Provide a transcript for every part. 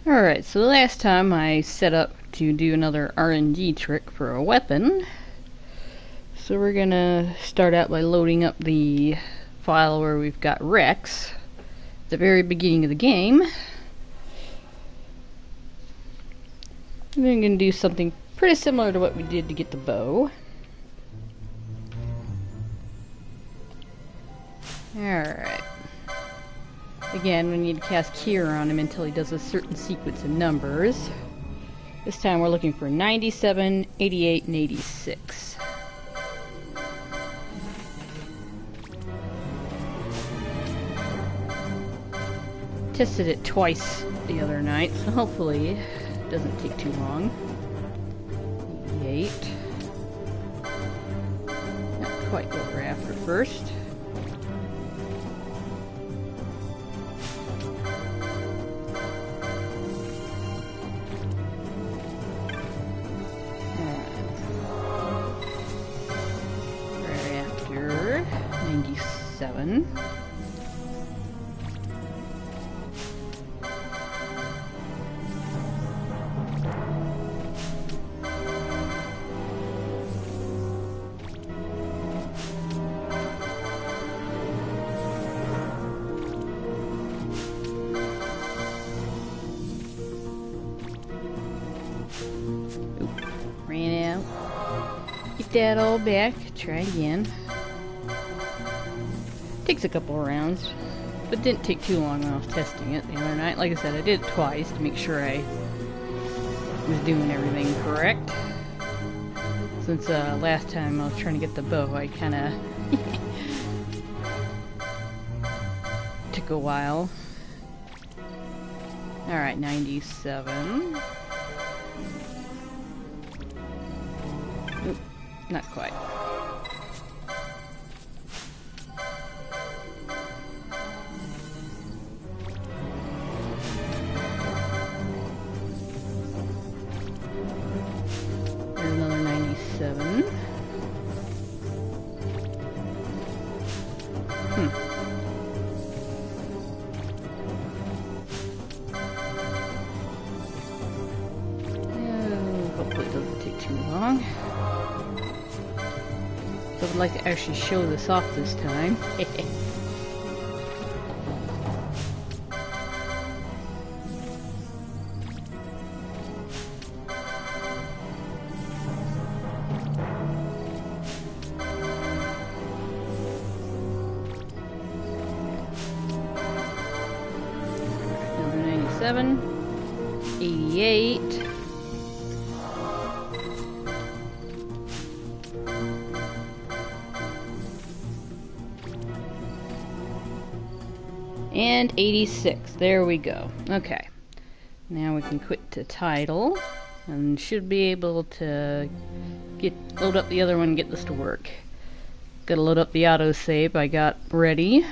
Alright, so last time I set up to do another RNG trick for a weapon. So we're gonna start out by loading up the file where we've got Rex at the very beginning of the game. And then we're gonna do something pretty similar to what we did to get the bow. Alright. Again, we need to cast Cure on him until he does a certain sequence of numbers. This time we're looking for 97, 88, and 86. Tested it twice the other night, so hopefully it doesn't take too long. 88. Not quite what we're after first. We're after 97. Ran out. Get that all back. Try again. Takes a couple of rounds, but didn't take too long when I was testing it the other night. Like I said, I did it twice to make sure I was doing everything correct. Since last time I was trying to get the bow, I kind of took a while. Alright, 97. Oop, not quite. There's another 97. Hopefully it doesn't take too long. So I'd like to actually show this off this time. Number 97, 88. And 86. There we go. Okay. Now we can quit to title and should be able to load up the other one and get this to work. Gotta load up the autosave I got ready.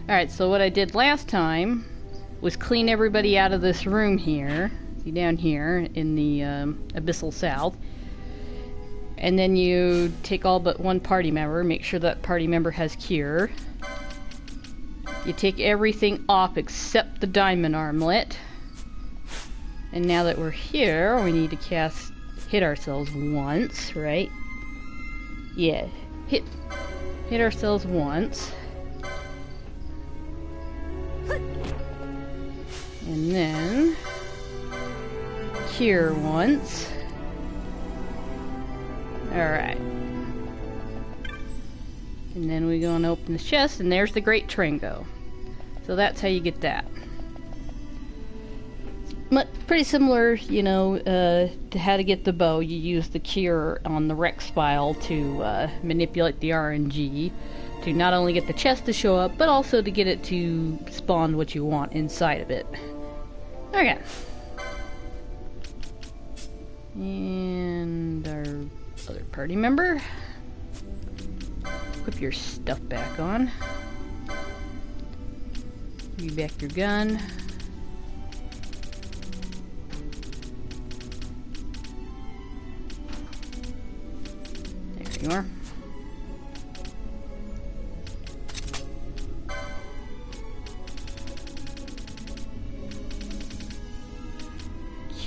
Alright, so what I did last time was clean everybody out of this room here. See down here in the Abyssal South. And then you take all but one party member, make sure that party member has Cure. You take everything off except the diamond armlet. And now that we're here, we need to hit ourselves once, right? Yeah, hit ourselves once. And then Cure once. Alright. And then we go and open the chest, and there's the Great Tringo. So that's how you get that. Pretty similar, you know, to how to get the bow. You use the Cure on the Rex file to manipulate the RNG. To not only get the chest to show up, but also to get it to spawn what you want inside of it. Okay. And our other party member. Equip your stuff back on. You back your gun. you are.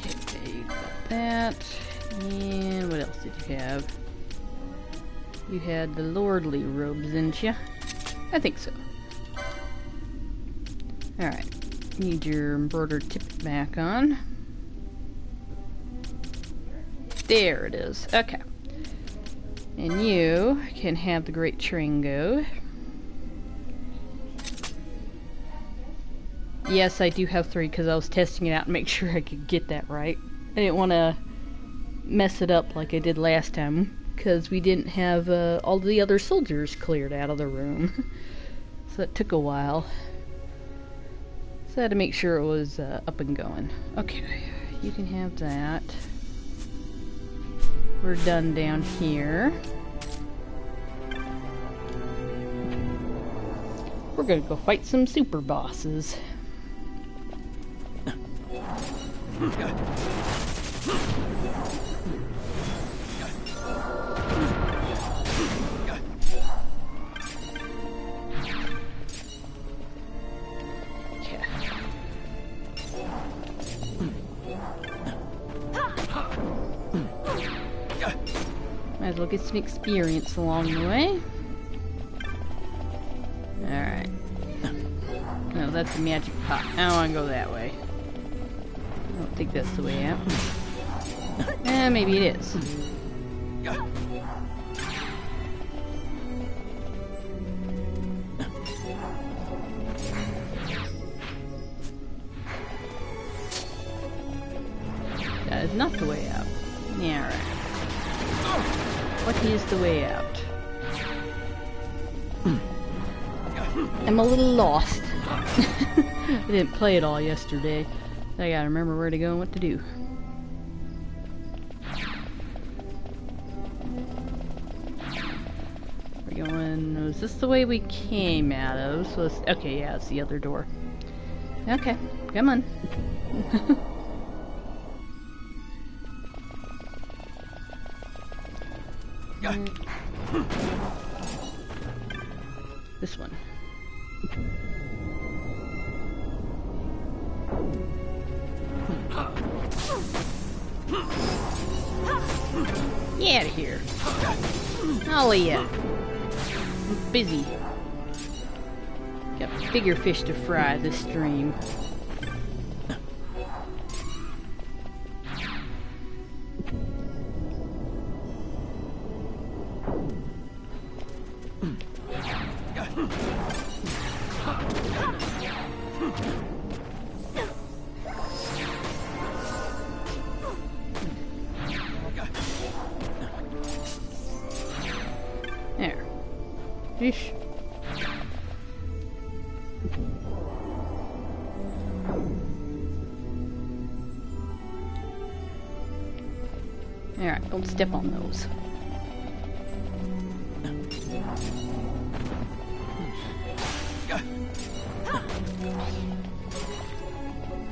Okay, got that. And what else did you have? You had the lordly robes, didn't you? I think so. Alright. Need your embroidered tippet back on. There it is. Okay. And you can have the great Tringo. Yes, I do have 3 because I was testing it out and make sure I could get that right. I didn't want to mess it up like I did last time because we didn't have all the other soldiers cleared out of the room. So it took a while. So I had to make sure it was up and going. Okay, you can have that. We're done down here. We're gonna go fight some super bosses. Might as well get some experience along the way. Alright. No, that's a magic pot. I don't want to go that way. I don't think that's the way out. Maybe it is. That is not the way out. Yeah, alright. What is the way out? I'm a little lost. I didn't play it all yesterday. I gotta remember where to go and what to do. We're going... Was this the way we came out of? So it's, okay, yeah, it's the other door. Okay, come on. This one. Get out of here. Oh yeah. I'm busy. Got bigger fish to fry this stream. There. Fish. Alright, don't step on those.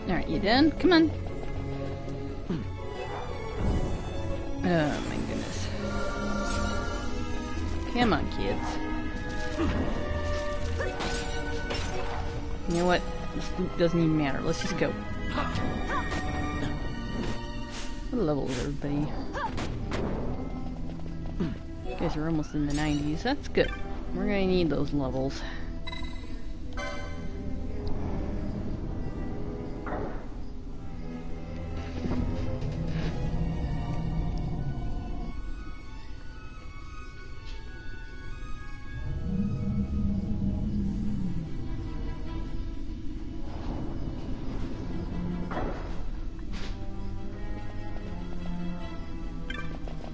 Alright, you done? Come on. Oh my goodness. Come on, kids. You know what? This loop doesn't even matter. Let's just go. What level is everybody? You guys are almost in the 90s. That's good. We're gonna need those levels.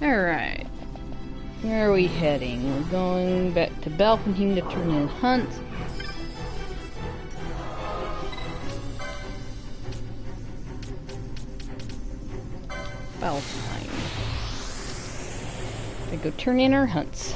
Alright. Where are we heading? We're going back to Balkanheim to turn in Hunt. Balkanheim. We go turn in our hunts.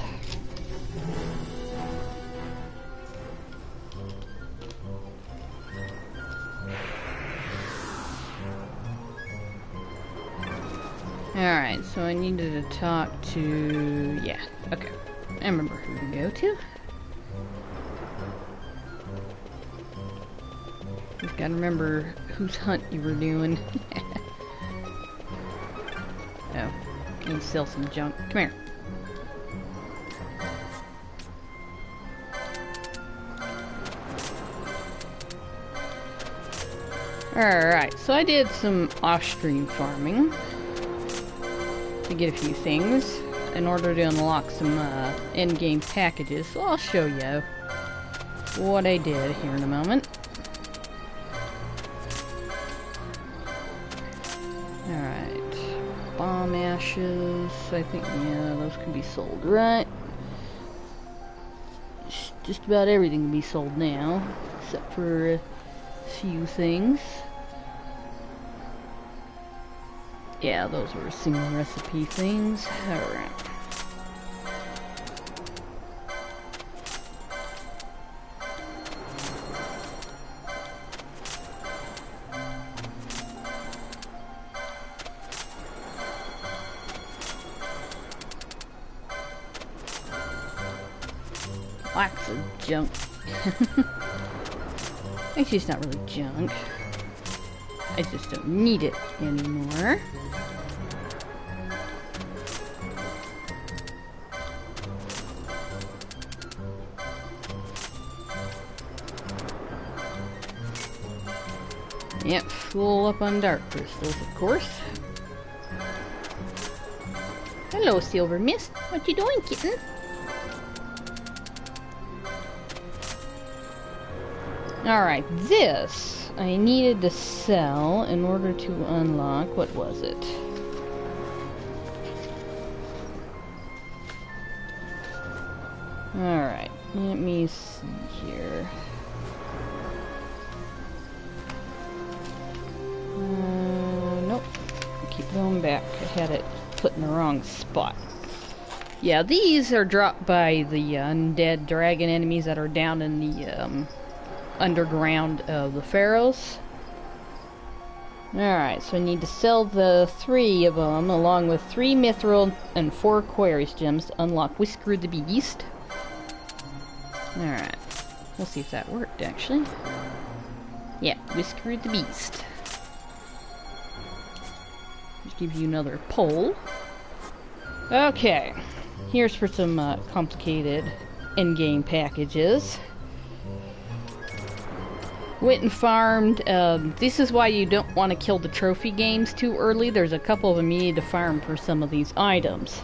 Alright. Alright, so I needed to talk to... yeah, okay. I remember who to go to. Just gotta remember whose hunt you were doing. Oh, and sell some junk. Come here. Alright, so I did some off-stream farming to get a few things in order to unlock some in-game packages. So I'll show you what I did here in a moment. Alright, bomb ashes, I think, yeah, those can be sold, right? Just about everything can be sold now, except for a few things. Yeah, those were single recipe things. Alright. Lots of junk. Actually, it's not really junk. I just don't need it anymore. Yep, full up on dark crystals, of course. Hello, Silver Mist. What you doing, kitten? Alright, this I needed to sell in order to unlock, what was it? Alright, let me see here. Nope. Keep going back. I had it put in the wrong spot. Yeah, these are dropped by the undead dragon enemies that are down in the underground of the Pharaohs. Alright, so I need to sell the 3 of them, along with 3 mithril and 4 Aquarius gems to unlock Whisker the Beast. Alright, we'll see if that worked, actually. Yeah, Whisker the Beast. Just give you another poll. Okay, here's for some complicated in-game packages. Went and farmed. This is why you don't want to kill the trophy games too early. There's a couple of them you need to farm for some of these items.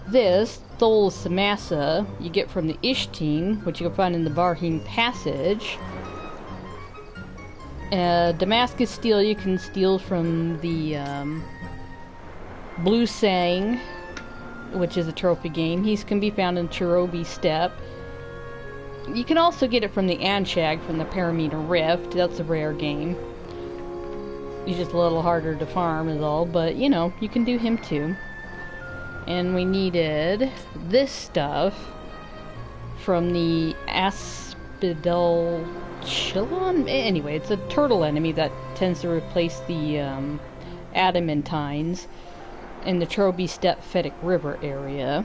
This, Thol Samasa, you get from the Ishteen, which you can find in the Varheen Passage. Damascus Steel you can steal from the Blue Sang, which is a trophy game. These can be found in Cherubi Steppe. You can also get it from the Anshag from the Parameter Rift. That's a rare game. He's just a little harder to farm is all, but you know, you can do him too. And we needed this stuff from the Aspidal Chilon? Anyway, it's a turtle enemy that tends to replace the adamantines in the Cherubi Steppe Fetick River area.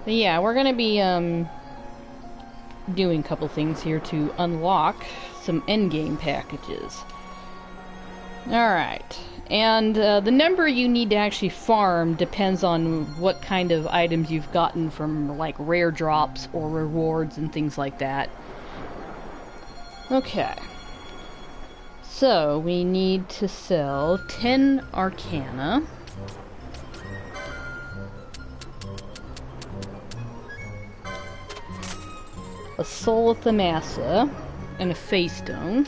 But yeah, we're gonna be doing a couple things here to unlock some endgame packages. Alright, and the number you need to actually farm depends on what kind of items you've gotten from like rare drops or rewards and things like that. Okay, so we need to sell 10 Arcana. A Soul of Thamasa, and a Face Stone.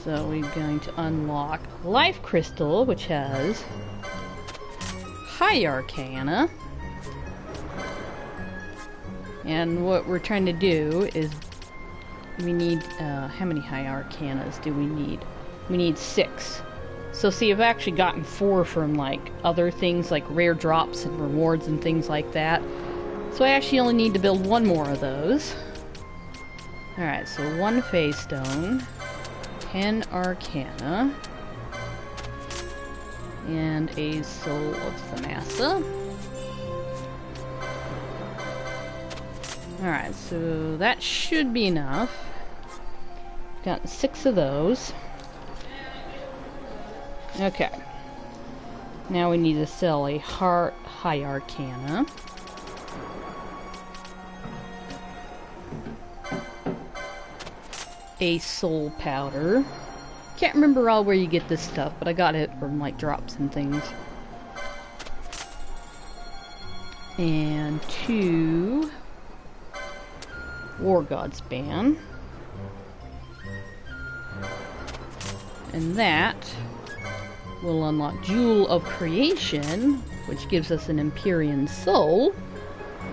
So we're going to unlock Life Crystal, which has High Arcana. And what we're trying to do is we need, how many High Arcanas do we need? We need 6. So see, I've actually gotten 4 from like other things like rare drops and rewards and things like that. So I actually only need to build 1 more of those. Alright, so 1 Phase Stone. 10 Arcana. And a Soul of Thamasa. Alright, so that should be enough. Got 6 of those. Okay. Now we need to sell a High Arcana. A Soul Powder. Can't remember all where you get this stuff, but I got it from like drops and things. And 2 War God's Band. And that will unlock Jewel of Creation, which gives us an Empyrean Soul.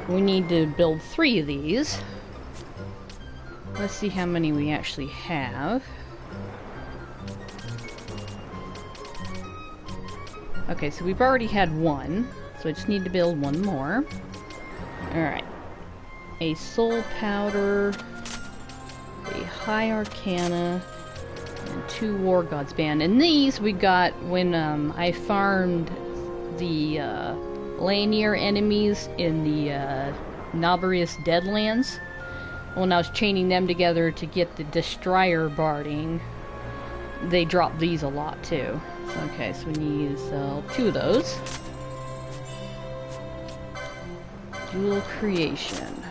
We need to build 3 of these. Let's see how many we actually have. Okay, so we've already had 1, so I just need to build 1 more. Alright. A Soul Powder, a High Arcana, and 2 War God's Band. And these we got when I farmed the Lanier enemies in the Navarious Deadlands. When I was chaining them together to get the Destroyer barding, they dropped these a lot too. So, okay, so we need to sell 2 of those. Jewel Creation.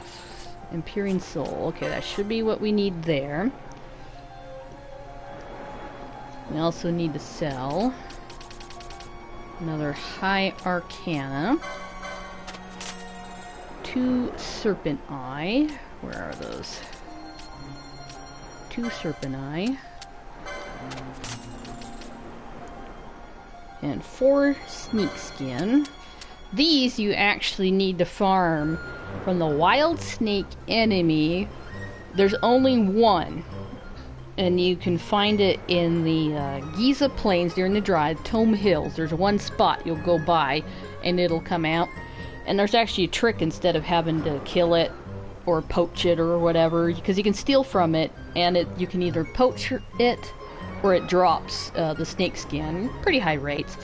Empyrean Soul. Okay, that should be what we need there. We also need to sell another High Arcana. 2 Serpent Eye. Where are those? 2 Serpent Eye. And 4 Sneak Skin. These you actually need to farm from the wild snake enemy. There's only 1. And you can find it in the Giza Plains during the dry Tome Hills. There's 1 spot you'll go by and it'll come out. And there's actually a trick instead of having to kill it or poach it or whatever, because you can steal from it, and you can either poach it or it drops the snake skin. Pretty high rates.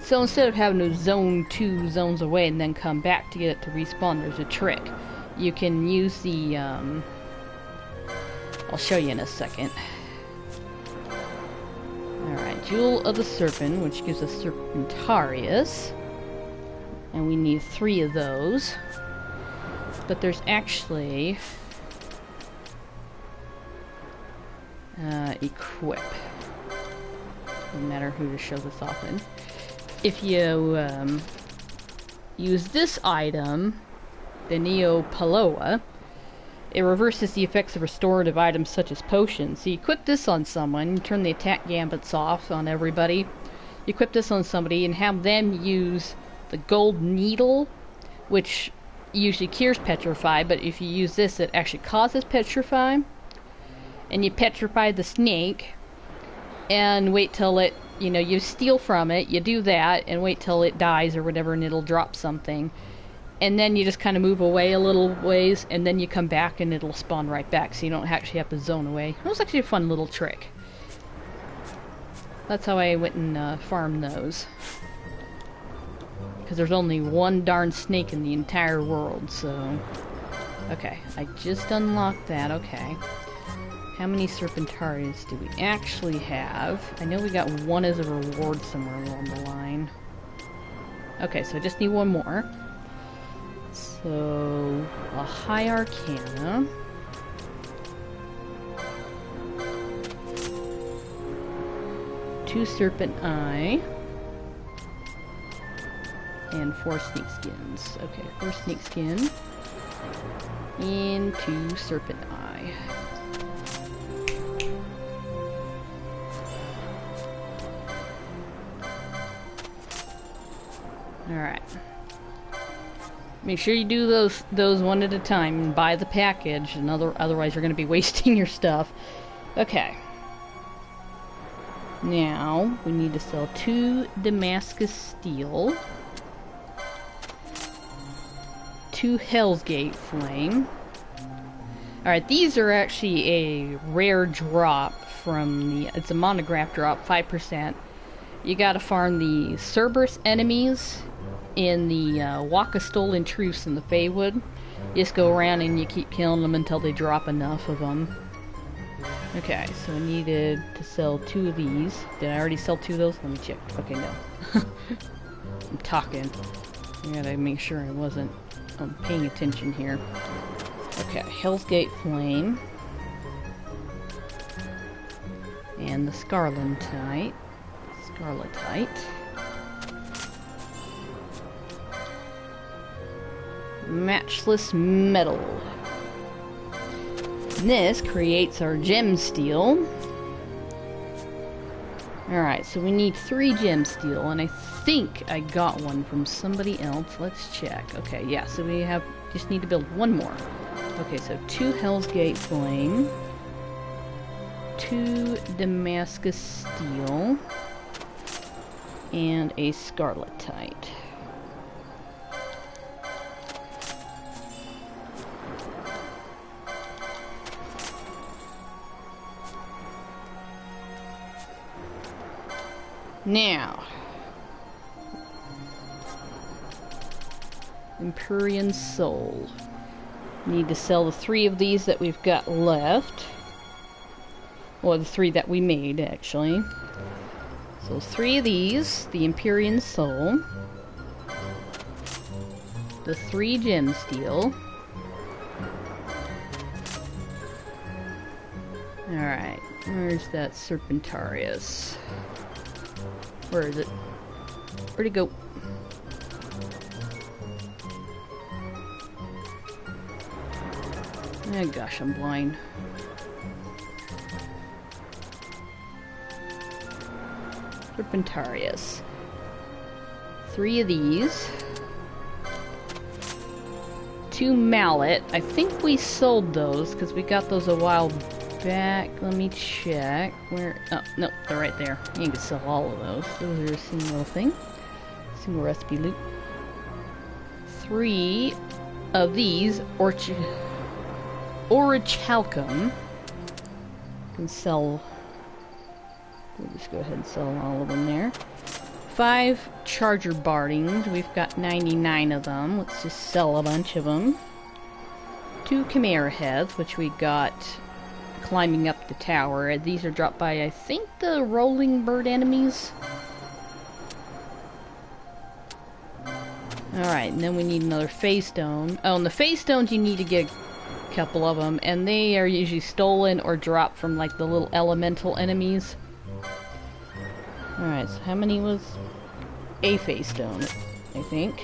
So instead of having to zone 2 zones away and then come back to get it to respawn, there's a trick. You can use the I'll show you in a second. Alright, Jewel of the Serpent, which gives us Serpentarius. And we need 3 of those. But there's actually equip. No matter who to show this off in. If you use this item, the Neo Paloa, it reverses the effects of restorative items such as potions. So you equip this on someone, you turn the attack gambits off on everybody, you equip this on somebody and have them use the gold needle, which usually cures petrify, but if you use this it actually causes petrify. And you petrify the snake and wait till it, you steal from it, you do that and wait till it dies or whatever and it'll drop something. And then you just kind of move away a little ways and then you come back and it'll spawn right back, so you don't actually have to zone away. It was actually a fun little trick. That's how I went and farmed those. Because there's only 1 darn snake in the entire world, so... Okay, I just unlocked that, okay. How many Serpentarians do we actually have? I know we got 1 as a reward somewhere along the line. Okay, so I just need 1 more. So, a High Arcana. Two Serpent Eye. And 4 Sneak Skins. Okay, 4 Sneak Skin. And 2 Serpent Eye. Alright. Make sure you do those one at a time and buy the package, and otherwise you're going to be wasting your stuff. Okay. Now, we need to sell 2 Damascus Steel. 2 Hell's Gate Flame. Alright, these are actually a rare drop from the... It's a monograph drop, 5%. You gotta farm the Cerberus enemies in the Walk of Stolen Truths in the Feywood. You just go around and you keep killing them until they drop enough of them. Okay, so I needed to sell 2 of these. Did I already sell 2 of those? Let me check. Okay, no. I'm talking. I gotta make sure I wasn't paying attention here. Okay, Hell's Gate Flame. And the Scarletite. Matchless Metal. And this creates our gem steel. Alright, so we need 3 gem steel, and I think I got one from somebody else. Let's check. Okay, yeah, so we just need to build 1 more. Okay, so 2 Hell's Gate Flame, 2 Damascus Steel, and a Scarletite. Now, Empyrean Soul. Need to sell the 3 of these that we've got left. Or the 3 that we made, actually. So 3 of these, the Empyrean Soul, the 3 Gem Steel. Alright, where's that Serpentarius? Where is it? Where'd it go? Oh gosh, I'm blind. Serpentarius. 3 of these. 2 mallet. I think we sold those because we got those a while back. Let me check. Where? Oh, no, they're right there. You can sell all of those. Those are a single thing. Single recipe loot. 3 of these orichalcum. Can sell. We'll just go ahead and sell all of them there. 5 charger bardings. We've got 99 of them. Let's just sell a bunch of them. 2 chimera heads, which we got climbing up the tower. These are dropped by, I think, the rolling bird enemies. Alright, and then we need another phase stone. Oh, and the phase stones you need to get a couple of them, and they are usually stolen or dropped from like the little elemental enemies. Alright, so how many was a phase stone, I think.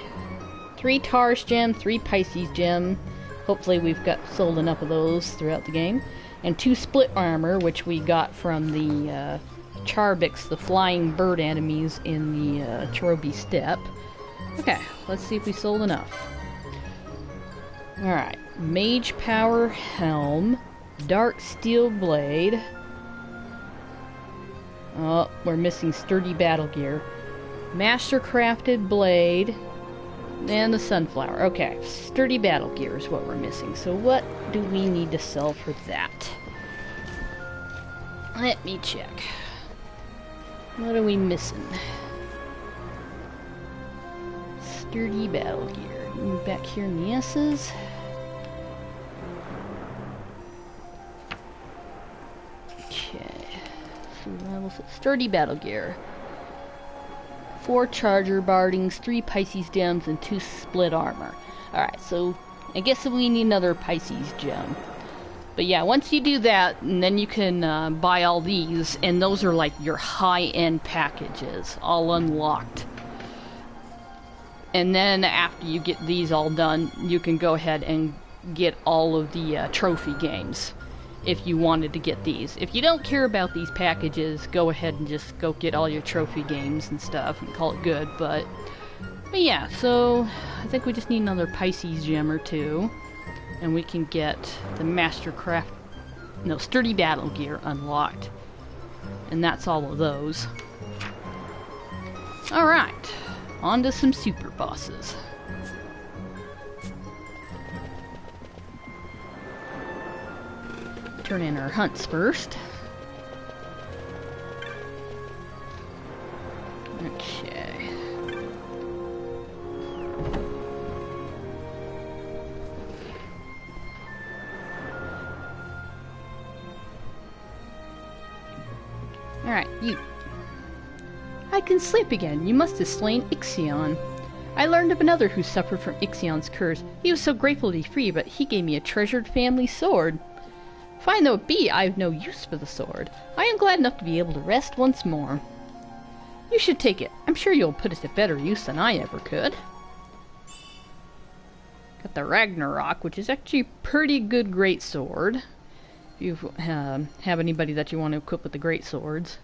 3 Taurus gem, 3 Pisces gem. Hopefully we've got sold enough of those throughout the game. And 2 split armor, which we got from the Charbix, the flying bird enemies in the Cherubi Steppe. Okay, let's see if we sold enough. Alright, Mage Power Helm, Dark Steel Blade. Oh, we're missing Sturdy Battle Gear. Master Crafted Blade, and the Sunflower. Okay, Sturdy Battle Gear is what we're missing. So what do we need to sell for that? Let me check. What are we missing? Sturdy Battle Gear. Back here in the S's. Okay. Sturdy Battle Gear. 4 charger bardings, 3 Pisces gems, and 2 split armor. Alright, so I guess we need another Pisces gem. But yeah, once you do that, and then you can buy all these, and those are like your high-end packages, all unlocked. And then after you get these all done, you can go ahead and get all of the trophy games. If you wanted to get these. If you don't care about these packages, go ahead and just go get all your trophy games and stuff and call it good, but yeah, so I think we just need another Pisces gem or 2, and we can get the Sturdy Battle Gear unlocked. And that's all of those. Alright, on to some super bosses. turn in our hunts first. Okay. Alright, you. I can sleep again. You must have slain Ixion. I learned of another who suffered from Ixion's curse. He was so grateful to be free, but he gave me a treasured family sword. Fine though it be, I have no use for the sword. I am glad enough to be able to rest once more. You should take it. I'm sure you'll put it to better use than I ever could. Got the Ragnarok, which is actually a pretty good greatsword. If you have anybody that you want to equip with the great swords.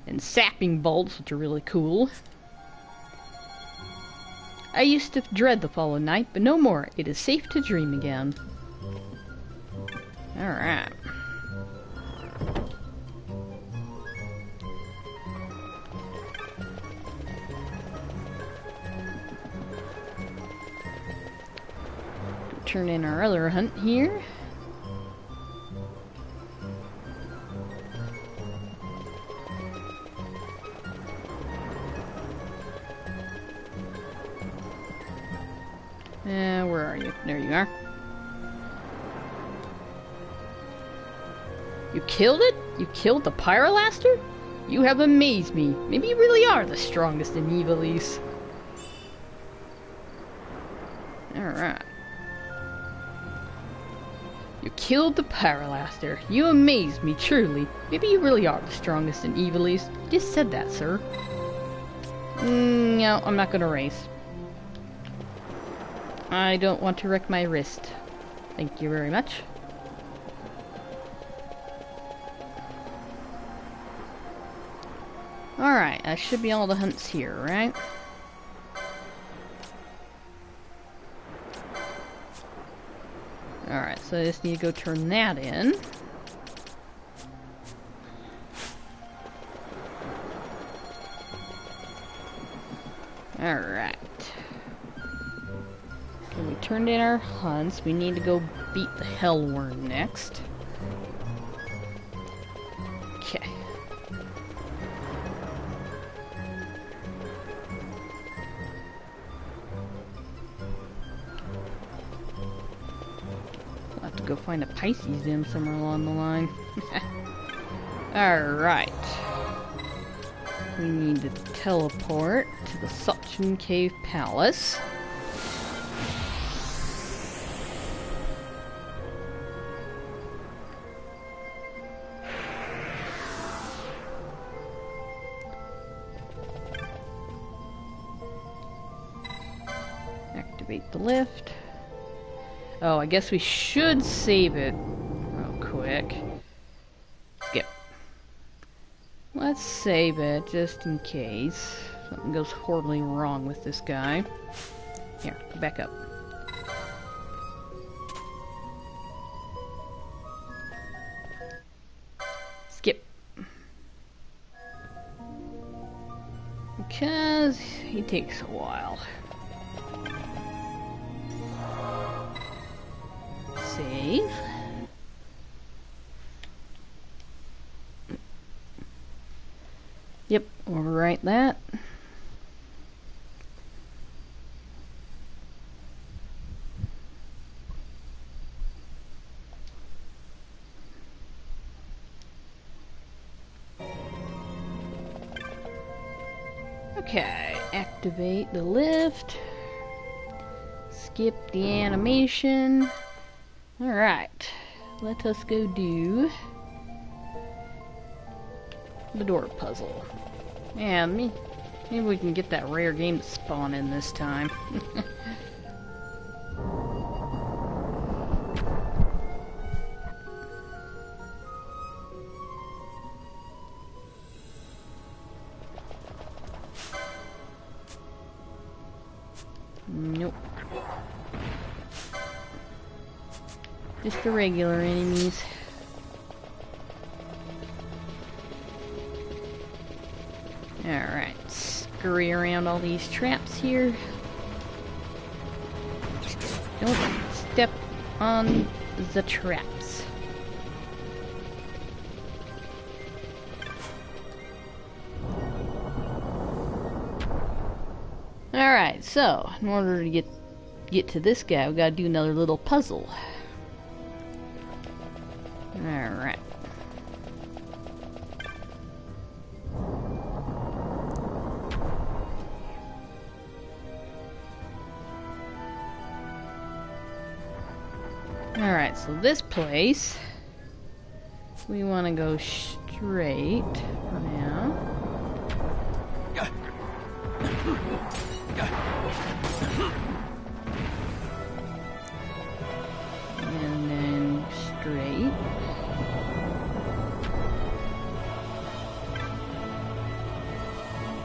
And sapping bolts, which are really cool. I used to dread the fall of night, but no more. It is safe to dream again. Alright. Turn in our other hunt here. Where are you? There you are. You killed it? You killed the Pyrolaster? You have amazed me. Maybe you really are the strongest in Evilise. Alright. You killed the Pyrolaster. You amazed me, truly. Maybe you really are the strongest in Evilise. You just said that, sir. No, I'm not gonna race. I don't want to wreck my wrist. Thank you very much. Alright, that should be all the hunts here, right? Alright, so I just need to go turn that in. Alright. Okay, we turned in our hunts. We need to go beat the Hell Wyrm next. Okay. We'll have to go find a Pisces dim somewhere along the line. Alright. We need to teleport to the Suction Cave Palace. Activate the lift. Oh, I guess we should save it real quick. Skip. Let's save it just in case something goes horribly wrong with this guy. Here, go back up. Skip. Because he takes a while. Save. Yep, overwrite that. Okay, activate the lift. Skip the animation. Alright, let us go do the door puzzle. Yeah, maybe we can get that rare game to spawn in this time. Nope. Just the regular enemies. Alright, scurry around all these traps here. Don't step on the traps. Alright, so in order to get to this guy, we gotta do another little puzzle. Alright. Alright, so this place, we want to go straight for now. And then straight.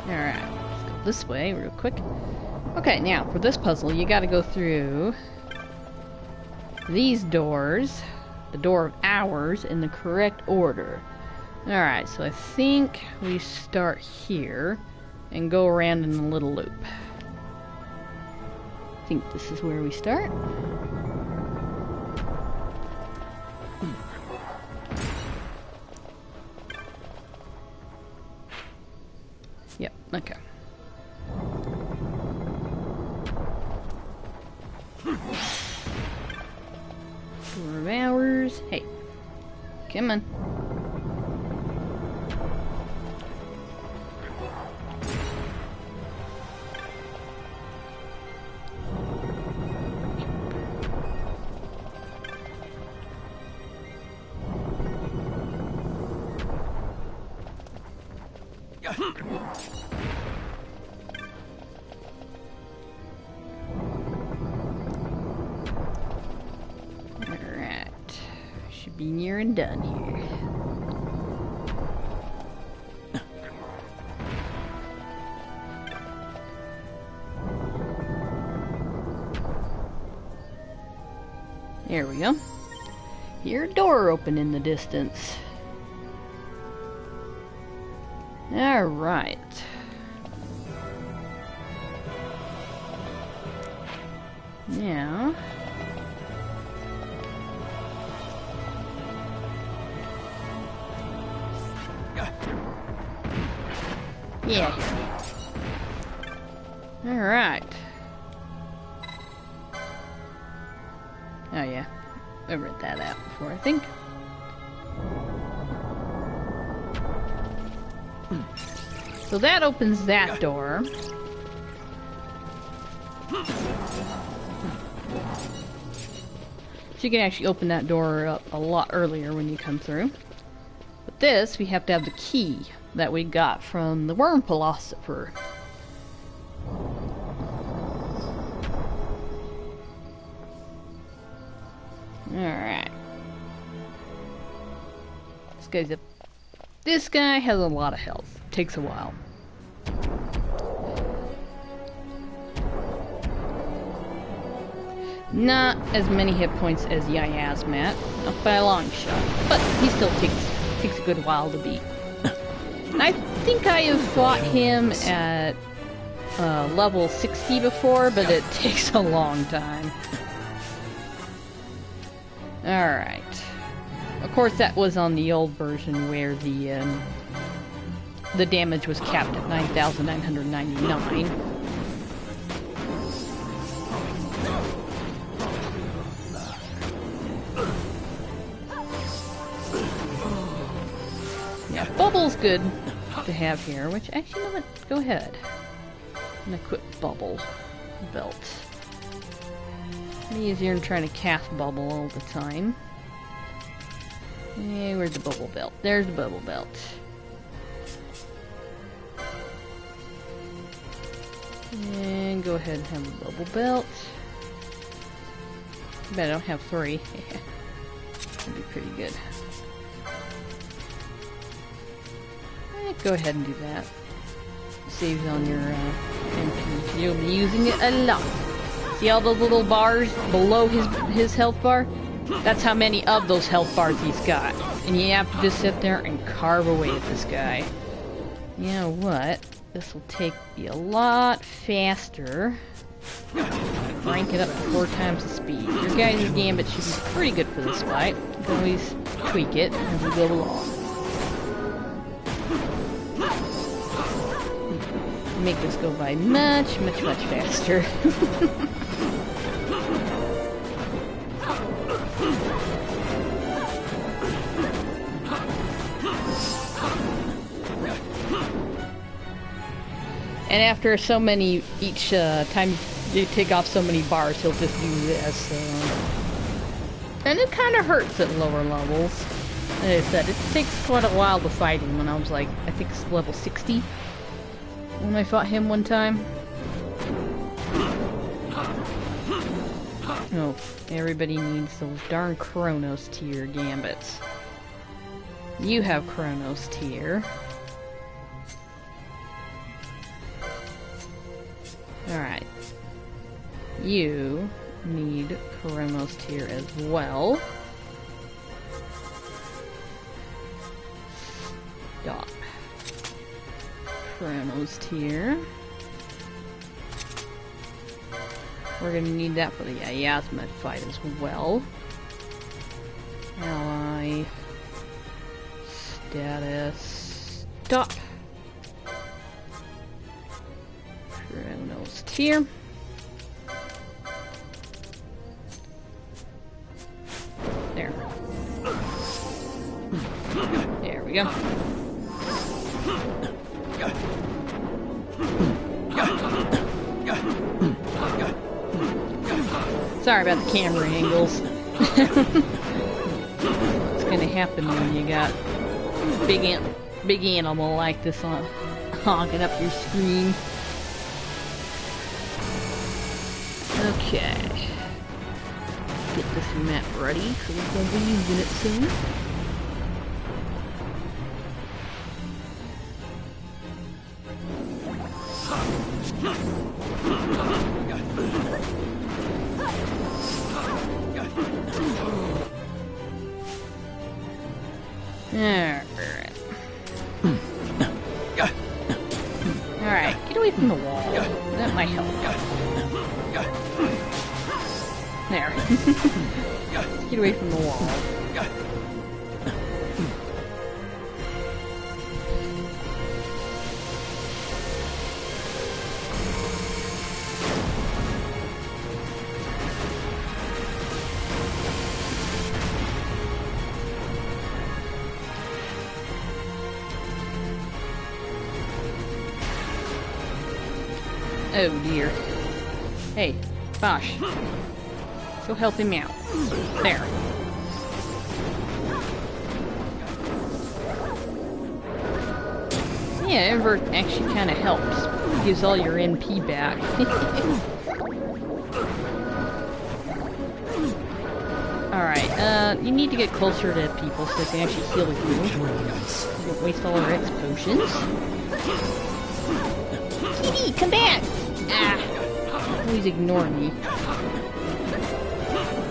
Alright, let's go this way real quick. Okay, now for this puzzle, you gotta go through these doors, the door of hours, in the correct order. Alright, so I think we start here and go around in a little loop. I think this is where we start. Yep, okay. Door of hours. Hey, come on. Alright. Should be near and done here. There we go. Hear a door open in the distance. Alright. Now... yeah. Alright. Oh yeah. I read that out before, I think. So that opens that door. So you can actually open that door up a lot earlier when you come through. But this, we have to have the key that we got from the worm philosopher. Alright. This guy has a lot of health. Takes a while. Not as many hit points as Yiazmat, not by a long shot, but he still takes a good while to beat. I think I have fought him at level 60 before, but it takes a long time. Alright. Of course, that was on the old version where the damage was capped at 9,999. Yeah, Bubble's good to have here, which actually, you know what? Go ahead. I'm gonna equip Bubble Belt. Easier than trying to cast Bubble all the time. Hey, where's the Bubble Belt? There's the Bubble Belt. And go ahead and have a Bubble Belt. I bet I don't have 3. That'd be pretty good. Go ahead and do that. Saves on your MP. You'll be using it a lot. See all those little bars below his health bar? That's how many of those health bars he's got. And you have to just sit there and carve away at this guy. You know what? This will be a lot faster. Crank it up to 4 times the speed. Your guys' gambit should be pretty good for this fight. You can always tweak it as we go along. Make this go by much, much, much faster. And after so many, each time you take off so many bars, he'll just do this. And it kind of hurts at lower levels. Like I said, it takes quite a while to fight him. When I was like, I think it's level 60 when I fought him one time. Oh, everybody needs those darn Chronos tier gambits. You have Chronos tier. Alright. You need Chronos tier as well. Stop. Chronos tier. We're gonna need that for the Yiazmat fight as well. Ally. Status. Stop. Chronos tier. There. There we go. Sorry about the camera angles. It's gonna happen when you got big animal like this on hogging up your screen. Okay. Get this map ready, because we're gonna be using it soon. Alright, get away from the wall. That might help. There. Let's get away from the wall. Oh dear. Hey, Bosh. Go help him out. There. Yeah, invert actually kind of helps. Gives all your NP back. Alright, you need to get closer to people so they can actually heal you. Don't waste all our X potions. Kitty, come back! Ah! Please ignore me.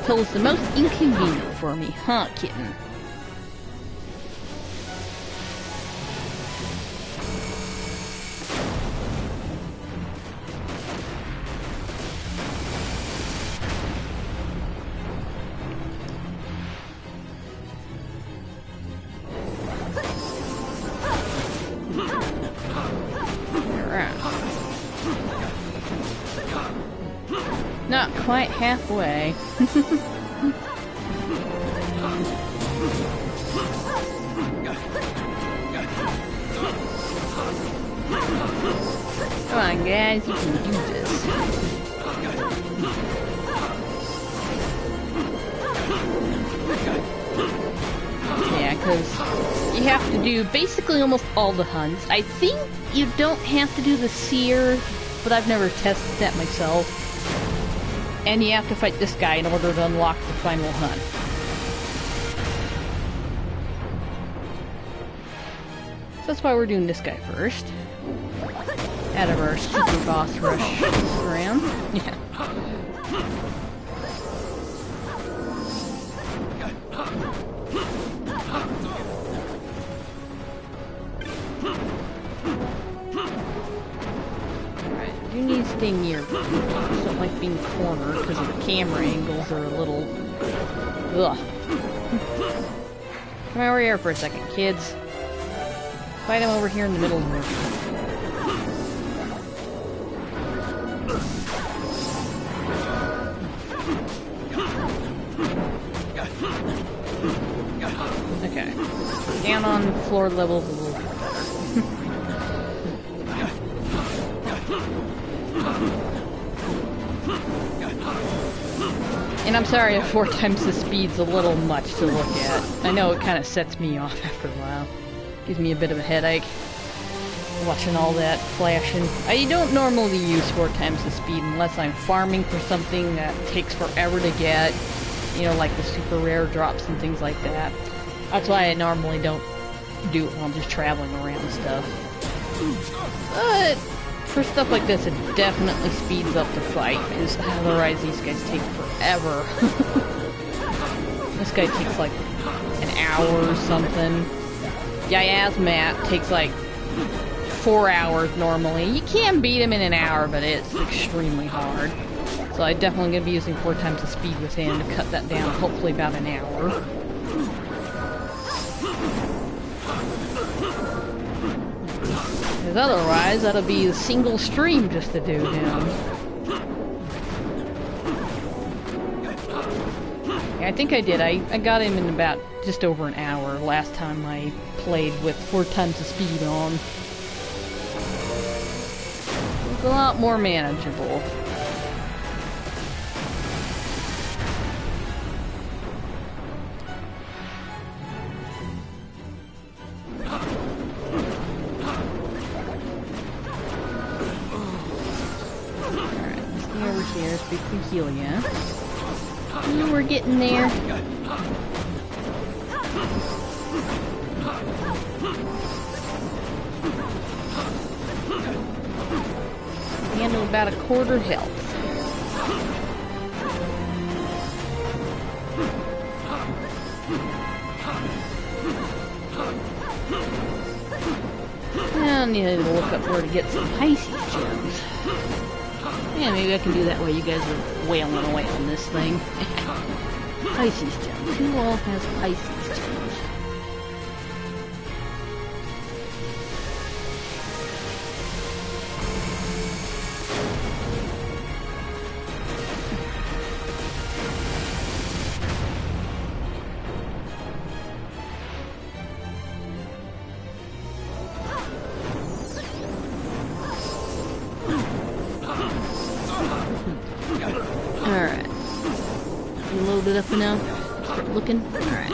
Till it's the most inconvenient for me, huh, kitten? Not quite halfway. Come on, guys, you can do this. Yeah, because you have to do basically almost all the hunts. I think you don't have to do the seer, but I've never tested that myself. And you have to fight this guy in order to unlock the final hunt. So that's why we're doing this guy first. Out of our super boss rush round. Yeah. You need to stay near me. I just don't like being cornered because of the camera angles are a little... Ugh. Come over here for a second, kids. Fight him over here in the middle of the room. floor level's a little bit better. And I'm sorry if 4 times the speed's a little much to look at. I know it kind of sets me off after a while. Gives me a bit of a headache. Watching all that flashing. I don't normally use 4 times the speed unless I'm farming for something that takes forever to get. You know, like the super rare drops and things like that. That's why I normally don't do it while I'm just traveling around stuff. But for stuff like this, it definitely speeds up the fight, because otherwise these guys take forever. This guy takes like an hour or something. Yiazmat takes like 4 hours normally. You can beat him in an hour, but it's extremely hard. So I'm definitely going to be using 4 times the speed with him to cut that down, hopefully about an hour. Because otherwise, that'll be a single stream just to do him. Yeah, I think I did. I got him in about just over an hour last time I played with 4 times the speed on. It's a lot more manageable. Big heal, yeah. Ooh, we're getting there. Down to about a quarter health. Now I need to look up where to get some Pisces gems. Yeah, maybe I can do that while you guys are wailing away on this thing. Pisces gems. Who all has Pisces gems? Alright. You loaded up enough? Start looking? Alright.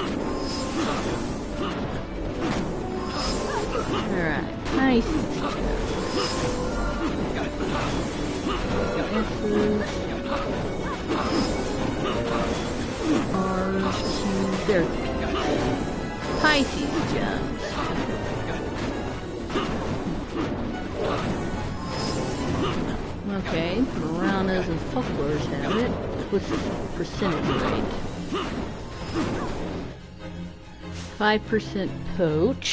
Alright. Nice. R's, Q's, there's Pisces gems. Okay, piranhas and fucklers have it. What's the percentage rate? 5% poach.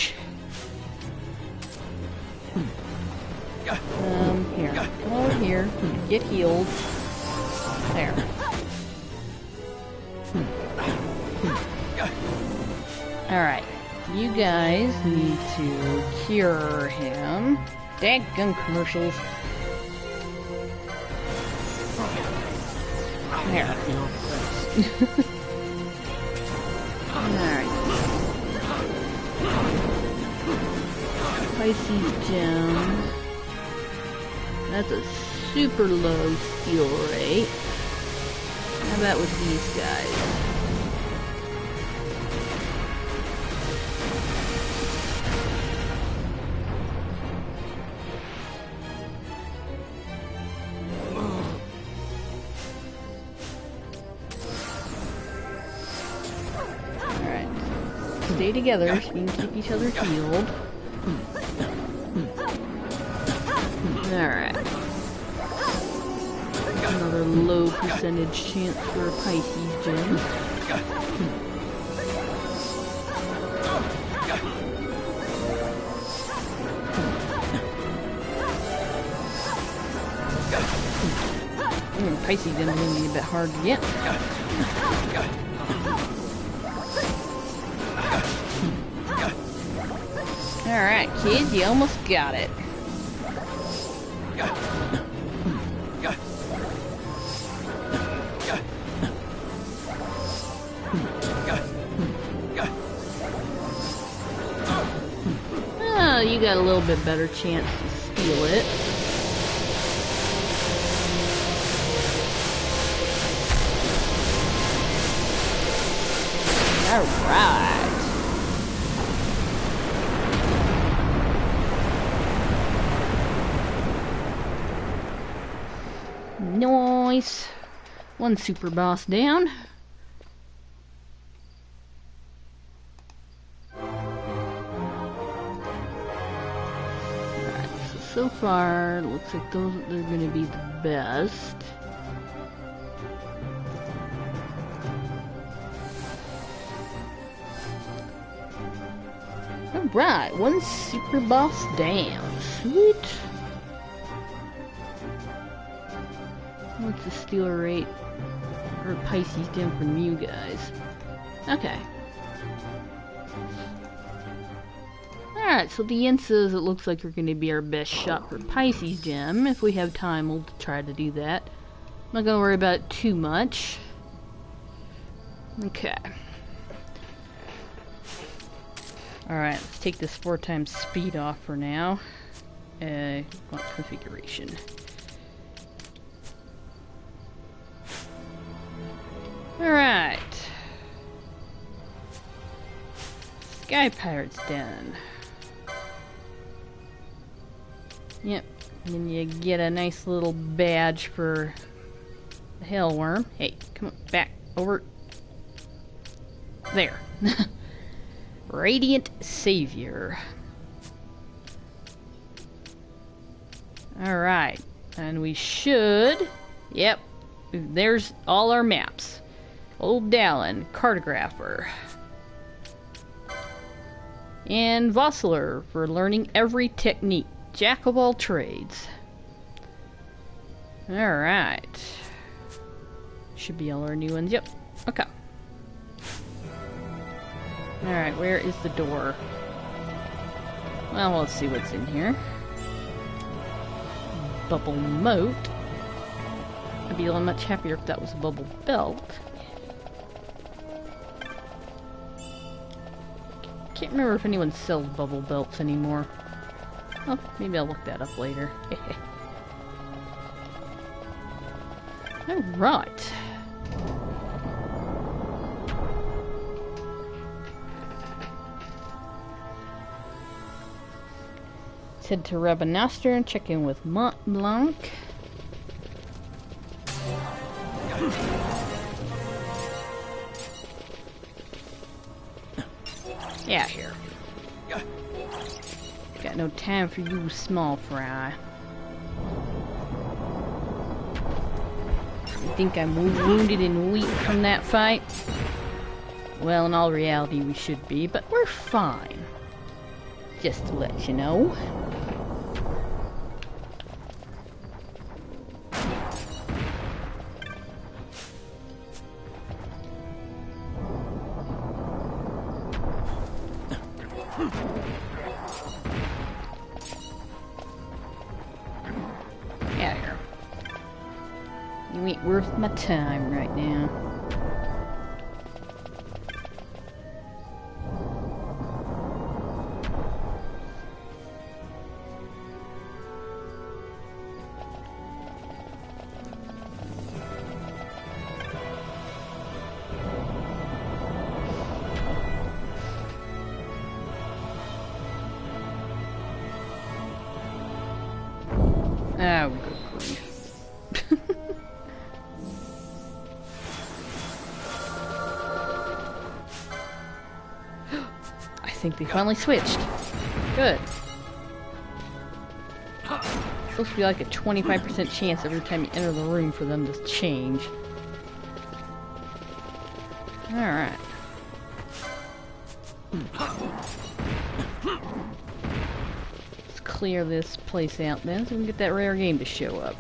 Here. Come over here. Get healed. There. Alright. You guys need to cure him. Dadgum commercials. There. Alright. Pisces gem. That's a super low steal rate. How about with these guys? Stay together so we can keep each other healed. Alright. Another low percentage chance for a Pisces gem. Pisces gems are going to be a bit hard to get. Alright, kids, you almost got it. got a little bit better chance to steal it. Alright. Nice. One super boss down. Alright, so far, looks like they're going to be the best. Alright, one super boss down. Sweet. What's the steal rate or Pisces gem from you guys? Okay. Alright, so the end says it looks like we're going to be our best shot for Pisces gem. If we have time, we'll try to do that. I'm not going to worry about it too much. Okay. Alright, let's take this 4 times speed off for now. Configuration. Alright. Sky Pirate's done. Yep. And then you get a nice little badge for the Hell Wyrm. Hey, come on, back, over. There. Radiant Savior. Alright. And we should... Yep. There's all our maps. Old Dallin, Cartographer. And Vossler for learning every technique. Jack of all trades. Alright. Should be all our new ones. Yep. Okay. Alright, where is the door? Well, let's see what's in here. Bubble moat. I'd be a little much happier if that was a bubble belt. Can't remember if anyone sells bubble belts anymore. Oh, maybe I'll look that up later. Alright. Let's head to Rabanastre and check in with Mont Blanc. Yeah, here. Got no time for you, small fry. You think I'm wounded and weak from that fight? Well, in all reality, we should be, but we're fine. Just to let you know. Yeah, here. You ain't worth my time right now. Oh, good grief. I think they finally switched. Good. It's supposed to be like a 25% chance every time you enter the room for them to change. Alright. Clear this place out then so we can get that rare game to show up.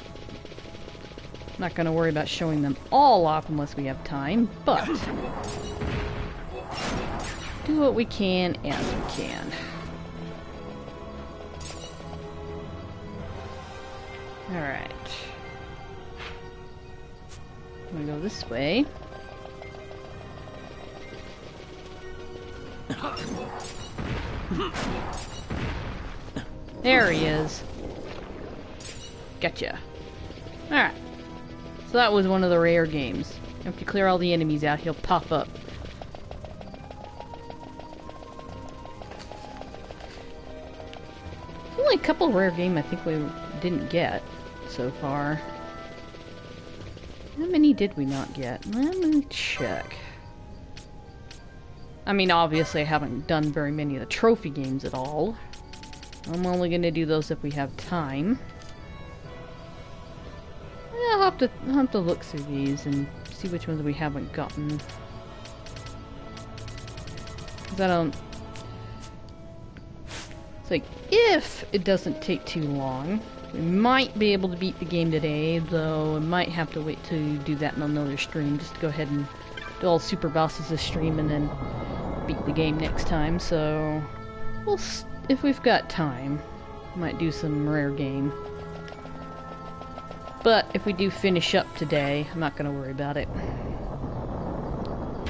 Not gonna worry about showing them all off unless we have time, but do what we can as we can. Alright. I'm gonna go this way. There he is. Gotcha. Alright. So that was one of the rare games. After you clear all the enemies out, he'll pop up. There's only a couple rare games I think we didn't get so far. How many did we not get? Let me check. I mean, obviously I haven't done very many of the trophy games at all. I'm only going to do those if we have time. Yeah, I'll have to look through these and see which ones we haven't gotten. Because I don't... It's like, if it doesn't take too long, we might be able to beat the game today, though I might have to wait to do that in another stream, just to go ahead and do all super bosses this stream and then beat the game next time, so we'll if we've got time, might do some rare game. But if we do finish up today, I'm not going to worry about it.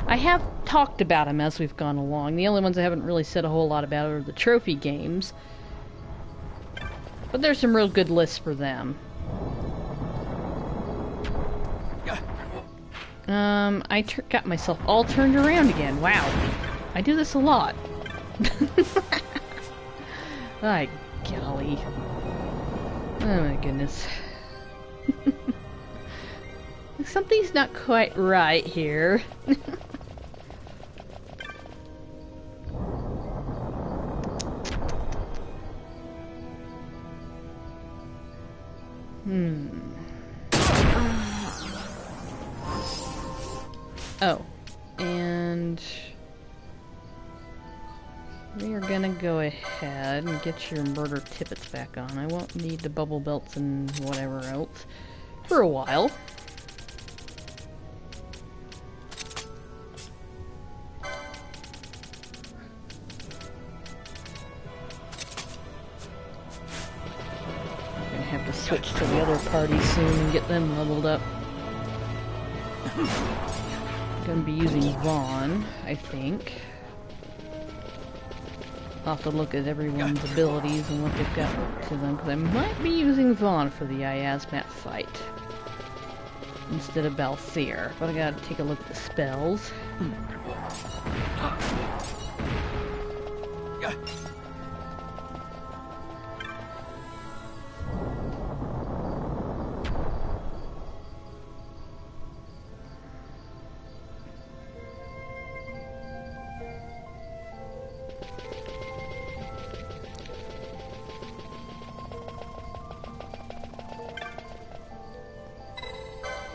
I have talked about them as we've gone along. The only ones I haven't really said a whole lot about are the trophy games. But there's some real good lists for them. I got myself all turned around again. Wow. I do this a lot. My golly. Oh my goodness. Something's not quite right here. Oh, and we are gonna go ahead and get your murder tippets back on. I won't need the bubble belts and whatever else for a while. Gonna have to switch to the other party soon and get them leveled up. Gonna be using Vaughn, I think. I'll have to look at everyone's abilities and what they've got to them, because I might be using Vaughn for the Yiazmat fight instead of Balthier, but I gotta take a look at the spells.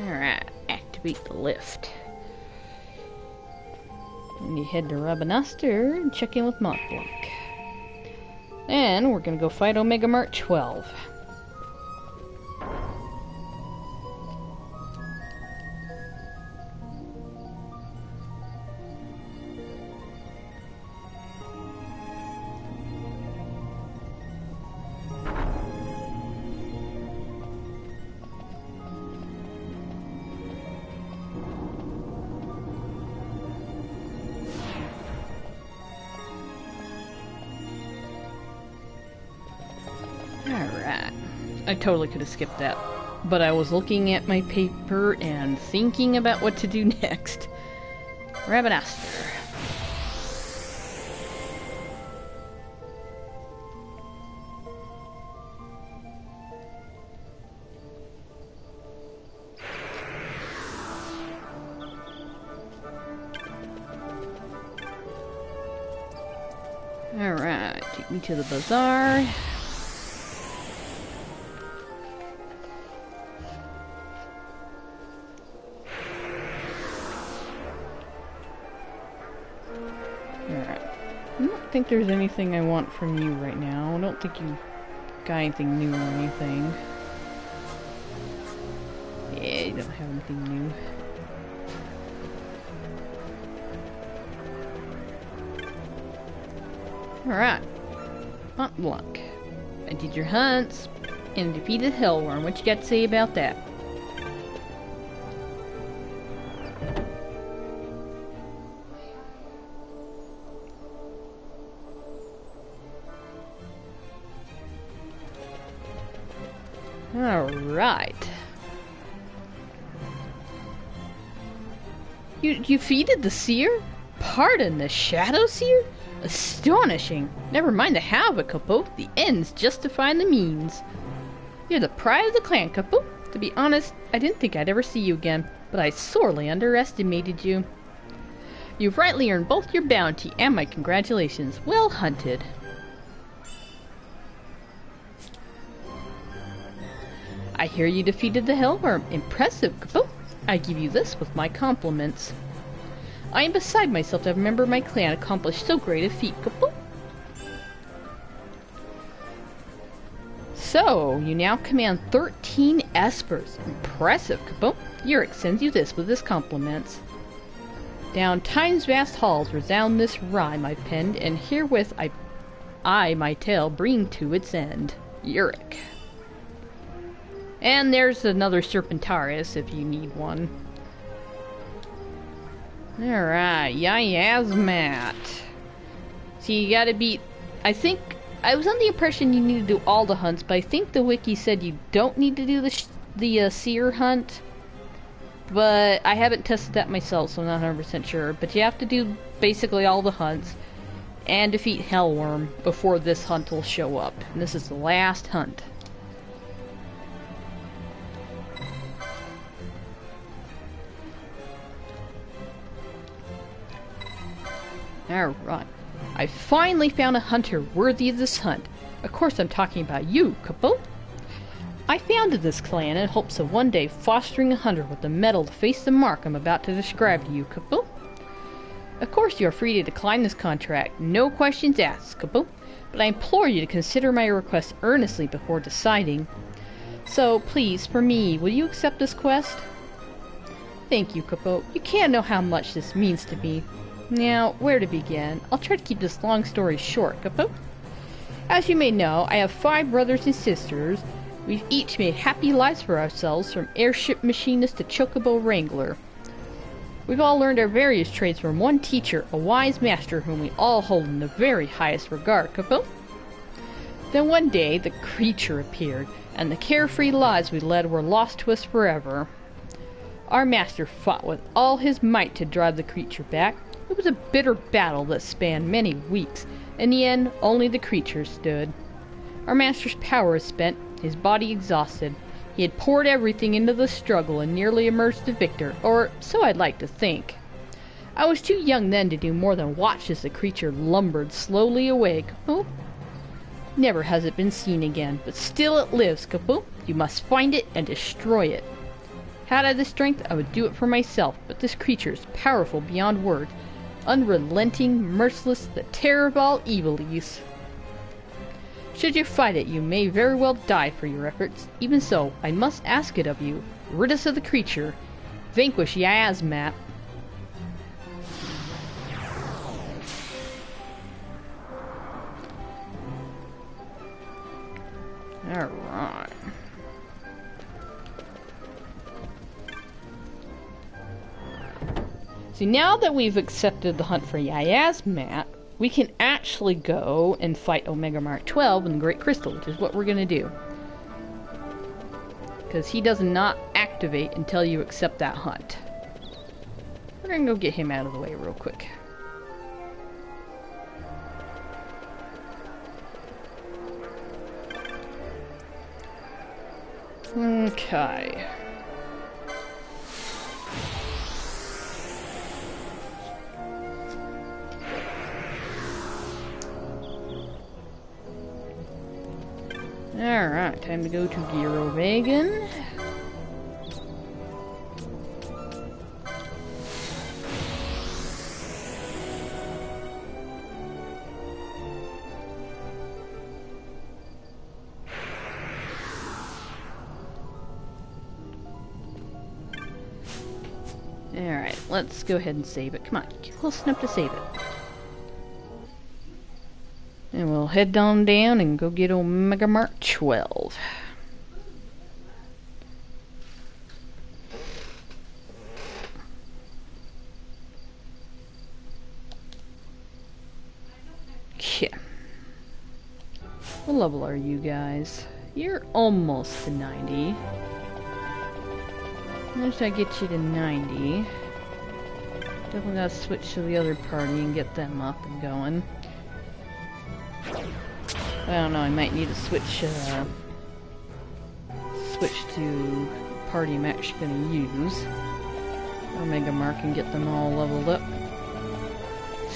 Alright, activate the lift. And you head to Rabanastre and check in with Mont Blanc. And we're gonna go fight Omega Mark 12. Alright. I totally could have skipped that. But I was looking at my paper and thinking about what to do next. Rabanastre. Alright, take me to the bazaar. I don't think there's anything I want from you right now. I don't think you got anything new or anything. Yeah, you don't have anything new. Alright. Mont Blanc. I did your hunts and defeated Hell Wyrm. What you got to say about that? Alright. You defeated the seer? Pardon, the shadow seer? Astonishing. Never mind the how of it, Kapo. The ends justify the means. You're the pride of the clan, Kapo. To be honest, I didn't think I'd ever see you again, but I sorely underestimated you. You've rightly earned both your bounty and my congratulations. Well hunted. I hear you defeated the Hell Wyrm. Impressive, Kapo. I give you this with my compliments. I am beside myself to have a member of my clan accomplish so great a feat, Kapo. So, you now command 13 espers. Impressive, Kapo. Yurik sends you this with his compliments. Down time's vast halls resound this rhyme I've penned, and herewith I my tale bring to its end. Yurik. And there's another Serpentarius if you need one. Alright, Yiazmat. So you gotta beat... I think... I was under the impression you need to do all the hunts, but I think the wiki said you don't need to do the seer hunt. But I haven't tested that myself, so I'm not 100% sure. But you have to do basically all the hunts and defeat Hell Wyrm before this hunt will show up. And this is the last hunt. Alright. I finally found a hunter worthy of this hunt. Of course I'm talking about you, Kapo. I founded this clan in hopes of one day fostering a hunter with the mettle to face the mark I'm about to describe to you, Kapo. Of course you are free to decline this contract, no questions asked, Kapo, but I implore you to consider my request earnestly before deciding. So, please, for me, will you accept this quest? Thank you, Kapo. You can't know how much this means to me. Now, where to begin? I'll try to keep this long story short, Kapo. As you may know, I have 5 brothers and sisters. We've each made happy lives for ourselves, from airship machinist to chocobo wrangler. We've all learned our various trades from one teacher, a wise master whom we all hold in the very highest regard, Kapo. Then one day, the creature appeared, and the carefree lives we led were lost to us forever. Our master fought with all his might to drive the creature back. It was a bitter battle that spanned many weeks. In the end, only the creature stood. Our master's power was spent, his body exhausted. He had poured everything into the struggle and nearly emerged the victor, or so I'd like to think. I was too young then to do more than watch as the creature lumbered slowly away, Kapo. Never has it been seen again, but still it lives, Kapo. You must find it and destroy it. Had I the strength, I would do it for myself, but this creature is powerful beyond words. Unrelenting, merciless, the terror of all evilies. Should you fight it, you may very well die for your efforts. Even so, I must ask it of you. Rid us of the creature. Vanquish Yiazmat. Alright. See, now that we've accepted the hunt for Yiazmat, we can actually go and fight Omega Mark XII in the Great Crystal, which is what we're going to do. Because he does not activate until you accept that hunt. We're going to go get him out of the way real quick. Okay. Alright, time to go to Girovagan. Alright, let's go ahead and save it. Come on, get close enough to save it. And we'll head on down and go get Omega Mark XII. Okay. What level are you guys? You're almost to 90. Once I get you to 90, definitely gotta switch to the other party and get them up and going. I don't know, I might need to switch to the party I'm actually gonna use. Omega Mark and get them all leveled up.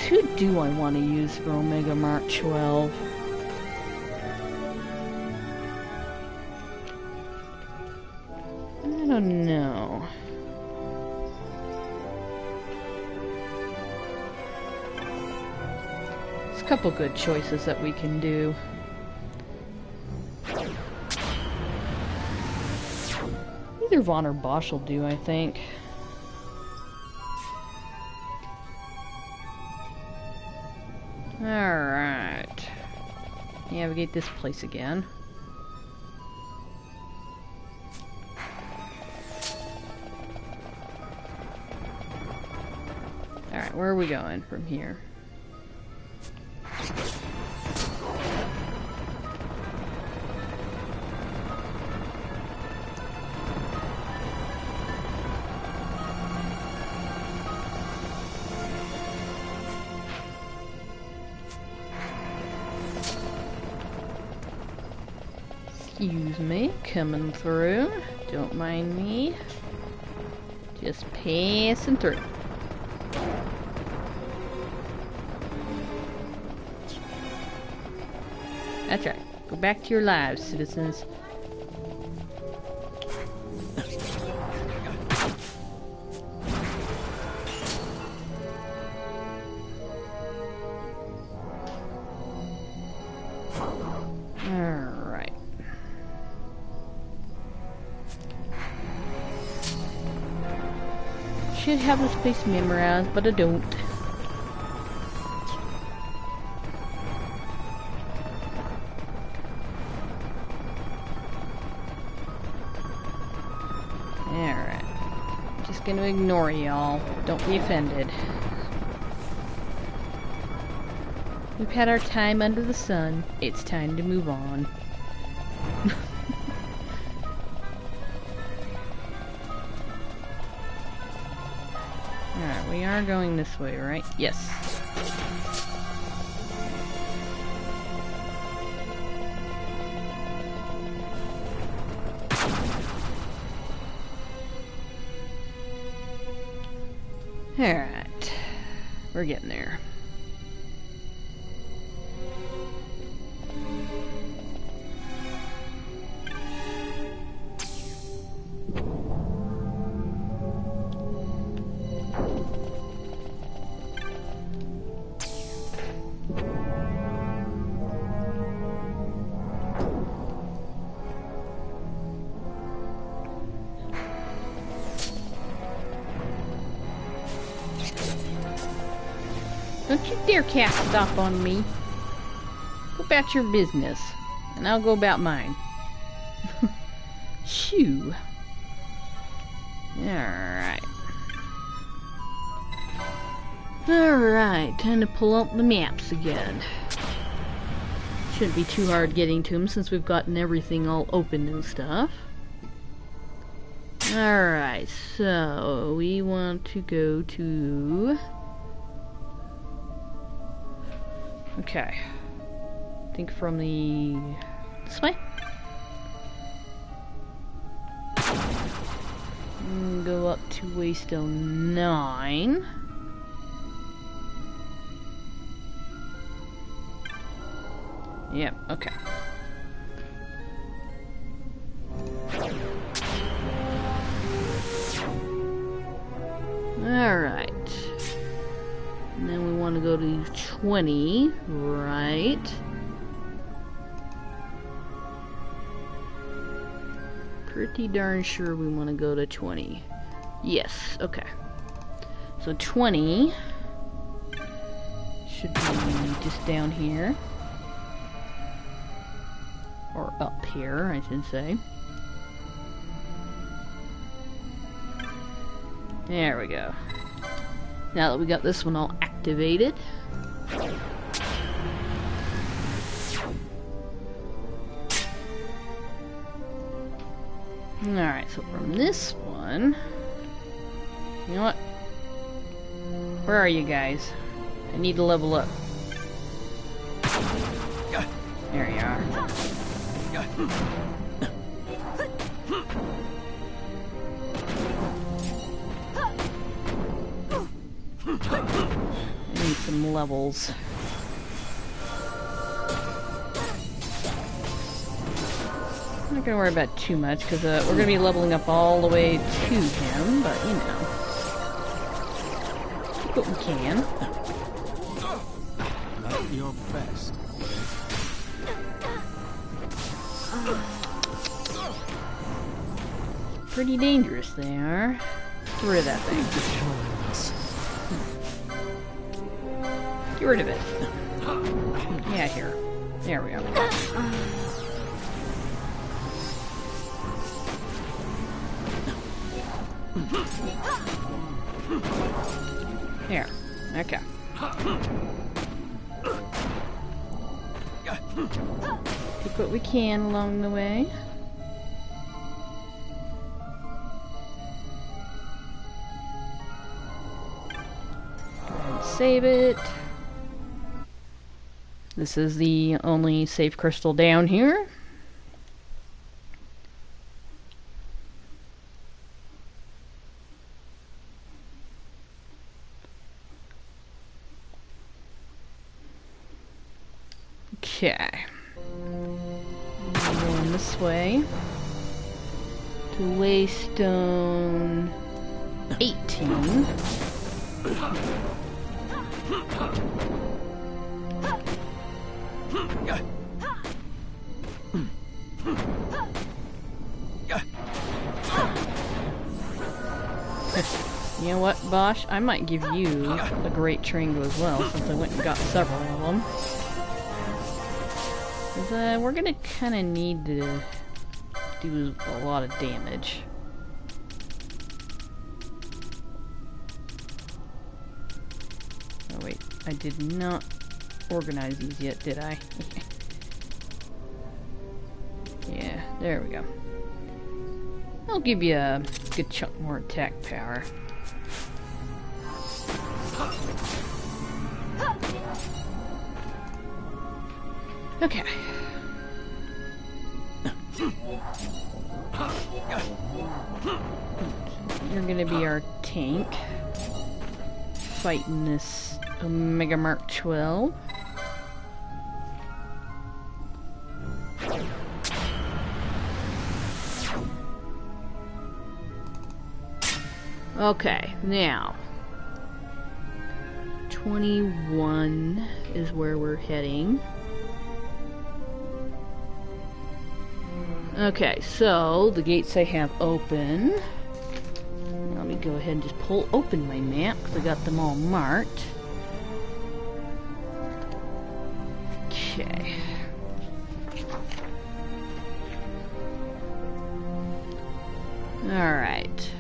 Who do I want to use for Omega Mark 12? I don't know. There's a couple good choices that we can do. Either Vaughn or Bosch will do, I think. Alright. Navigate this place again. Alright, where are we going from here? Excuse me, coming through. Don't mind me. Just passing through. That's right. Go back to your lives, citizens. Alright. Should have this place memorized, but I don't. Alright. Just gonna ignore y'all. Don't be offended. We've had our time under the sun. It's time to move on. Alright, we are going this way, right? Yes. Alright. We're getting there. Don't you dare cast stop on me. Go about your business, and I'll go about mine. Shoo. Alright. Alright, time to pull out the maps again. Shouldn't be too hard getting to them since we've gotten everything all open and stuff. Alright, so we want to go to... Okay. I think from the... this way? And go up to Waystone 9. Yep, okay. Alright. And then we want to go to 20, right? Pretty darn sure we want to go to 20. Yes, okay. So 20 should be just down here. Or up here, I should say. There we go. Now that we got this one all activated. Alright, so from this one... You know what? Where are you guys? I need to level up. There you are. I need some levels. I'm not gonna worry about too much, because we're gonna be leveling up all the way to him, but you know. Keep what we can. Not your best. Pretty dangerous they are. Get rid of that thing. Get rid of it. Yeah, here. There we go. There. Okay. Take what we can along the way. Go ahead and save it. This is the only safe crystal down here. Okay. Going this way to Waystone 18. You know what, Bosch? I might give you a great Tringo as well, since I went and got several of them. Because, we're gonna kinda need to do a lot of damage. Oh wait, I did not organize these yet, did I? Yeah, there we go. I'll give you a good chunk more attack power. Okay. You're gonna be our tank. Fighting this Omega Mark XII. Okay, now 21 is where we're heading. Okay, so the gates I have open. Let me go ahead and just pull open my map because I got them all marked. Okay. Alright.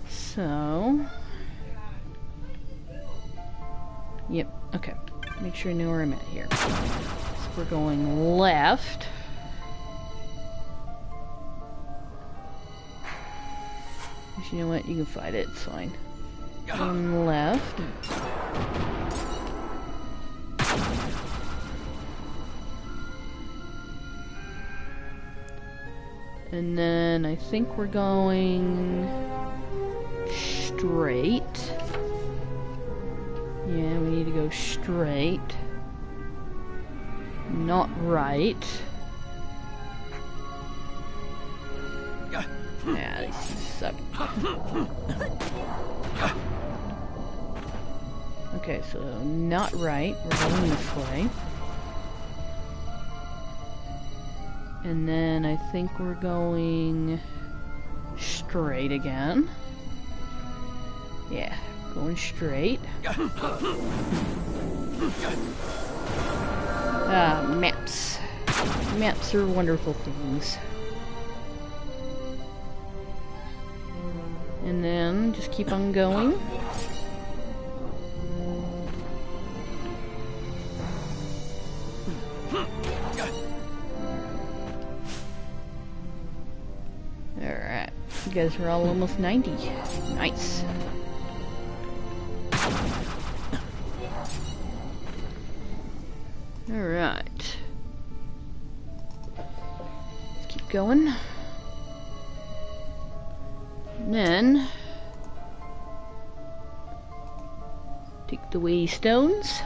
So. Yep, okay. Make sure I know where I'm at here. We're going left. You know what? You can fight it. It's fine. Going left. And then I think we're going straight. Yeah, we need to go straight. Not right. Yeah, these suck. Okay, so not right. We're going this way. And then I think we're going straight again. Yeah, going straight. Maps. Maps are wonderful things. And then just keep on going. You guys are all almost 90. Nice. Alright. Let's keep going. And then take the waystones.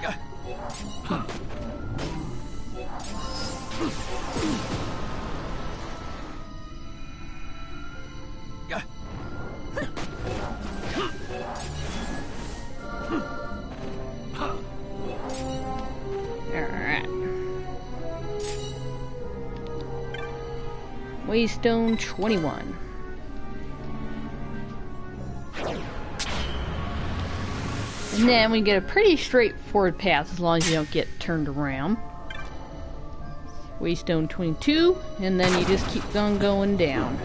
Alright. Waystone 21. And then we get a pretty straightforward path as long as you don't get turned around. Waystone 22, and then you just keep on going down.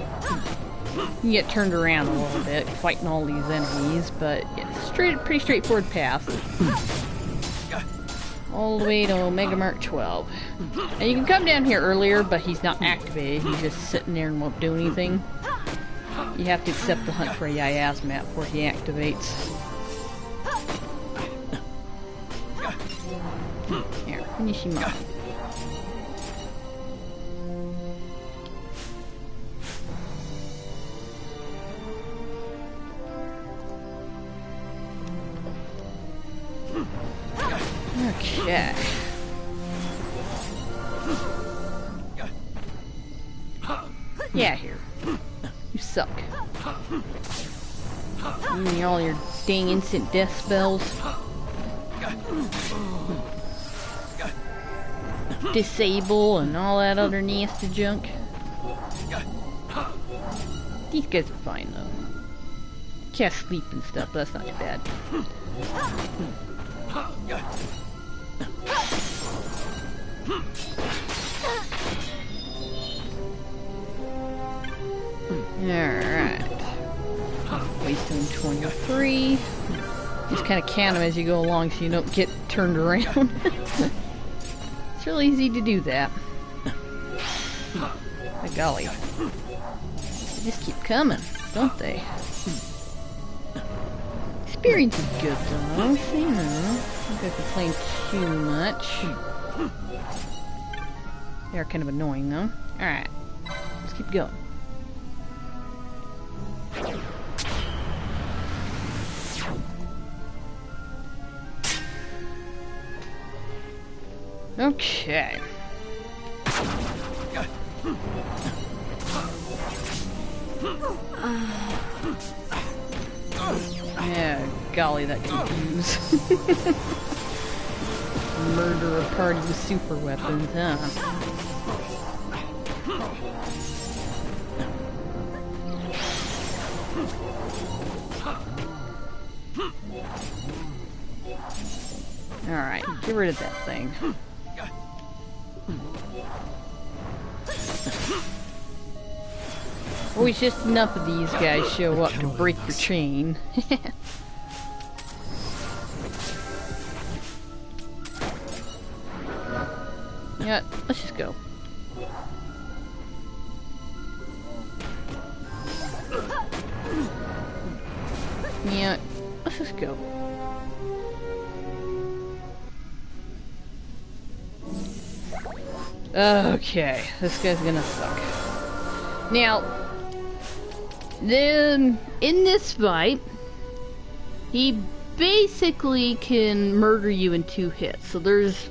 You get turned around a little bit, fighting all these enemies, but it's pretty straightforward path. All the way to Omega Mark 12. And you can come down here earlier, but he's not activated. He's just sitting there and won't do anything. You have to accept the hunt for a Yiazmat before he activates. Here, finish him off. Okay. Yeah, here. You suck. And all your dang instant death spells. Disable and all that other nasty junk. These guys are fine though. Can't sleep and stuff, but that's not too bad. Alright. Waystone 23. Just kind of count them as you go along so you don't get turned around. It's really easy to do that. By golly. They just keep coming, don't they? Experience is good though, so you know. I don't think I complain too much. They're kind of annoying though. Alright. Let's keep going. Okay. Yeah, golly, that confused. Murder a party with super weapons, huh? Alright, get rid of that thing. Always just enough of these guys show up to break your chain. Yeah, let's just go. Yeah, let's just go. Okay, this guy's gonna suck. Now, then in this fight, he basically can murder you in 2 hits. So there's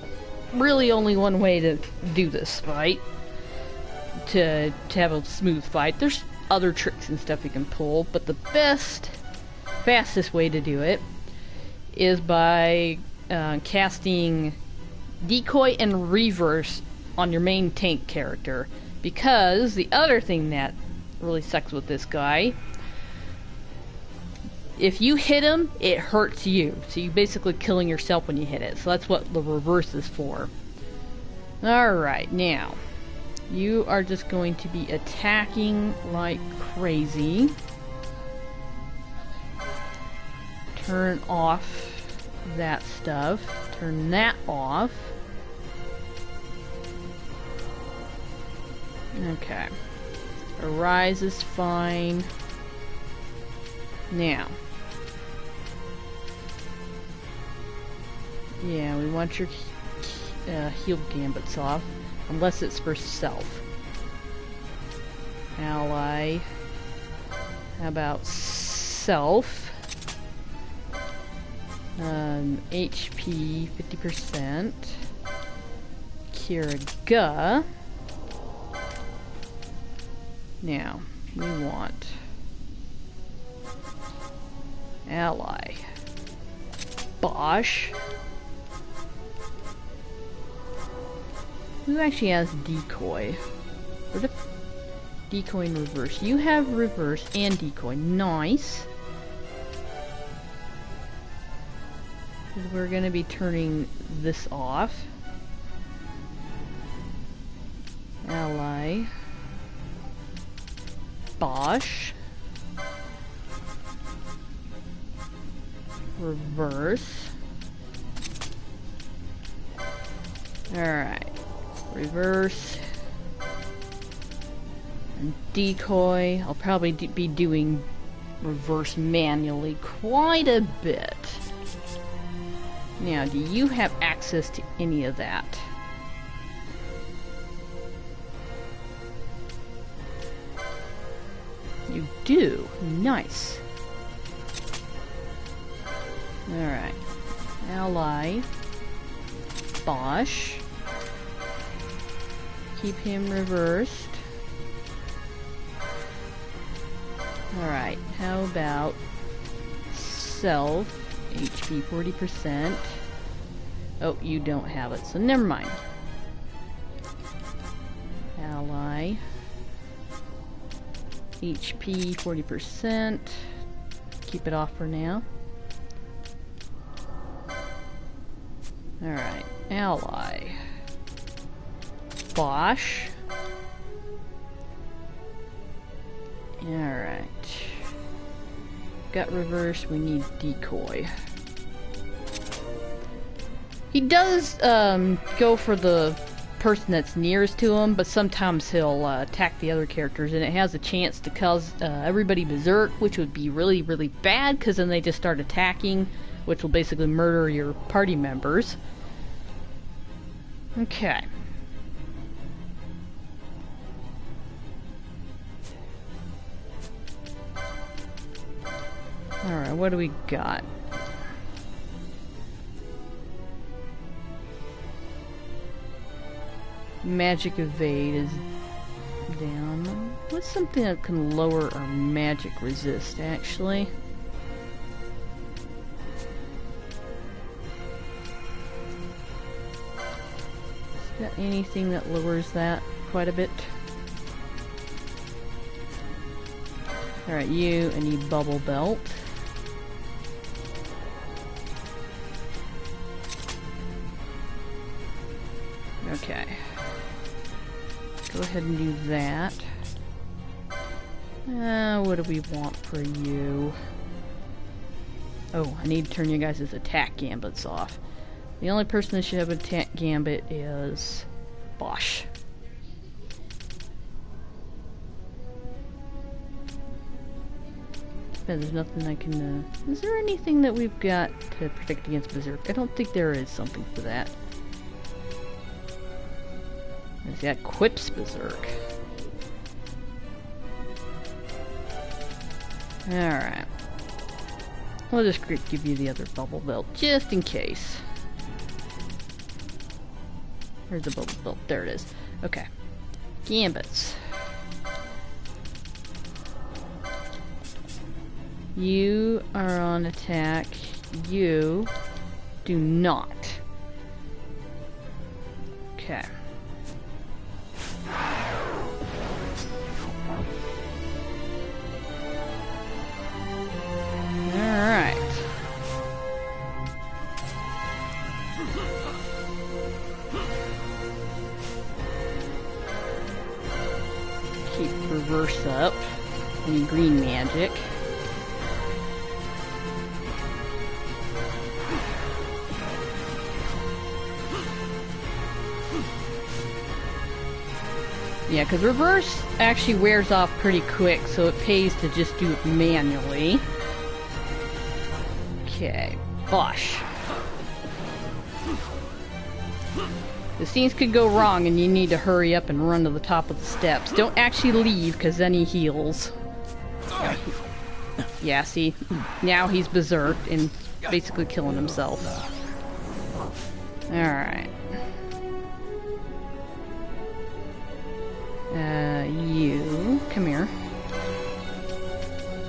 really only one way to do this fight, to have a smooth fight. There's other tricks and stuff you can pull, but the fastest way to do it is by casting Decoy and Reverse on your main tank character, because the other thing that really sucks with this guy, if you hit him, it hurts you, so you're basically killing yourself when you hit it. So that's what the reverse is for. Alright, now you are just going to be attacking like crazy. Turn off that stuff, turn that off. Okay. Arise is fine. Now. Yeah, we want your healed gambits off. Unless it's for self. Ally. How about self? HP 50%. Kiraga. Now, we want ally. Bosch. Who actually has decoy? Where the decoy in reverse? You have reverse and decoy. Nice. We're going to be turning this off. Ally. Bosch. Reverse. Alright. Reverse. And decoy. I'll probably be doing reverse manually quite a bit. Now, do you have access to any of that? You do. Nice. Alright. Ally. Bosch. Keep him reversed. Alright, how about self? HP 40%. Oh, you don't have it, so never mind. Ally. HP 40%. Keep it off for now. Alright, ally. Bosch. Alright. Got reverse, we need decoy. He does go for the person that's nearest to him, but sometimes he'll attack the other characters, and it has a chance to cause everybody berserk, which would be really, really bad, because then they just start attacking, which will basically murder your party members. Okay. Alright, what do we got? Magic evade is down. What's something that can lower our magic resist, actually? Is there anything that lowers that quite a bit? Alright, I need bubble belt. Okay. Go ahead and do that. What do we want for you? Oh, I need to turn you guys' attack gambits off. The only person that should have an attack gambit is Bosch. But there's nothing I can, is there anything that we've got to protect against berserk? I don't think there is something for that. That quips berserk. Alright. We'll just give you the other bubble belt, just in case. Where's the bubble belt? There it is. Okay. Gambits. You are on attack. You do not. Okay. Alright. Keep reverse up. Any green magic. Yeah, because reverse actually wears off pretty quick, so it pays to just do it manually. Okay, bosh. Because things could go wrong and you need to hurry up and run to the top of the steps. Don't actually leave, because then he heals. Yeah, see? Now he's berserked and basically killing himself. Alright. You, come here.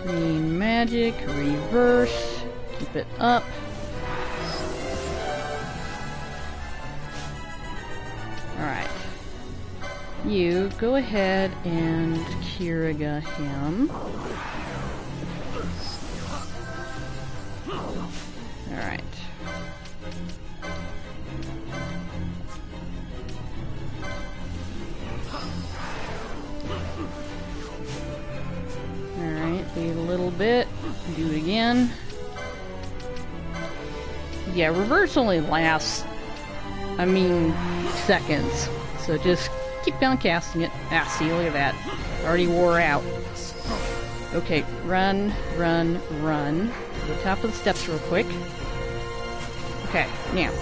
Green magic, reverse, keep it up. Alright. You, go ahead and Kiriga him. Alright. Alright, wait a little bit. Do it again. Yeah, reverse only lasts, seconds. So just keep on casting it. Ah, see, look at that. Already wore out. Okay, run, run, run. To the top of the steps real quick. Okay, now.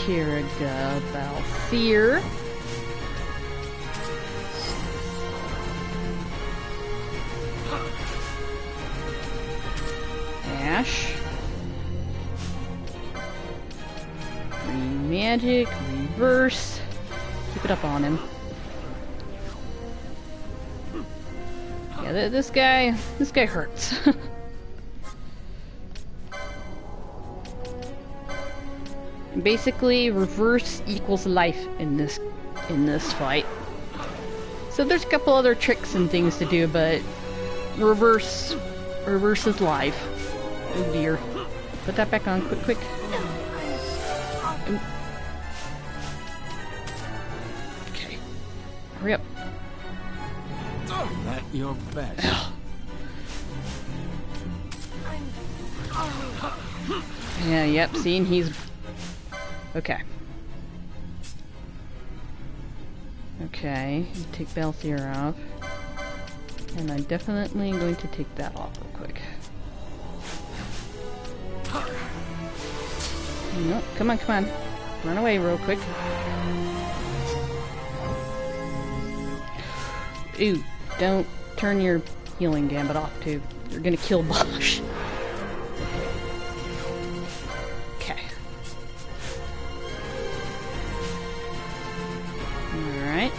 Kiriga Balthier. Ash. Green magic, reverse. Keep it up on him. Yeah, this guy hurts. Basically, reverse equals life in this fight. So there's a couple other tricks and things to do, but reverse is life. Oh dear. Put that back on, quick. Okay. Hurry up. At your best. Yeah, yep, seeing he's... Okay. Okay, take Balthier off. And I'm definitely going to take that off real quick. No, come on. Run away real quick. Ooh, don't turn your healing gambit off too. You're gonna kill Bosch. Okay. Alright.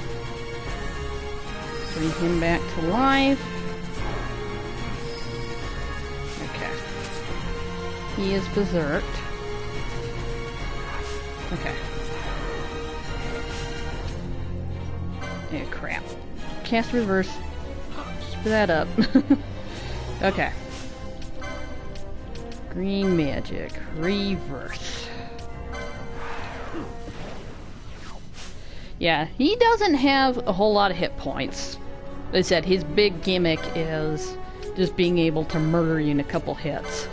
Bring him back to life. Okay. He is berserked. Okay. Yeah, crap. Cast reverse. Keep that up. Okay. Green magic. Reverse. Yeah, he doesn't have a whole lot of hit points. Like I said, his big gimmick is just being able to murder you in a couple hits.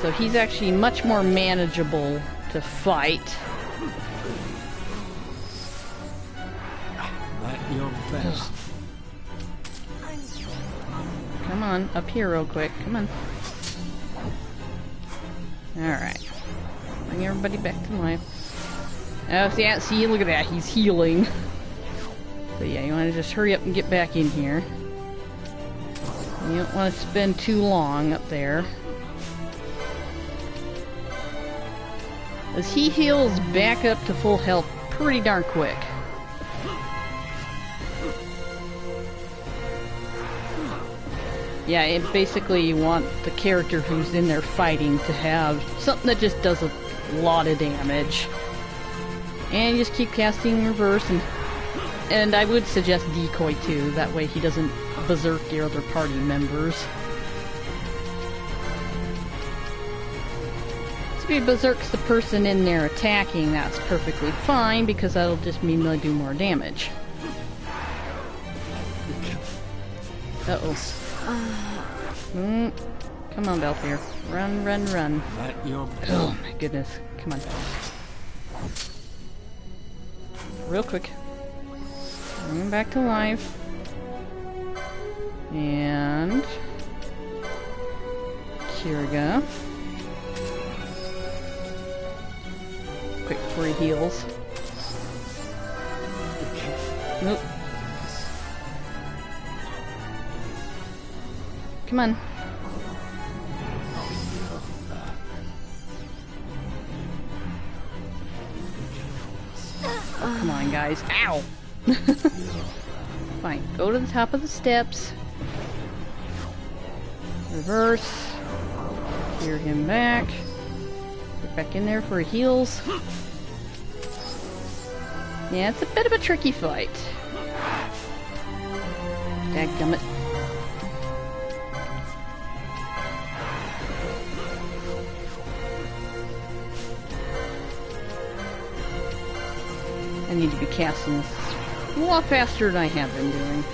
So he's actually much more manageable to fight. At your best. Come on, up here real quick. Come on. Alright. Bring everybody back to life. Oh, see, look at that. He's healing. So yeah, you want to just hurry up and get back in here. You don't want to spend too long up there. As he heals back up to full health pretty darn quick. Yeah, and basically you want the character who's in there fighting to have something that just does a lot of damage. And you just keep casting reverse, and I would suggest decoy too, that way he doesn't berserk your other party members. If he berserks the person in there attacking, that's perfectly fine, because that'll just mean they'll do more damage. Uh-oh. Come on, Belfier. Run, run, run. At your Oh my goodness. Come on. Real quick. Bring him back to life. And... Kirga. Quick before he heals. Nope. Come on. Oh, come on, guys. Ow! Fine. Go to the top of the steps. Reverse. Clear him back. Get back in there for heals. Yeah, it's a bit of a tricky fight. Dadgummit. I need to be casting this a lot faster than I have been doing.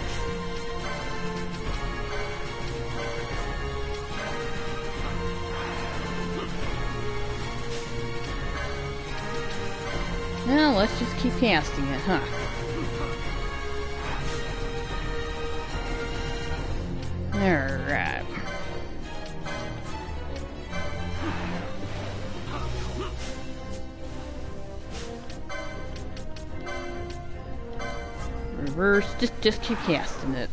Well, let's just keep casting it, huh? Alright. Reverse, just keep casting it.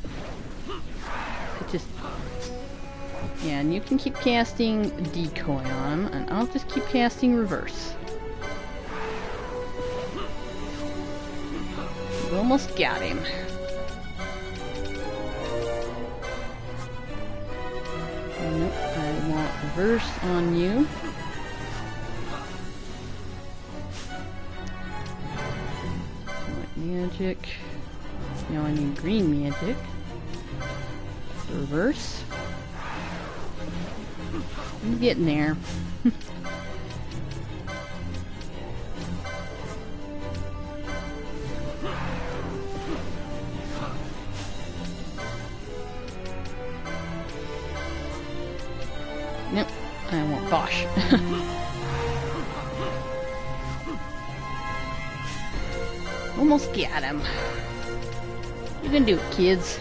Yeah, and you can keep casting decoy on him, and I'll just keep casting reverse. We almost got him. Nope, I want reverse on you. White magic. Now I need green magic. Reverse. I'm getting there. Nope, I want Bosch. Almost got him. You can do it, kids.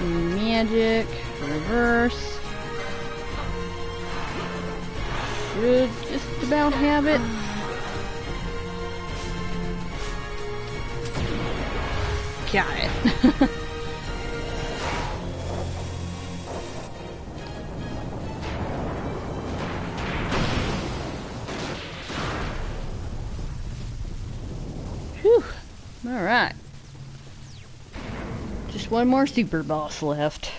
Magic, reverse. Should just about have it. Got it. Whew. Alright. Just one more super boss left.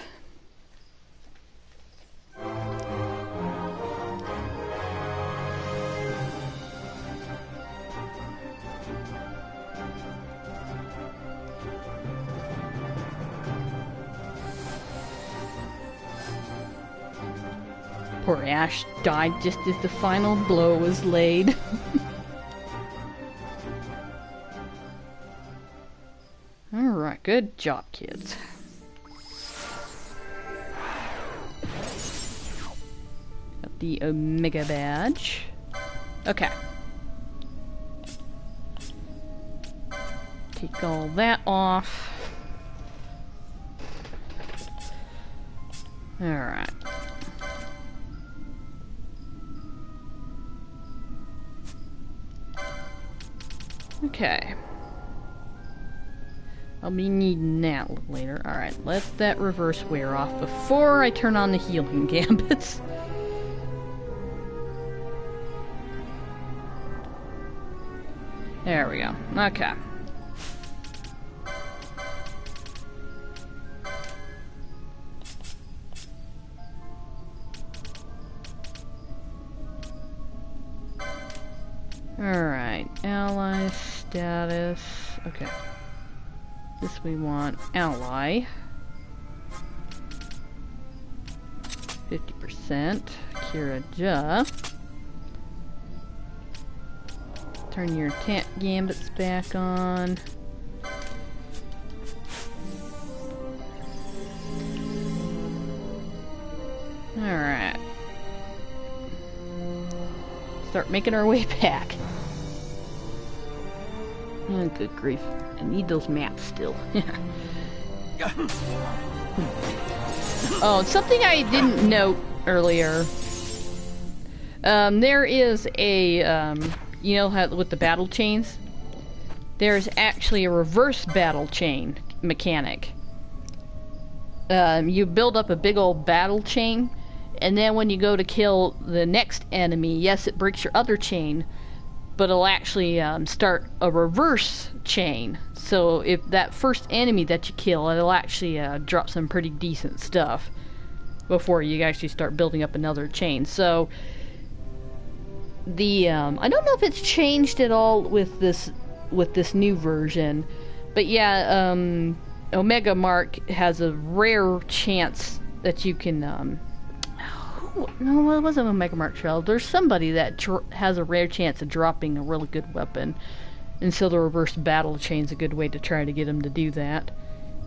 Poor Ash died just as the final blow was laid. Alright, good job, kids. Got the Omega badge. Okay. Take all that off. Alright. Okay. I'll be needing that later. Alright, let that reverse wear off before I turn on the healing gambits. There we go. Okay. Alright, ally status. Okay. This we want ally. 50%. Kira Ja. Turn your attack gambits back on. Alright. Start making our way back. Oh, good grief. I need those maps still. Oh, something I didn't note earlier. There is a, you know how with the battle chains? There's actually a reverse battle chain mechanic. You build up a big old battle chain, and then when you go to kill the next enemy, yes, it breaks your other chain, but it'll actually start a reverse chain. So if that first enemy that you kill, it'll actually drop some pretty decent stuff before you actually start building up another chain. So the I don't know if it's changed at all with this new version, but yeah, Omega Mark has a rare chance that you can no, it wasn't Omega Mark 12. There's somebody that has a rare chance of dropping a really good weapon, and so the reverse battle chain's a good way to try to get him to do that.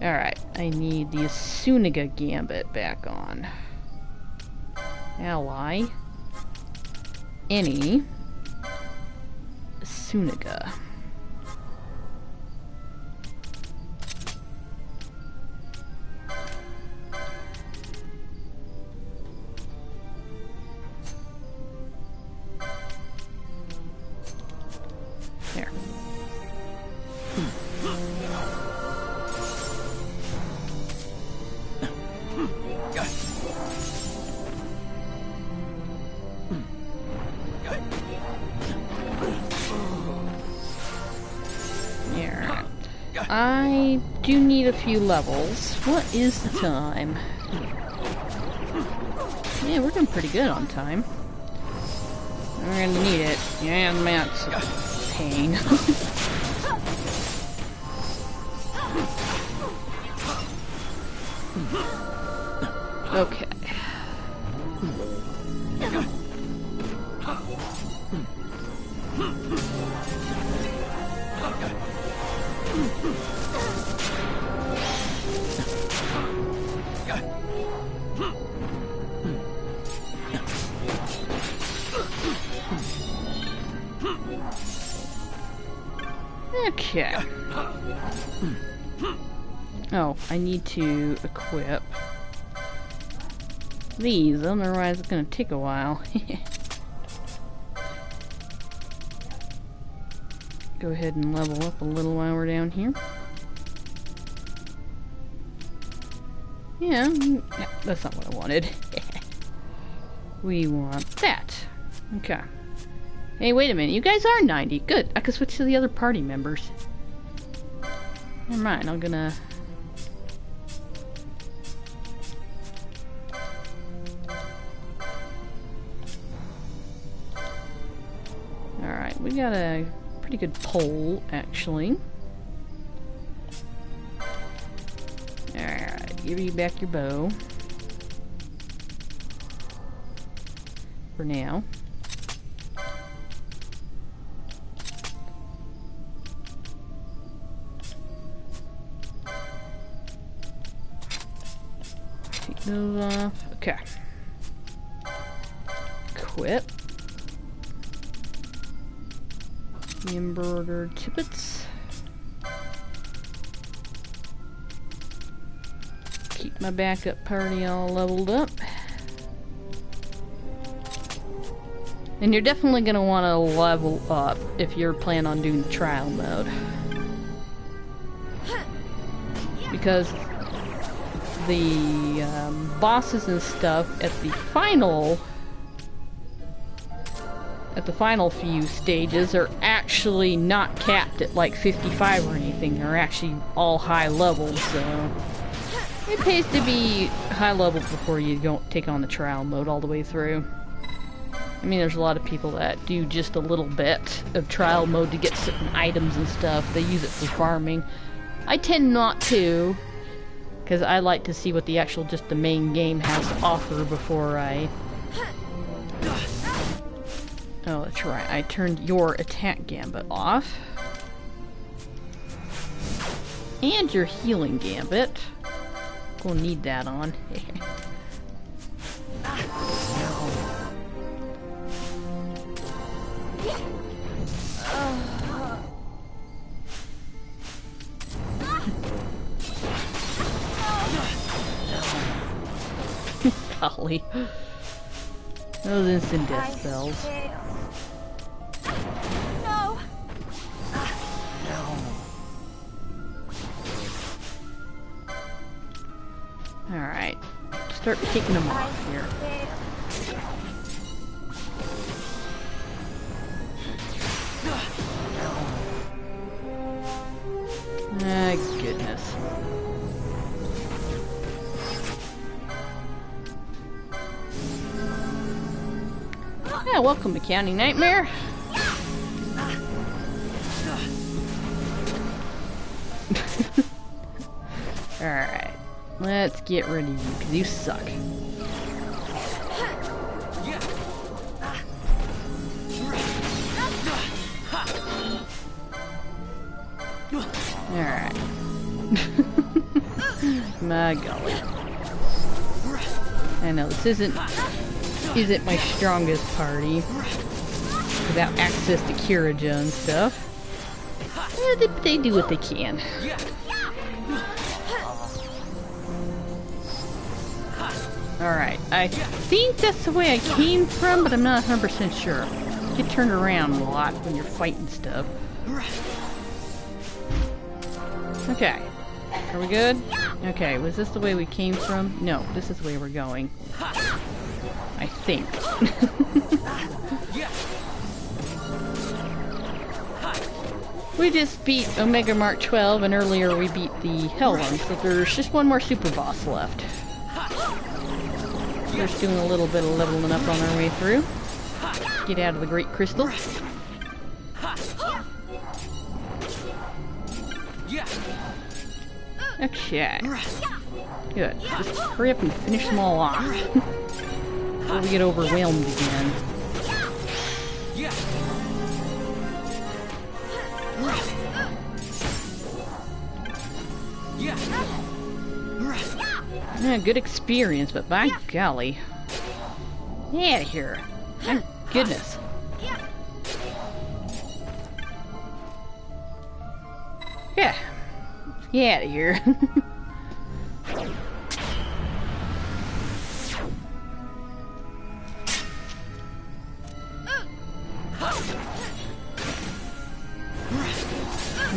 Alright, I need the Asuniga Gambit back on. Ally. Any. Asuniga. There. Here. I do need a few levels. What is the time? Yeah, we're doing pretty good on time. We're gonna need it. Yeah, man, it's a pain. Okay. Okay. Oh, I need to equip these, otherwise it's gonna take a while. Go ahead and level up a little while we're down here. Yeah, that's not what I wanted. We want that. Okay. Hey, wait a minute. You guys are 90. Good. I can switch to the other party members. Never mind. I'm gonna... Alright, we got a pretty good pole, actually. Alright, give you back your bow. For now. Take those off. Okay. Equip. The embroidered tippets. Keep my backup party all leveled up. And you're definitely going to want to level up if you're planning on doing the trial mode. Because the bosses and stuff at the final few stages are actually not capped at like 55 or anything. They're actually all high levels, so it pays to be high level before you don't take on the trial mode all the way through. I mean, there's a lot of people that do just a little bit of trial mode to get certain items and stuff. They use it for farming. I tend not to, because I like to see what the actual, just the main game has to offer before I... Oh, that's right. I turned your attack gambit off. And your healing gambit. Gonna need that on. Golly. Those instant death spells. No. Alright. Start kicking them off here. Ah, goodness. Yeah, welcome to County Nightmare. Alright. Let's get rid of you, because you suck. Alright. My golly. I know, this isn't my strongest party. Without access to Kiraja and stuff. Yeah, they do what they can. Alright, I think that's the way I came from, but I'm not 100% sure. You get turned around a lot when you're fighting stuff. Okay. Are we good? Okay, was this the way we came from? No, this is the way we're going. I think. We just beat Omega Mark XII, and earlier we beat the Hell Wyrm, so there's just one more super boss left. We're just doing a little bit of leveling up on our way through. Get out of the Great Crystal. Okay. Good. Just hurry up and finish them all off. Before we get overwhelmed again. Yeah, good experience, but by golly. Get out of here. My goodness. Yeah. Get out of here.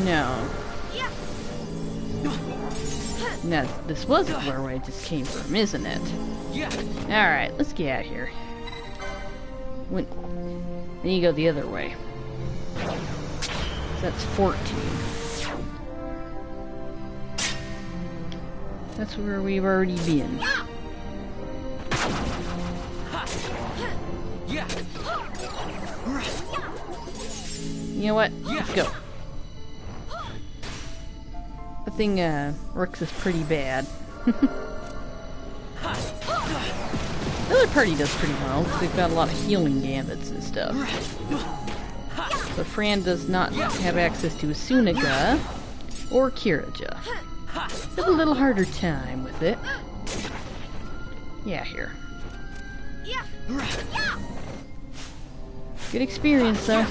No. No, this wasn't where I just came from, isn't it? Alright, let's get out of here. Then you go the other way. So that's 14. That's where we've already been. You know what? Let's go. The thing, Rix is pretty bad. The other party does pretty well. They've got a lot of healing gambits and stuff. But Fran does not have access to Asunaga or Kiraja. Have a little harder time with it. Yeah, here. Good experience, though.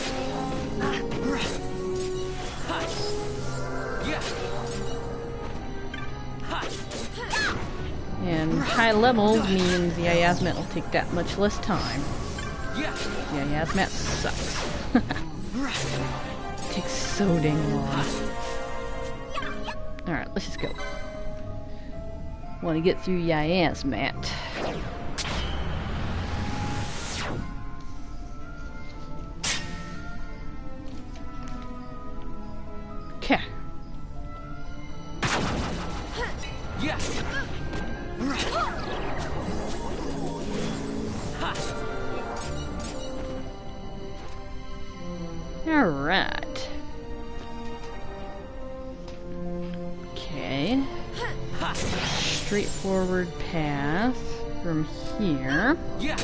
And high levels means the Yiazmat will take that much less time. Yeah, Yiazmat sucks. It takes so dang long. Alright, let's just go. Want to get through Yiazmat. Okay. Alright. Okay. Straightforward path from here. Yeah,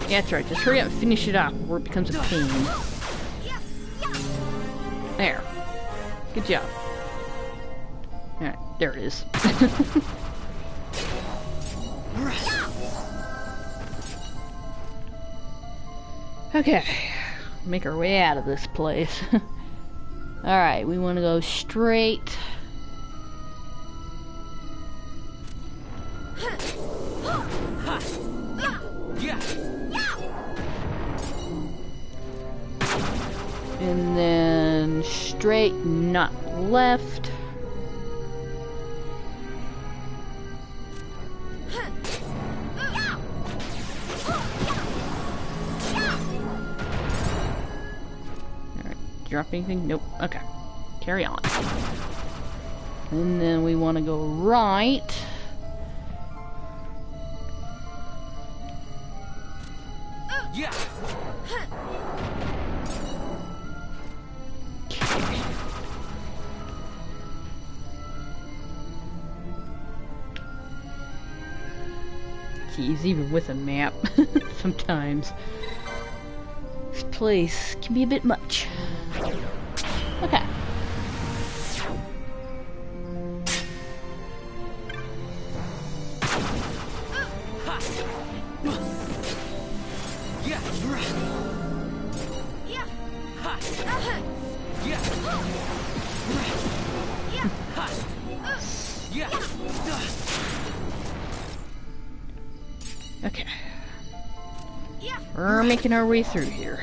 that's right. Just hurry up and finish it up before it becomes a pain. There. Good job. Alright, there it is. Okay. Make our way out of this place. Alright, we want to go straight And then straight, not left. Alright, drop anything? Nope. Okay. Carry on. And then we want to go right. Yeah. Jeez, even with a map, sometimes this place can be a bit much. Okay. Okay. We're making our way through here.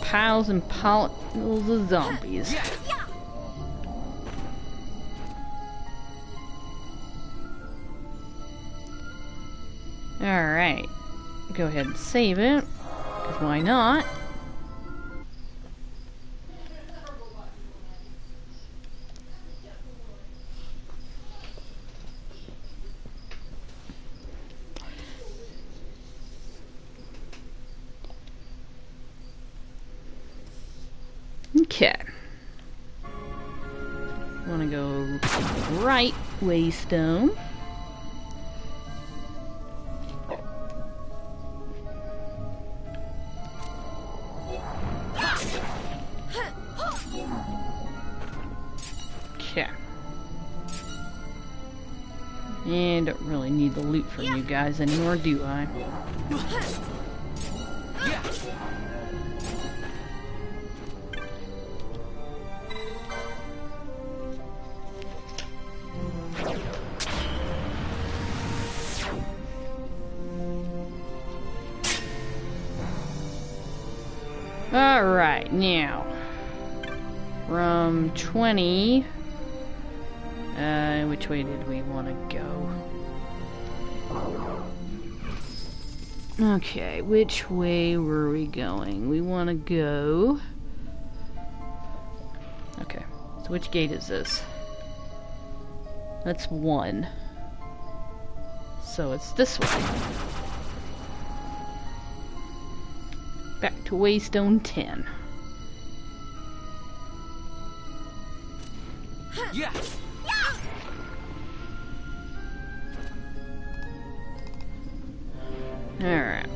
Piles and piles of zombies. Alright. Go ahead and save it. 'Cause why not? Okay. Want to go right, Waystone. Okay. And don't really need the loot from you guys anymore, do I? Alright, now from 20, which way did we want to go? Okay, which way were we going? We want to go... Okay, so which gate is this? That's 1. So it's this way. Back to Waystone 10. Yeah. Alright.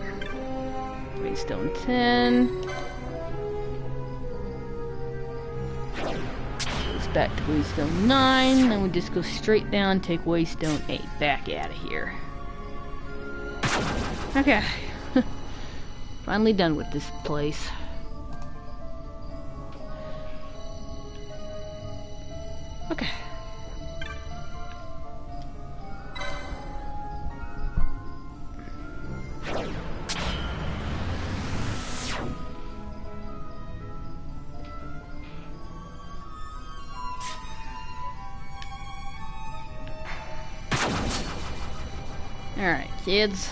Waystone 10. Goes back to Waystone 9. Then we just go straight down, take Waystone 8. Back out of here. Okay. Finally done with this place. Okay. Alright, kids.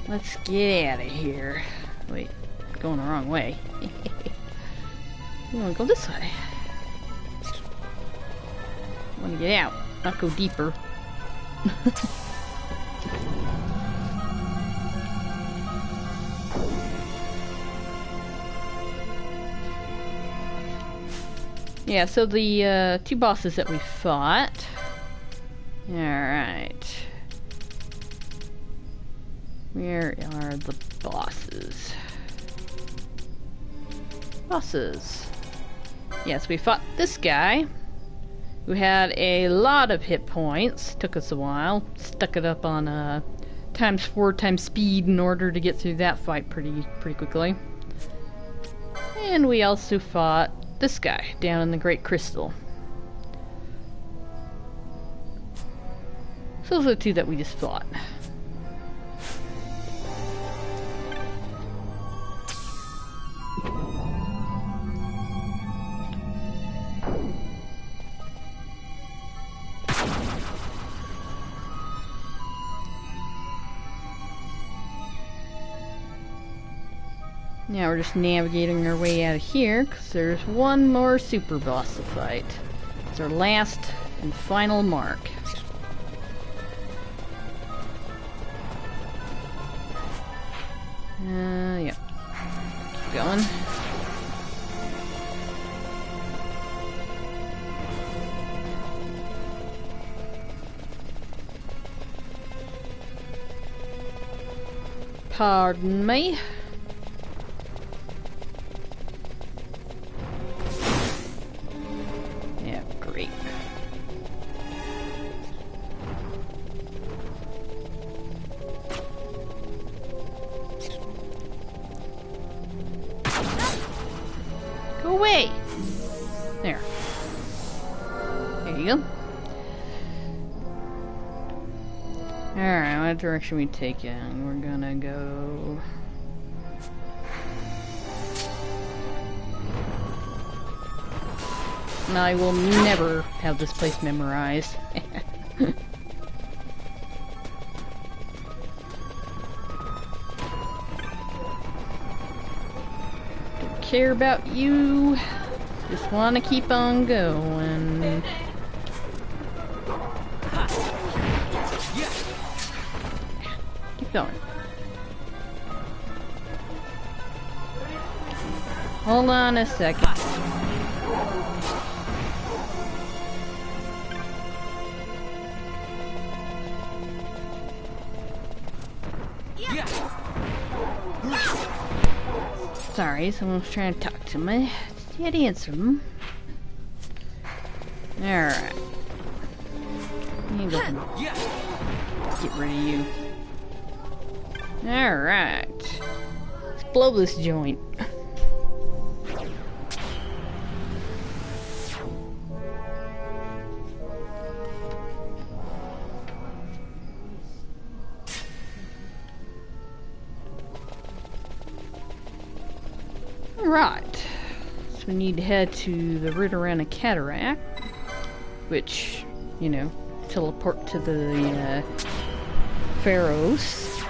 Let's get out of here. Wait, going the wrong way. We want to go this way. I want to get out, not go deeper. Yeah, so the 2 bosses that we fought. Alright. Where are the bosses? Bosses. Yes, we fought this guy, who had a lot of hit points. Took us a while. Stuck it up on ×4 times speed in order to get through that fight pretty quickly. And we also fought this guy down in the Great Crystal. So those are the two that we just fought. Now we're just navigating our way out of here, because there's one more super boss to fight. It's our last and final mark. Yep. Keep going. Pardon me. Yeah, great. Go away! There. There you go. Alright, what direction we taking? We're gonna go... And I will never have this place memorized. Don't care about you. Just want to keep on going. Keep going. Hold on a second. Sorry, someone was trying to talk to me. Can't answer them. Alright. Get rid of you. Alright. Let's blow this joint. Right, so we need to head to the Ritorana Cataract, which, you know, teleport to the Pharaohs.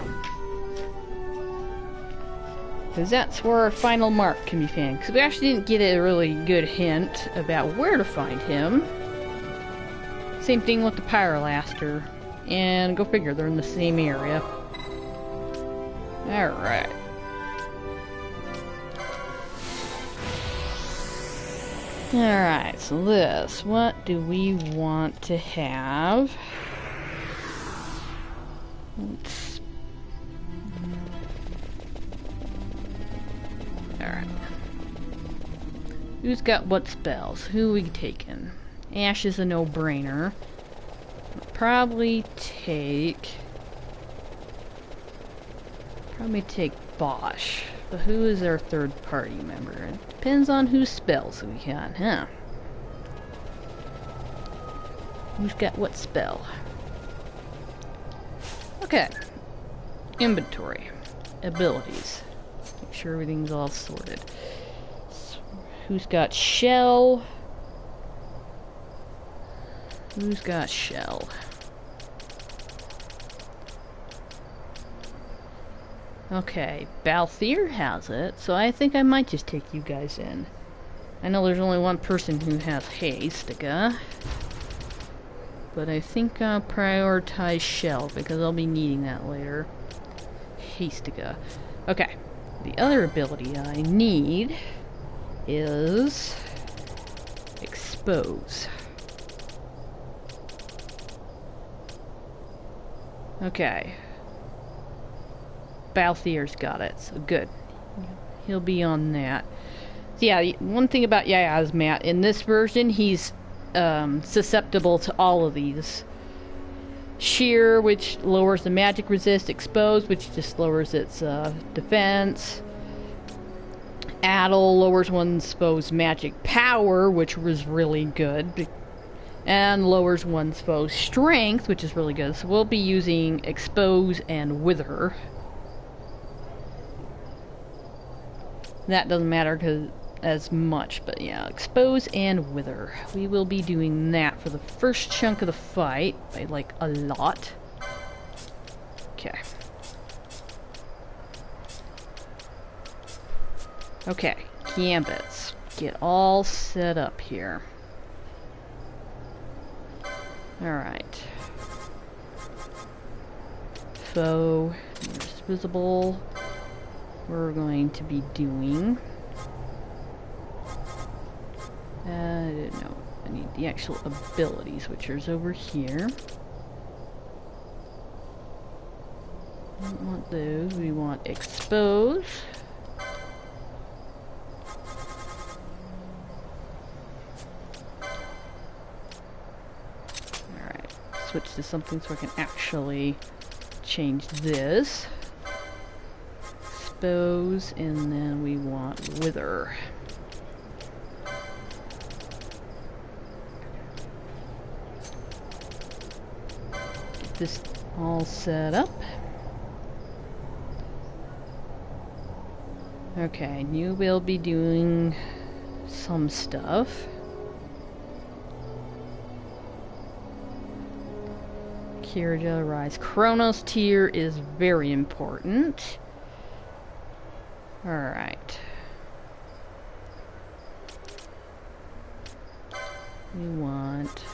Because that's where our final mark can be found. Because we actually didn't get a really good hint about where to find him. Same thing with the Pyrolaster. And go figure, they're in the same area. Alright. Alright, so this, what do we want to have? Let's... Alright. Who's got what spells? Who are we taking? Ash is a no-brainer. Probably take Bosch. But who is our third party member? It depends on whose spells we got, huh? Who's got what spell? Okay. Inventory. Abilities. Make sure everything's all sorted. So, who's got shell? Who's got shell? Okay, Balthier has it, so I think I might just take you guys in. I know there's only one person who has Hastica, but I think I'll prioritize Shell, because I'll be needing that later. Hastica. Okay, the other ability I need is Expose. Okay. Balthier's got it, so good. He'll be on that. So yeah, one thing about Yiazmat, in this version, he's susceptible to all of these. Sheer, which lowers the magic resist. Expose, which just lowers its defense. Addle lowers one's foe's magic power, which was really good. And lowers one's foe's strength, which is really good. So we'll be using Expose and Wither. That doesn't matter as much, but yeah, Expose and Wither. We will be doing that for the first chunk of the fight, by like a lot. Okay. Okay, Gambits. Get all set up here. Alright. Foe is visible. We're going to be doing... I don't know. I need the actual abilities, which is over here. We don't want those. We want Expose. Alright. Switch to something so I can actually change this. Expose, and then we want Wither. Get this all set up. Okay, you will be doing some stuff. Kirja Rise. Chronos tier is very important. Alright. We want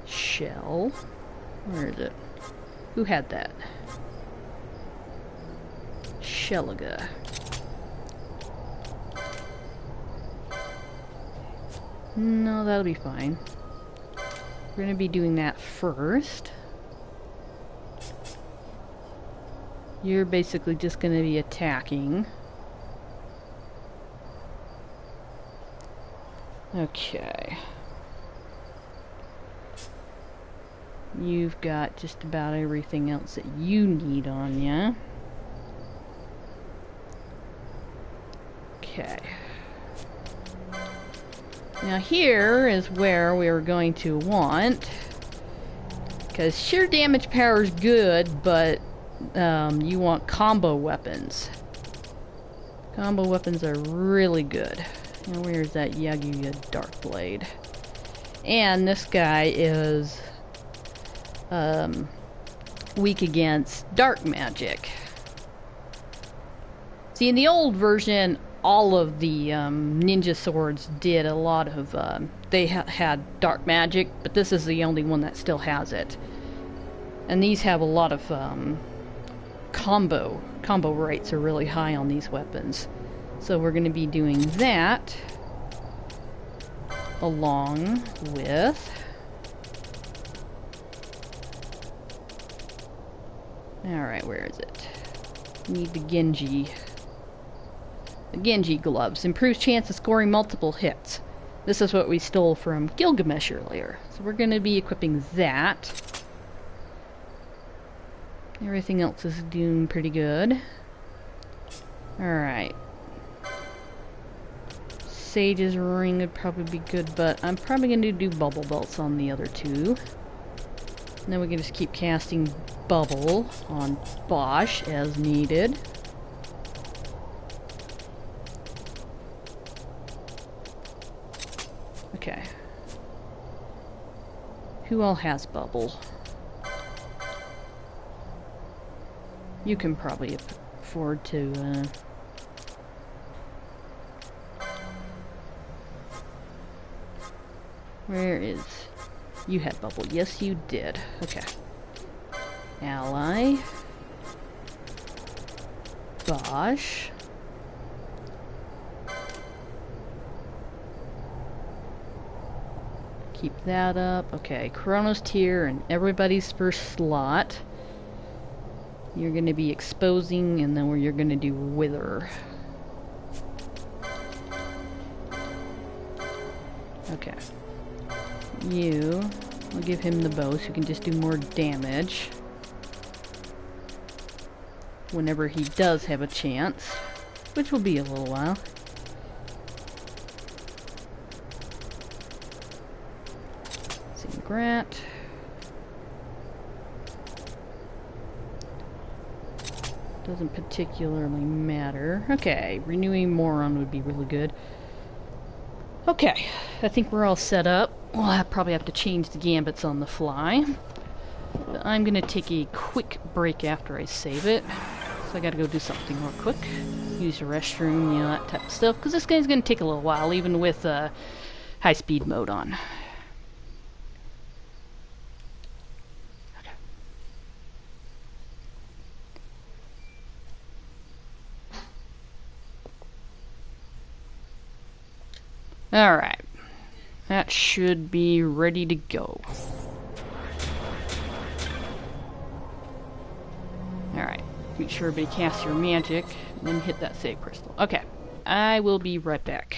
Shell. Where is it? Who had that? Shelliga. No, that'll be fine. We're gonna be doing that first. You're basically just gonna be attacking. Okay. You've got just about everything else that you need on ya. Okay. Now here is where we are going to want, because sheer damage power is good, but you want combo weapons. Combo weapons are really good. Now where's that Yaguya Dark Blade? And this guy is weak against dark magic. See, in the old version, all of the ninja swords did a lot of, they had dark magic, but this is the only one that still has it. And these have a lot of combo rates are really high on these weapons. So we're going to be doing that along with alright, where is it? Need the Genji. The Genji gloves. Improves chance of scoring multiple hits. This is what we stole from Gilgamesh earlier. So we're going to be equipping that. Everything else is doing pretty good. Alright. Sage's ring would probably be good, but I'm probably going to do bubble belts on the other two. And then we can just keep casting bubble on Bosch as needed. Okay. Who all has bubble? You can probably afford to, where is... You had bubble. Yes, you did. Okay. Ally. Bosch. Keep that up. Okay, Chronos tier and everybody's first slot. You're going to be exposing, and then you're going to do Wither. Okay. I'll give him the bow so he can just do more damage whenever he does have a chance, which will be a little while. Grat. Doesn't particularly matter. Okay, renewing Moron would be really good. Okay, I think we're all set up. We'll probably have to change the gambits on the fly. But I'm gonna take a quick break after I save it. So I gotta go do something real quick. Use the restroom, you know, that type of stuff. Because this game's gonna take a little while, even with high speed mode on. Alright. That should be ready to go. Alright. Make sure everybody casts your magic, and then hit that save crystal. Okay. I will be right back.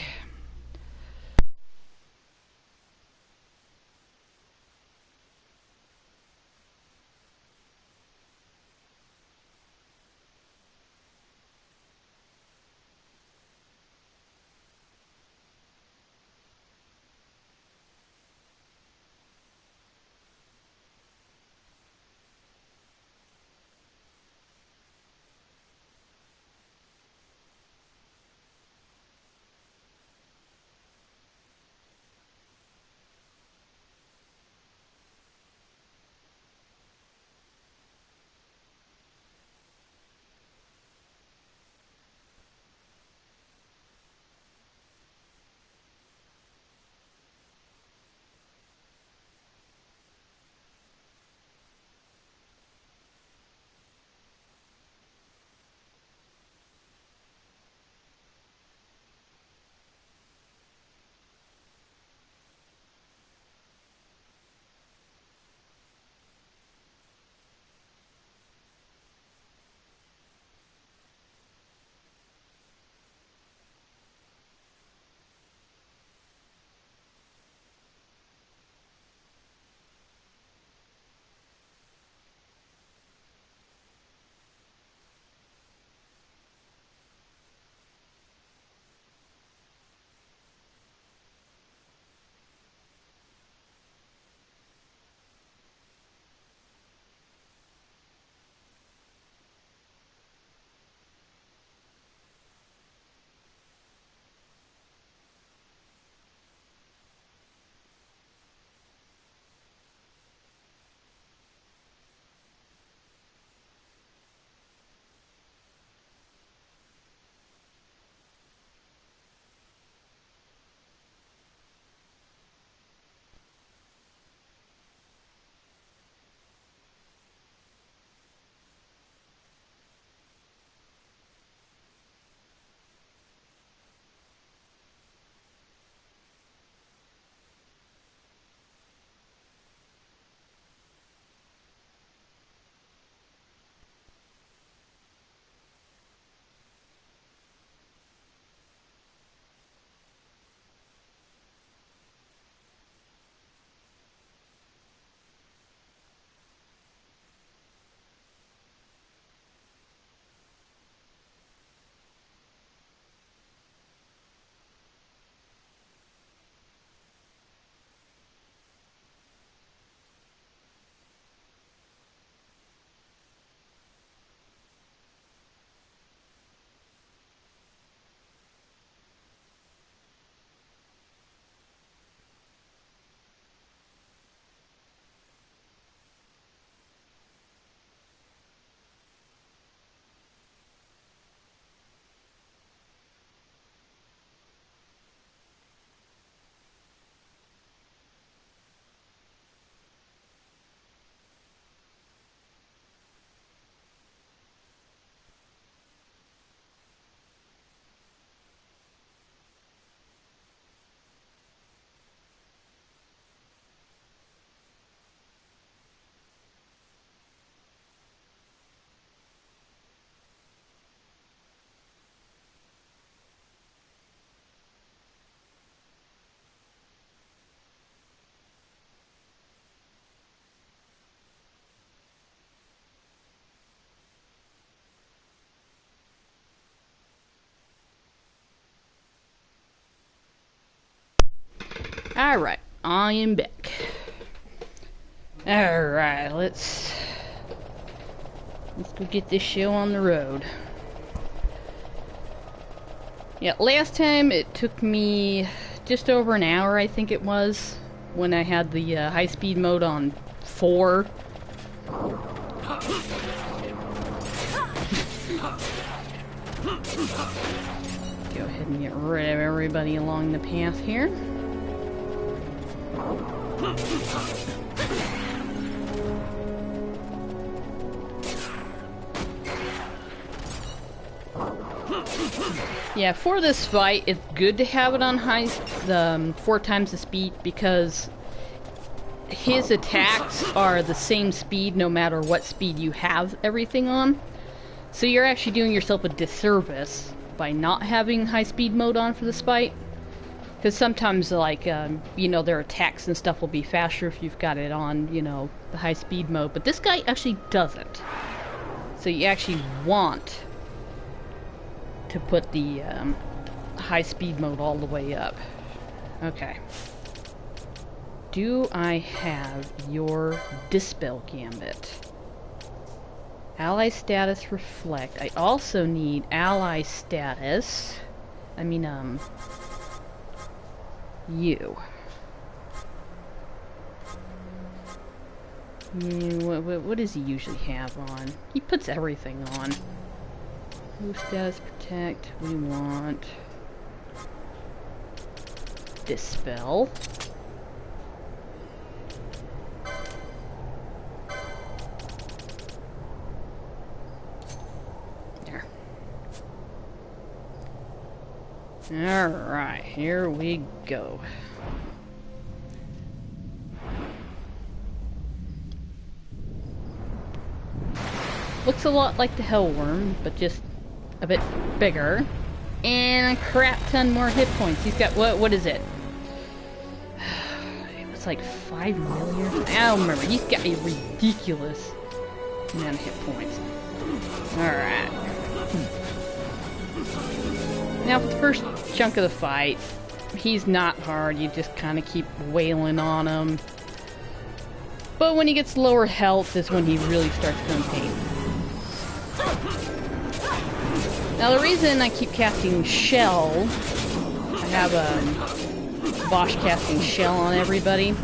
Alright, I am back. Alright, let's go get this show on the road. Yeah, last time it took me just over an hour, I think it was, when I had the high-speed mode on 4. Go ahead and get rid of everybody along the path here. Yeah, for this fight, it's good to have it on high, 4 times the speed, because his attacks are the same speed no matter what speed you have everything on. So you're actually doing yourself a disservice by not having high speed mode on for this fight. Because sometimes, like, you know, their attacks and stuff will be faster if you've got it on, you know, the high speed mode. But this guy actually doesn't. So you actually want to put the high speed mode all the way up. Okay. Do I have your Dispel Gambit? Ally status reflect. I also need ally status. I mean, you. What does he usually have on? He puts everything on. Who status protect? We want Dispel. There. Alright, here we go. Looks a lot like the Hell Wyrm, but just a bit bigger, and a crap ton more hit points. He's got, what is it? It was like 5 million? I don't remember. He's got a ridiculous amount of hit points. Alright. Now for the first chunk of the fight, he's not hard. You just kind of keep wailing on him. But when he gets lower health is when he really starts feeling pain. Now the reason I keep casting Shell, I have a Bosch casting Shell on everybody,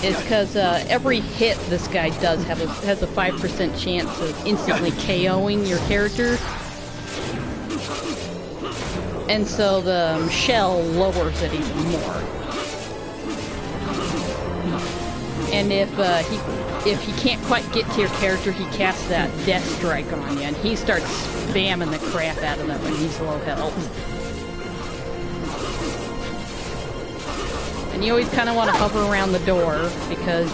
is because every hit this guy does has a 5% chance of instantly KOing your character. And so the Shell lowers it even more. And if he can't quite get to your character, he casts that Death Strike on you, and he starts spamming the crap out of them when he's low health. And you always kind of want to hover around the door, because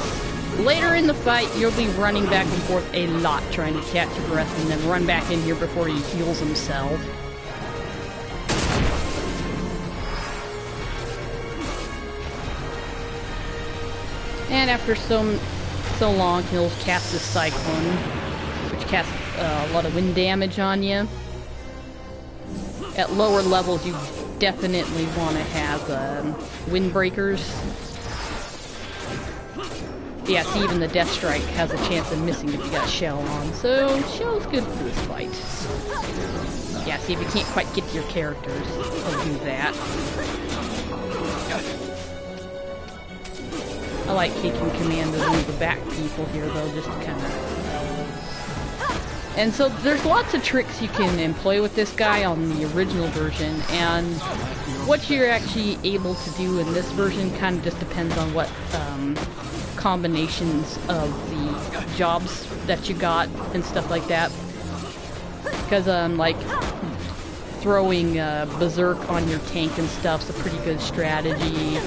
later in the fight, you'll be running back and forth a lot trying to catch your breath, and then run back in here before he heals himself. And after so long, he'll cast the Cyclone, which casts a lot of wind damage on you. At lower levels, you definitely want to have windbreakers. Yeah, see, even the Death Strike has a chance of missing if you got Shell on, so Shell's good for this fight. Yeah, see, if you can't quite get to your characters, he'll do that. I like taking command of one of the back people here, though, just to kind of... And so there's lots of tricks you can employ with this guy on the original version, and what you're actually able to do in this version kind of just depends on what combinations of the jobs that you got and stuff like that. Because, like, throwing Berserk on your tank and stuff's a pretty good strategy.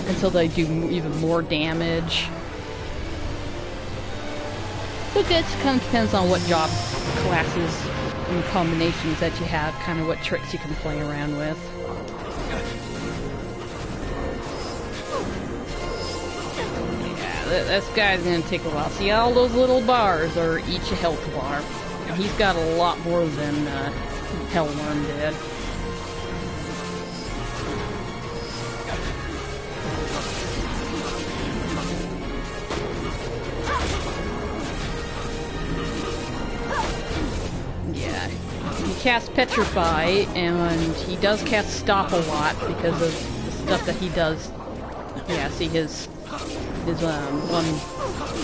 Until they do even more damage. So it kind of depends on what job classes and combinations that you have, kind of what tricks you can play around with. Yeah, this guy's gonna take a while. See, all those little bars are each a health bar. He's got a lot more than Hell Wyrm did. cast Petrify, and he does cast Stop a lot because of the stuff that he does. Yeah, see his one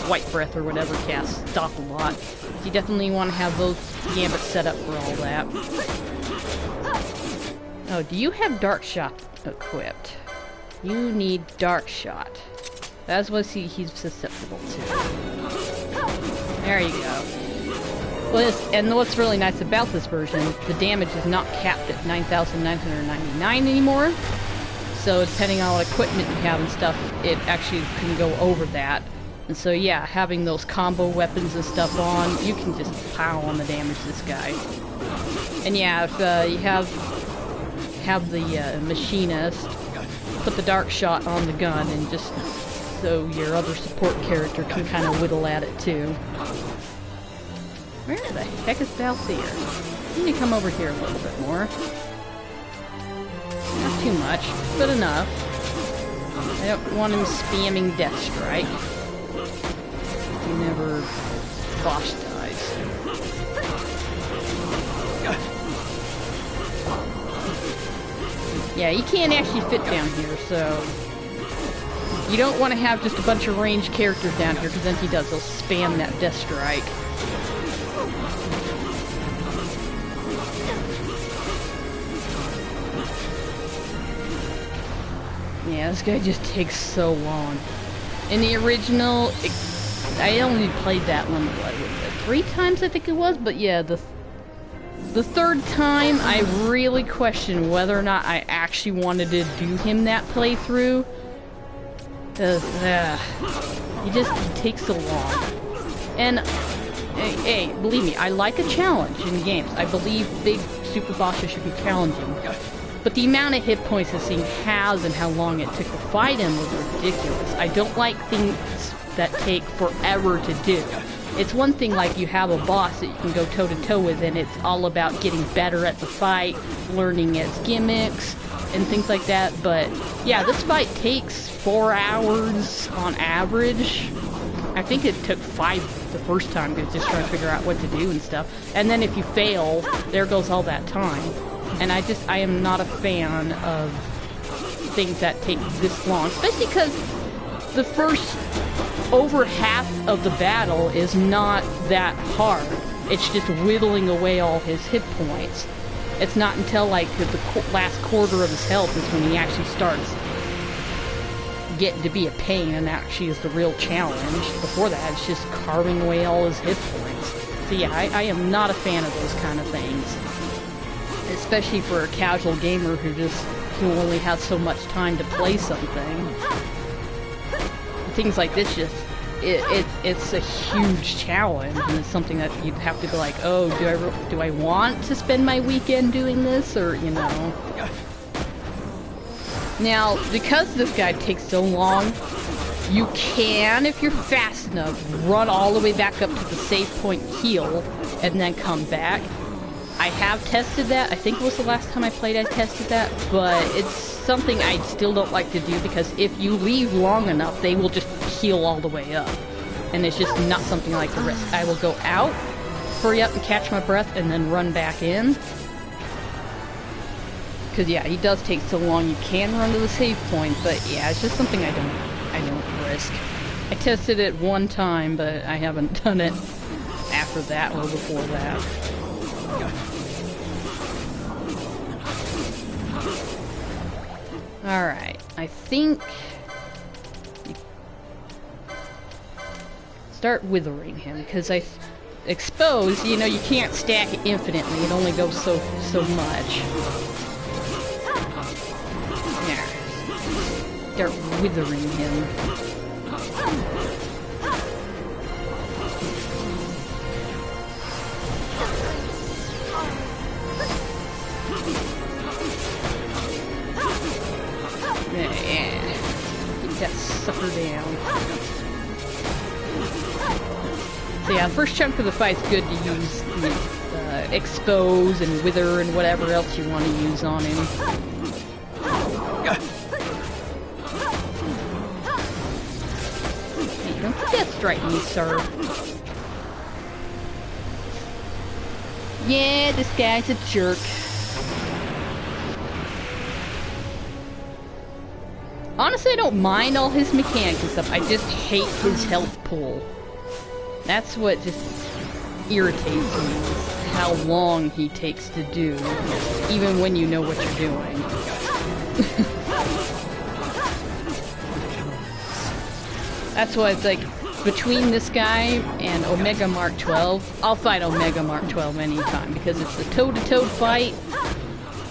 White Breath or whatever casts Stop a lot. So you definitely want to have those gambits set up for all that. Oh, do you have Dark Shot equipped? You need Dark Shot. That's what he's susceptible to. There you go. Well, and what's really nice about this version, the damage is not capped at 9,999 anymore. So depending on what equipment you have and stuff, it actually can go over that. And so yeah, having those combo weapons and stuff on, you can just pile on the damage to this guy. And yeah, if you have the machinist, put the Dark Shot on the gun, and just so your other support character can kind of whittle at it too. Where the heck is Valseer? You need to come over here a little bit more. Not too much, but enough. I don't want him spamming Death Strike. Whenever boss dies. Yeah, he can't actually fit down here, so you don't want to have just a bunch of ranged characters down here, because then he'll spam that Death Strike. Yeah, this guy just takes so long. In the original, I only played that one, what, 3 times I think it was, but yeah, the third time I really questioned whether or not I actually wanted to do him that playthrough. Cause, he takes so long. And, hey, believe me, I like a challenge in games. I believe big super bosses should be challenging. But the amount of hit points this thing has and how long it took to fight him was ridiculous. I don't like things that take forever to do. It's one thing like you have a boss that you can go toe-to-toe with, and it's all about getting better at the fight, learning its gimmicks, and things like that. But yeah, this fight takes 4 hours on average. I think it took 5 the first time, because just trying to figure out what to do and stuff. And then if you fail, there goes all that time. And I am not a fan of things that take this long, especially because the first over half of the battle is not that hard. It's just whittling away all his hit points. It's not until like the last quarter of his health is when he actually starts getting to be a pain, and actually is the real challenge. Before that, it's just carving away all his hit points. So yeah, I am not a fan of those kind of things. Especially for a casual gamer who only has so much time to play something. Things like this it's a huge challenge, and it's something that you'd have to be like, oh, do I want to spend my weekend doing this, or, you know. Now, because this guy takes so long, you can, if you're fast enough, run all the way back up to the save point, heal, and then come back. I have tested that. I think it was the last time I played I tested that, but it's something I still don't like to do, because if you leave long enough, they will just heal all the way up. And it's just not something I like to risk. I will go out, hurry up and catch my breath, and then run back in. Because yeah, he does take so long. You can run to the save point, but yeah, it's just something I don't risk. I tested it one time, but I haven't done it after that or before that. Alright, I think... start withering him, because expose, you know, you can't stack it infinitely, it only goes so much. There. Start withering him. Yeah. Keep that sucker down. So yeah, first chunk of the fight's good to use expose and wither and whatever else you want to use on him. Hey, don't put that strike me, sir. Yeah, this guy's a jerk. Honestly, I don't mind all his mechanics and stuff. I just hate his health pool. That's what just irritates me, is how long he takes to do, even when you know what you're doing. That's why it's like, between this guy and Omega Mark XII, I'll fight Omega Mark XII anytime, because it's a toe-to-toe fight.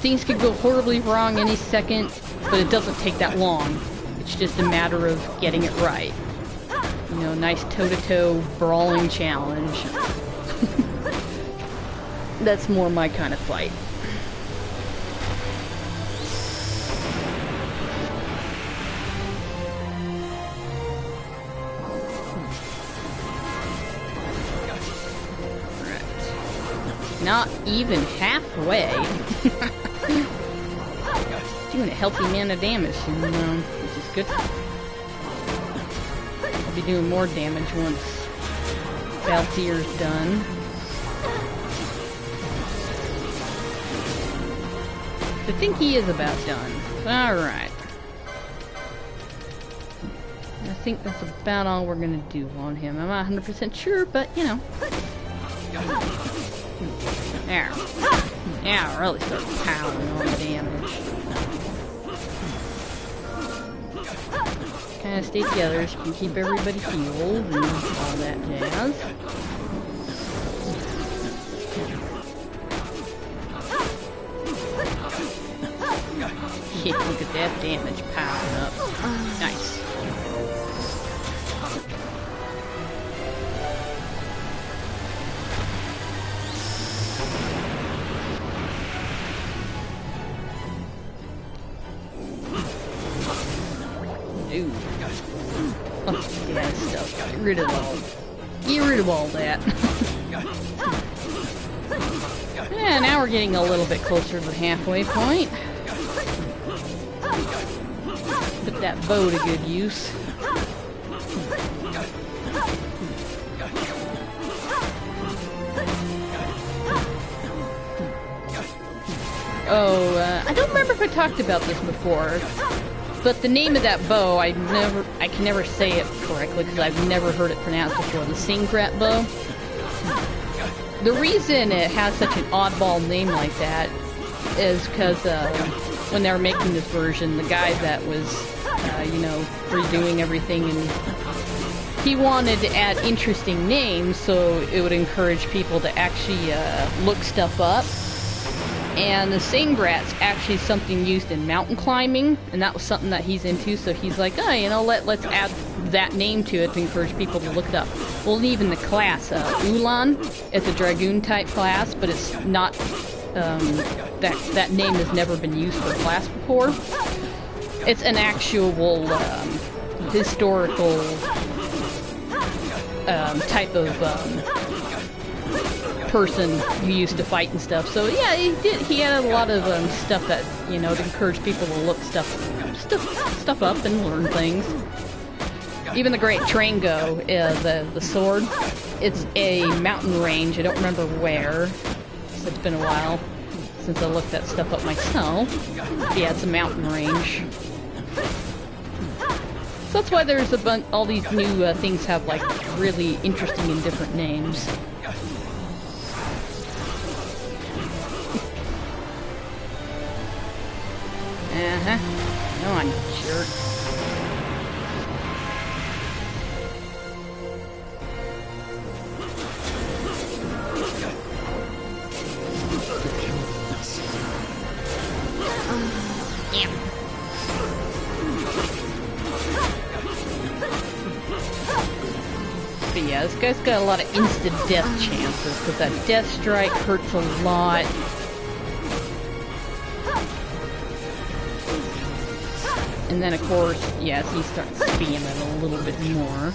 Things could go horribly wrong any second, but it doesn't take that long. It's just a matter of getting it right. You know, nice toe-to-toe brawling challenge. That's more my kind of fight. Not even halfway. Doing a healthy amount of damage, which is good. I'll be doing more damage once Valtyr's done. I think he is about done. Alright. I think that's about all we're gonna do on him. I'm not 100% sure, but you know. There. Yeah, really start piling on the damage. Kind of stay together so you can keep everybody healed and all that jazz. Yeah, look at that damage piling up. Nice. Ooh. Oh, yeah, stuff. Get rid of all that. Yeah, now we're getting a little bit closer to the halfway point. Put that bow to good use. Oh, I don't remember if I talked about this before. But the name of that bow, I can never say it correctly because I've never heard it pronounced before. The Singrat bow. The reason it has such an oddball name like that is because when they were making this version, the guy that was, you know, redoing everything, and he wanted to add interesting names so it would encourage people to actually look stuff up. And the Singrat's actually something used in mountain climbing, and that was something that he's into, so he's like, oh, you know, let's add that name to it to encourage people to look it up. Well, even the class, Ulan, it's a Dragoon type class, but it's not, that name has never been used for a class before. It's an actual, historical, type of, person who used to fight and stuff. So yeah, he added a lot of stuff that, you know, to encourage people to look stuff up and learn things. Even the Great Trango, the sword, it's a mountain range. I don't remember where. So it's been a while since I looked that stuff up myself. But yeah, it's a mountain range. So that's why there's all these new things have like really interesting and different names. Uh-huh. Come on, jerk. Yeah. But yeah, this guy's got a lot of instant death chances, because that death strike hurts a lot. And then, of course, yes, he starts spamming a little bit more.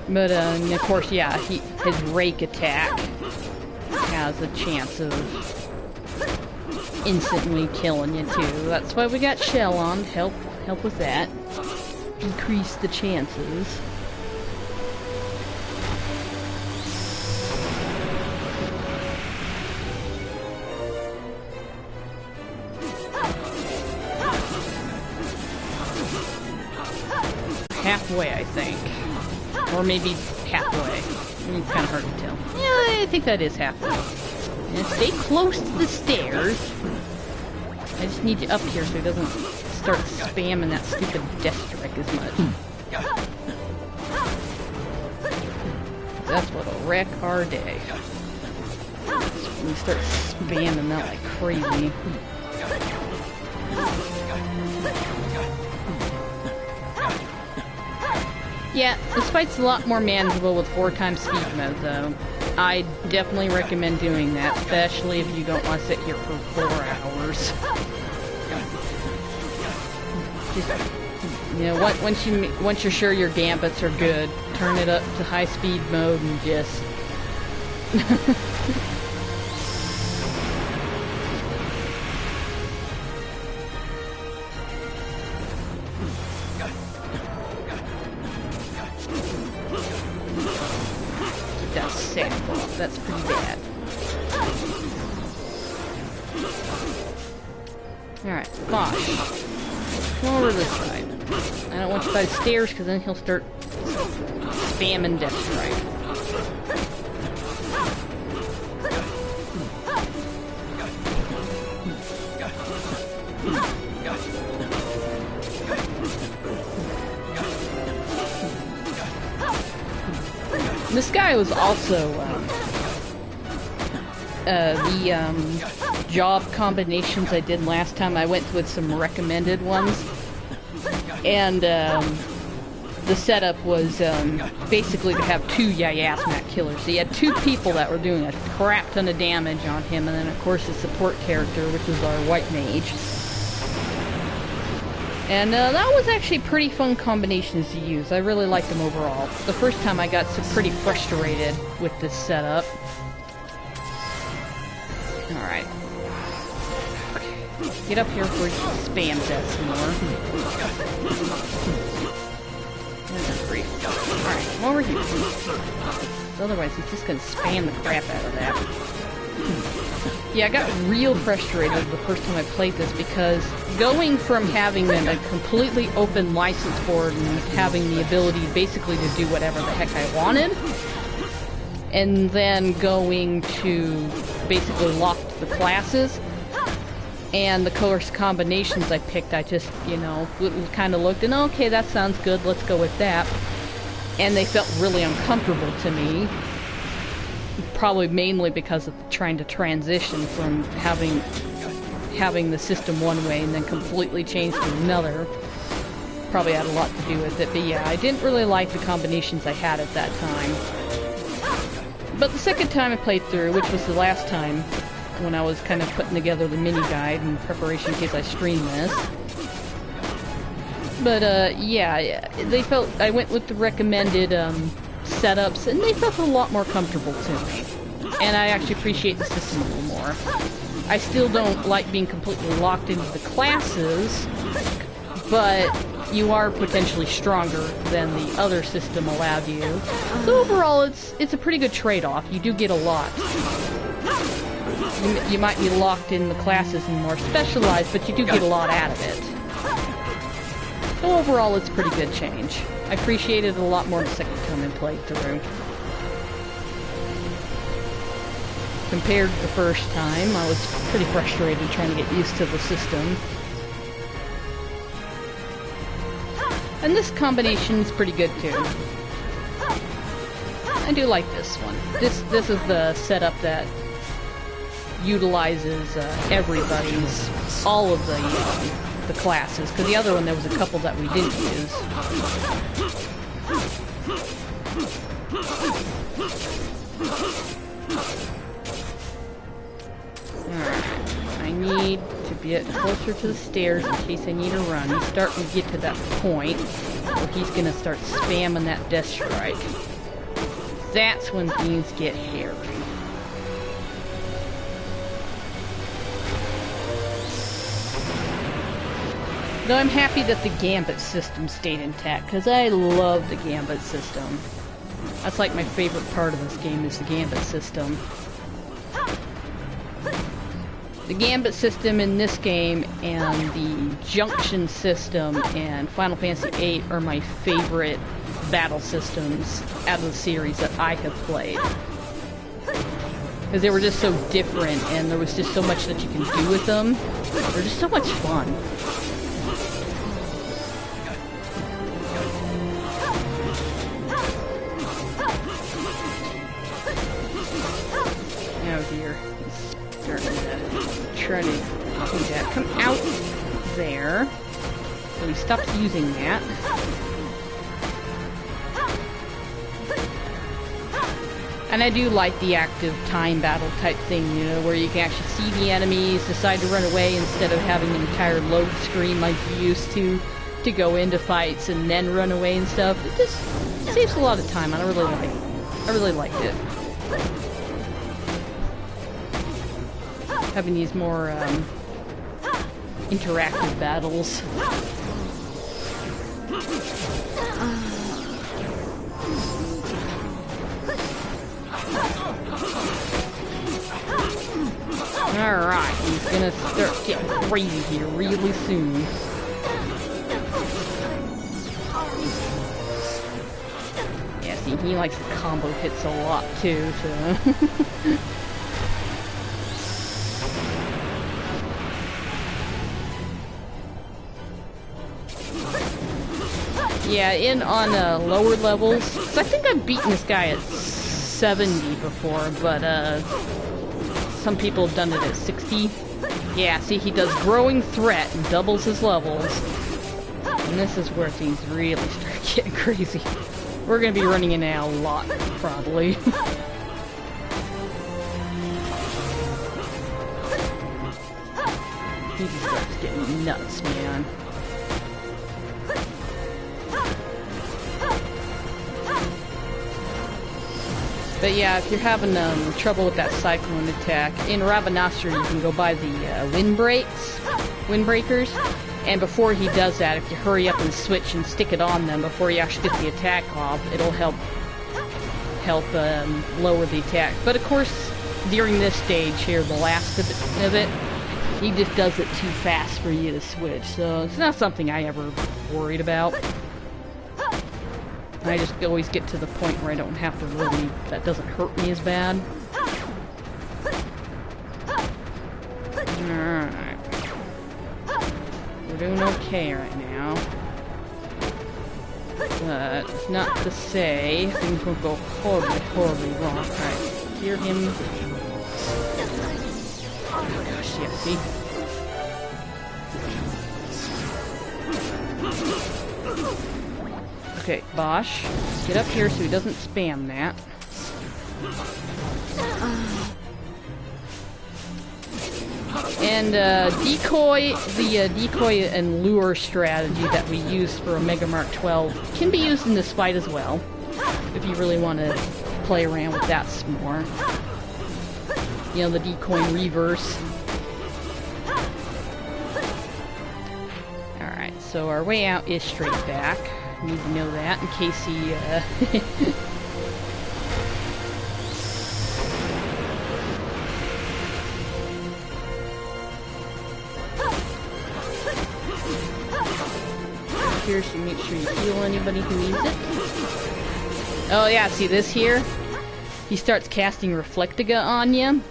But, of course, yeah, his rake attack has a chance of instantly killing you, too. That's why we got Shell on to help with that. Increase the chances. halfway, I think. Or maybe halfway. It's kind of hard to tell. Yeah, I think that is halfway. And stay close to the stairs. I just need you up here so he doesn't start spamming that stupid death strike as much. That's what'll wreck our day. When you start spamming that like crazy. Yeah, this fight's a lot more manageable with 4x speed mode, though. I definitely recommend doing that, especially if you don't want to sit here for 4 hours. Just, you know, once you're sure your gambits are good, turn it up to high speed mode and just... That's pretty bad. Alright, Bosh. Come over this side. I don't want you by the stairs because then he'll start spamming Death Strike. This guy was also the job combinations I did last time. I went with some recommended ones, and the setup was basically to have 2 Yiazmat killers. So you had 2 people that were doing a crap ton of damage on him, and then of course the support character, which was our white mage. And that was actually pretty fun combinations to use. I really liked them overall. The first time I got pretty frustrated with this setup. Alright. Get up here before you spam death some more. Alright, come over here. Otherwise he's just gonna spam the crap out of that. Yeah, I got real frustrated the first time I played this because going from having a completely open license board and having the ability basically to do whatever the heck I wanted, and then going to basically lock the classes, and the course combinations I picked, I just, you know, kind of looked and okay, that sounds good, let's go with that. And they felt really uncomfortable to me. Probably mainly because of trying to transition from having the system one way and then completely change to another. Probably had a lot to do with it, but yeah, I didn't really like the combinations I had at that time. But the second time I played through, which was the last time when I was kind of putting together the mini guide in preparation in case I stream this. But yeah, they felt I went with the recommended setups, and they felt a lot more comfortable to me. And I actually appreciate the system a little more. I still don't like being completely locked into the classes, but you are potentially stronger than the other system allowed you. So overall, it's a pretty good trade-off. You do get a lot. You might be locked in the classes and more specialized, but you do get a lot out of it. So overall, it's a pretty good change. I appreciated it a lot more the second time I played through. Compared to the first time, I was pretty frustrated trying to get used to the system. And this combination is pretty good too. I do like this one. This is the setup that utilizes all of the classes, because the other one there was a couple that we didn't use. Alright, I need to get closer to the stairs in case I need to run. He's starting to get to that point where he's going to start spamming that death strike. That's when things get hairy. Though I'm happy that the Gambit system stayed intact, because I love the Gambit system. That's like my favorite part of this game, is the Gambit system. The gambit system in this game and the junction system in Final Fantasy VIII are my favorite battle systems out of the series that I have played. Because they were just so different and there was just so much that you can do with them. They're just so much fun. Oh dear. He's starting to try to do that. Come out there. So he stops using that. And I do like the active time battle type thing, you know, where you can actually see the enemies, decide to run away instead of having an entire load screen like you used to go into fights and then run away and stuff. It just saves a lot of time, and I really liked it. Having these more interactive battles. Alright, he's gonna start getting crazy here really soon. Yeah, see, he likes the combo hits a lot too, so... Yeah, on lower levels, so I think I've beaten this guy at 70 before, but some people have done it at 60. Yeah, see, he does Growing Threat and doubles his levels. And this is where things really start getting crazy. We're gonna be running in a lot, probably. He just starts getting nuts, man. But yeah, if you're having trouble with that cyclone attack, in Ravenastra you can go by the windbreakers, and before he does that, if you hurry up and switch and stick it on them before you actually get the attack off, it'll help lower the attack. But of course, during this stage here, the last of it, he just does it too fast for you to switch, so it's not something I ever worried about. I just always get to the point where I don't have to really, that doesn't hurt me as bad. Alright. We're doing okay right now. But it's not to say things will go horribly, horribly wrong. Alright, hear him. Oh gosh, yeah, see? Okay, Bosch, get up here so he doesn't spam that. And decoy, the decoy and lure strategy that we use for Omega Mark XII can be used in this fight as well, if you really want to play around with that some more. You know, the decoy in reverse. Alright, so our way out is straight back. Need to know that in case he, here, so make sure you heal anybody who needs it. Oh yeah, see this here? He starts casting Reflectiga on you.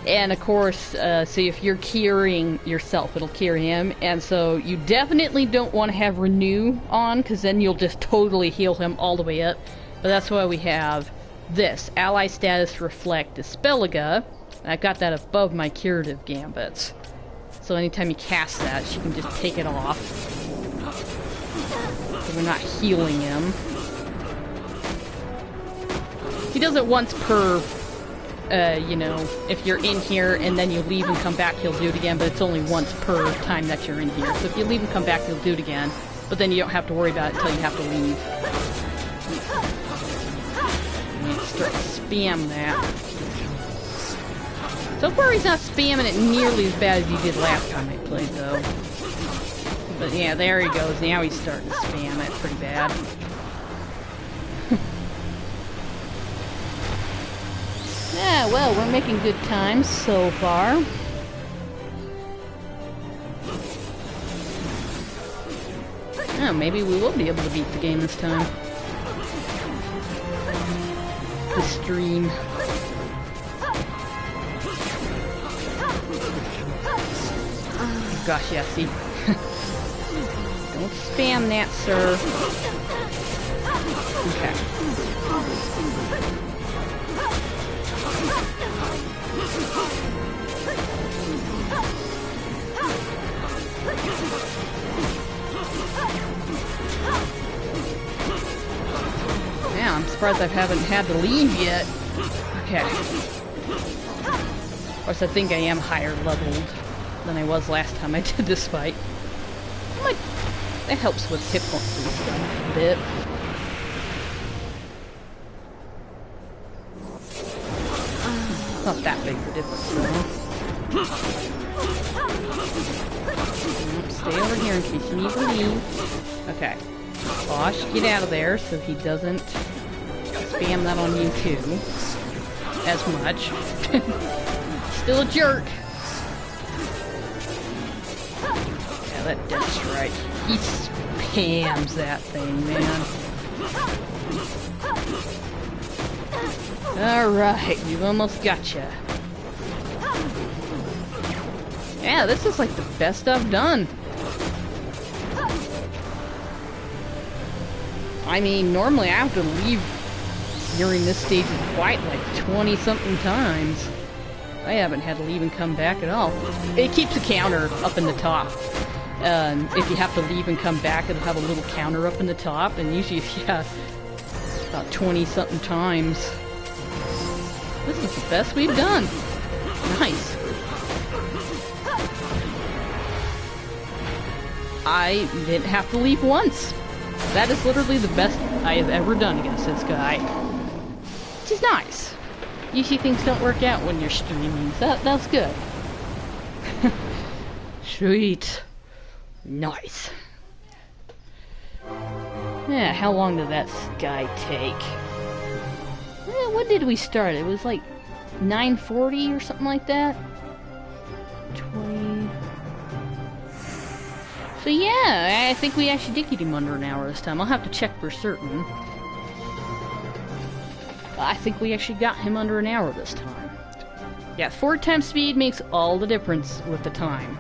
And of course, so if you're curing yourself, it'll cure him. And so you definitely don't want to have Renew on, because then you'll just totally heal him all the way up. But that's why we have this. Ally Status Reflect Dispeliga. I got that above my curative gambits. So anytime you cast that, she can just take it off. So we're not healing him. He does it once per... you know, if you're in here and then you leave and come back, he'll do it again, but it's only once per time that you're in here. So if you leave and come back, he'll do it again, but then you don't have to worry about it until you have to leave. And start to spam that. So far he's not spamming it nearly as bad as he did last time I played, though. But yeah, there he goes. Now he's starting to spam it pretty bad. Yeah, well, we're making good times so far. Oh, maybe we will be able to beat the game this time. The stream. Oh, gosh, yeah, see? Don't spam that, sir. Okay. Yeah, I'm surprised I haven't had to leave yet. Okay. Of course, I think I am higher leveled than I was last time I did this fight. That helps with hit points and stuff a bit. Not that big of a difference, though. Stay over here in case you need to leave. Okay. Bosh, get out of there so he doesn't spam that on you too. As much. Still a jerk. Yeah, that death strike. He spams that thing, man. Alright, we've almost got ya. Yeah, this is like the best I've done. I mean, normally I have to leave during this stage of the fight like 20-something times. I haven't had to leave and come back at all. It keeps a counter up in the top. If you have to leave and come back, it'll have a little counter up in the top, and usually, yeah, about 20-something times. This is the best we've done. Nice. I didn't have to leave once. That is literally the best I have ever done against this guy. Which is nice. Usually things don't work out when you're streaming, so that's good. Sweet. Nice. Yeah, how long did that guy take? What did we start? It was like 9:40 or something like that? 20... So yeah, I think we actually did get him under an hour this time. I'll have to check for certain. I think we actually got him under an hour this time. Yeah, 4 times speed makes all the difference with the time.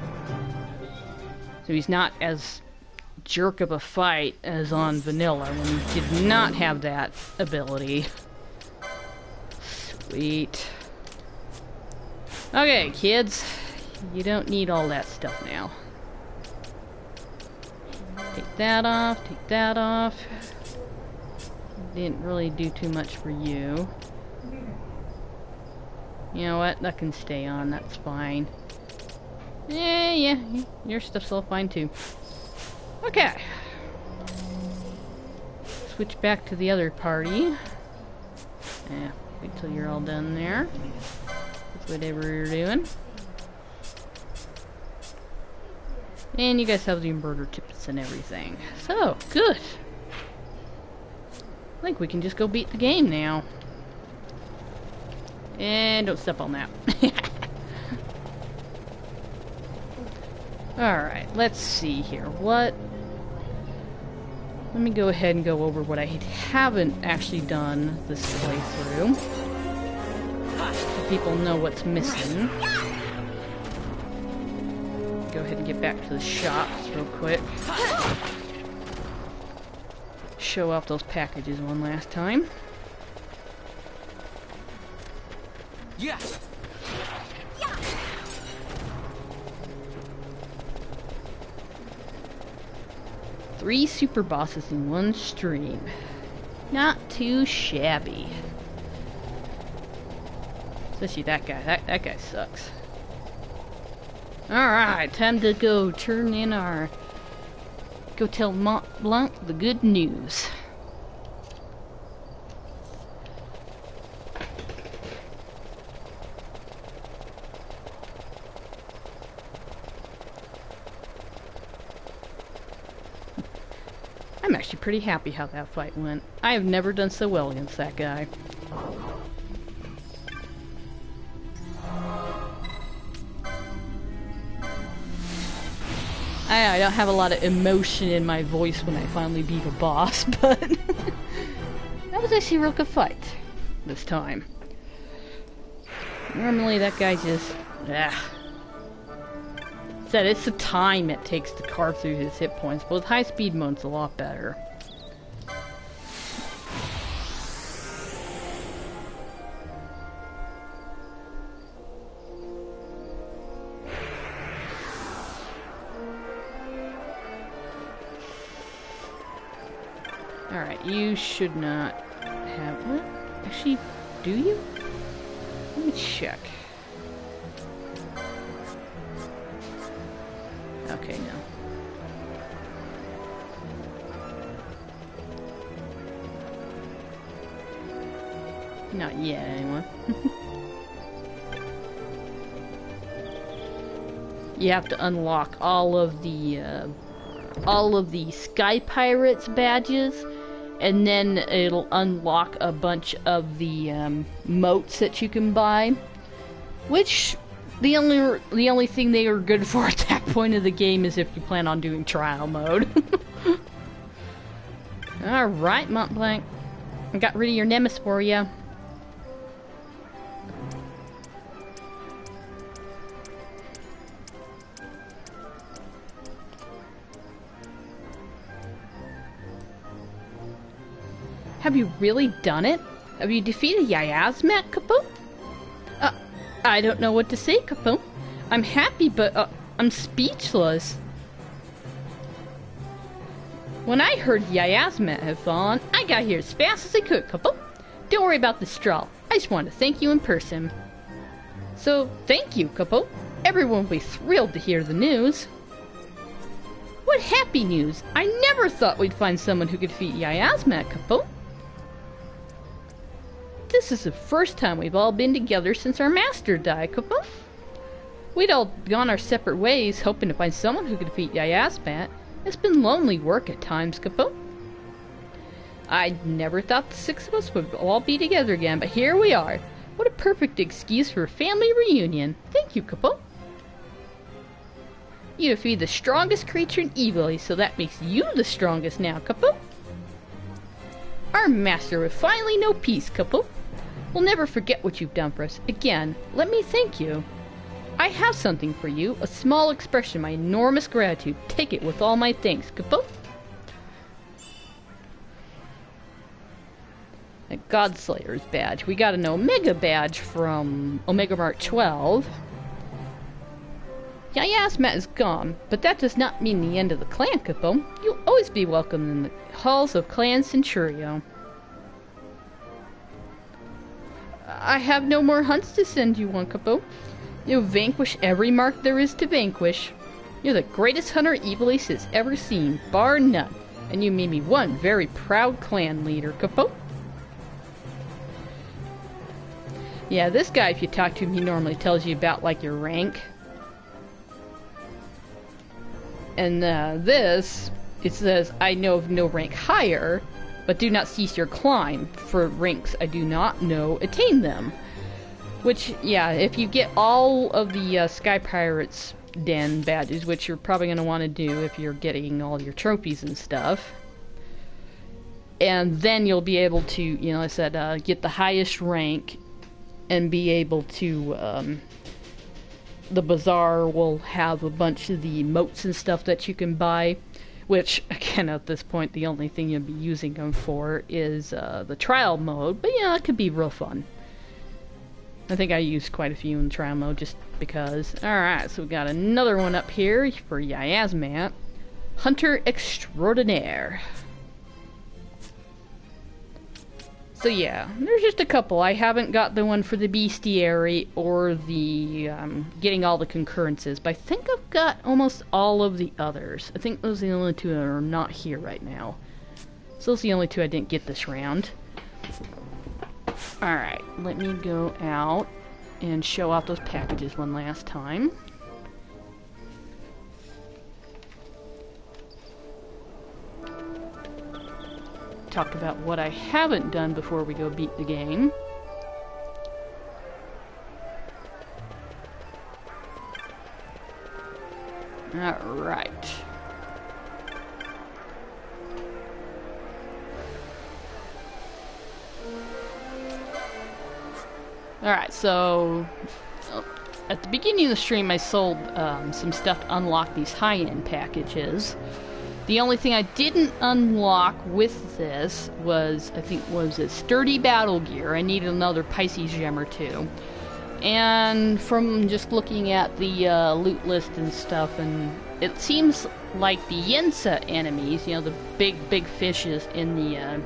So he's not as jerk of a fight as on vanilla when he did not have that ability. Sweet. Okay, kids. You don't need all that stuff now. Take that off, take that off. Didn't really do too much for you. You know what? That can stay on, that's fine. Yeah, your stuff's all fine too. Okay. Switch back to the other party. Yeah, wait till you're all done there. That's whatever you're doing. And you guys have the inverter tips and everything. So, good. I think we can just go beat the game now. And don't step on that. Alright, let's see here. Let me go ahead and go over what I haven't actually done this playthrough. So people know what's missing. Go ahead and get back to the shops real quick. Show off those packages one last time. Yes. 3 super bosses in one stream. Not too shabby. Especially that guy. That guy sucks. Alright, time to go turn in our... Go tell Mont Blanc the good news. I'm actually pretty happy how that fight went. I have never done so well against that guy. I don't have a lot of emotion in my voice when I finally beat a boss, but that was actually a real good fight this time. Normally that guy just... Said it's the time it takes to carve through his hit points, but with high speed mode it's a lot better. Alright, you should not have... What? Actually, do you? Let me check. Okay, no. Not yet, anyway. You have to unlock all of the Sky Pirates badges, and then it'll unlock a bunch of the motes that you can buy, which the only thing they are good for at that point of the game is if you plan on doing trial mode. Alright, Mont Blanc. I got rid of your nemesis for you. Have you really done it? Have you defeated Yiazmat, Kapoom? I don't know what to say, Kapoom. I'm happy, but I'm speechless. When I heard Yiazmat had fallen, I got here as fast as I could, Kapoom. Don't worry about the straw. I just want to thank you in person. So, thank you, Kapoom. Everyone will be thrilled to hear the news. What happy news! I never thought we'd find someone who could defeat Yiazmat, Kapoom. This is the first time we've all been together since our master died, Kapoom. We'd all gone our separate ways, hoping to find someone who could defeat Yiazmat. It's been lonely work at times, Kapoom. I never thought the six of us would all be together again, but here we are. What a perfect excuse for a family reunion. Thank you, Kapoom. You defeated the strongest creature in Evil, so that makes you the strongest now, Kapoom. Our master will finally know peace, Kapoom. We'll never forget what you've done for us. Again, let me thank you. I have something for you, a small expression of my enormous gratitude. Take it with all my thanks, Kapoom. A Godslayer's badge. We got an Omega badge from Omega Mark XII. Yiazmat is gone, but that does not mean the end of the clan, Kapoom. You'll always be welcome in the halls of Clan Centurio. I have no more hunts to send you on, Kapoom. You'll vanquish every mark there is to vanquish. You're the greatest hunter Evilise has ever seen, bar none. And you made me one very proud clan leader, Kapoom. Yeah, this guy, if you talk to him, he normally tells you about, like, your rank. And this, it says, I know of no rank higher, but do not cease your climb. For ranks I do not know, attain them. Which, yeah, if you get all of the Sky Pirates Den badges, which you're probably going to want to do if you're getting all your trophies and stuff, and then you'll be able to, you know, I said, get the highest rank and be able to, the bazaar will have a bunch of the emotes and stuff that you can buy, which, again, at this point, the only thing you'll be using them for is the trial mode, but yeah, it could be real fun. I think I used quite a few in trial mode just because. Alright, so we got another one up here for Yiazmat. Hunter Extraordinaire. So yeah, there's just a couple. I haven't got the one for the bestiary or the getting all the concurrences, but I think I've got almost all of the others. I think those are the only two that are not here right now. So those are the only two I didn't get this round. Alright, let me go out and show off those packages one last time. Talk about what I haven't done before we go beat the game. Alright. Alright, so at the beginning of the stream I sold some stuff to unlock these high-end packages. The only thing I didn't unlock with this was, I think, was it sturdy battle gear. I needed another Pisces gem or two. And from just looking at the loot list and stuff, and it seems like the Yensa enemies, you know, the big fishes in the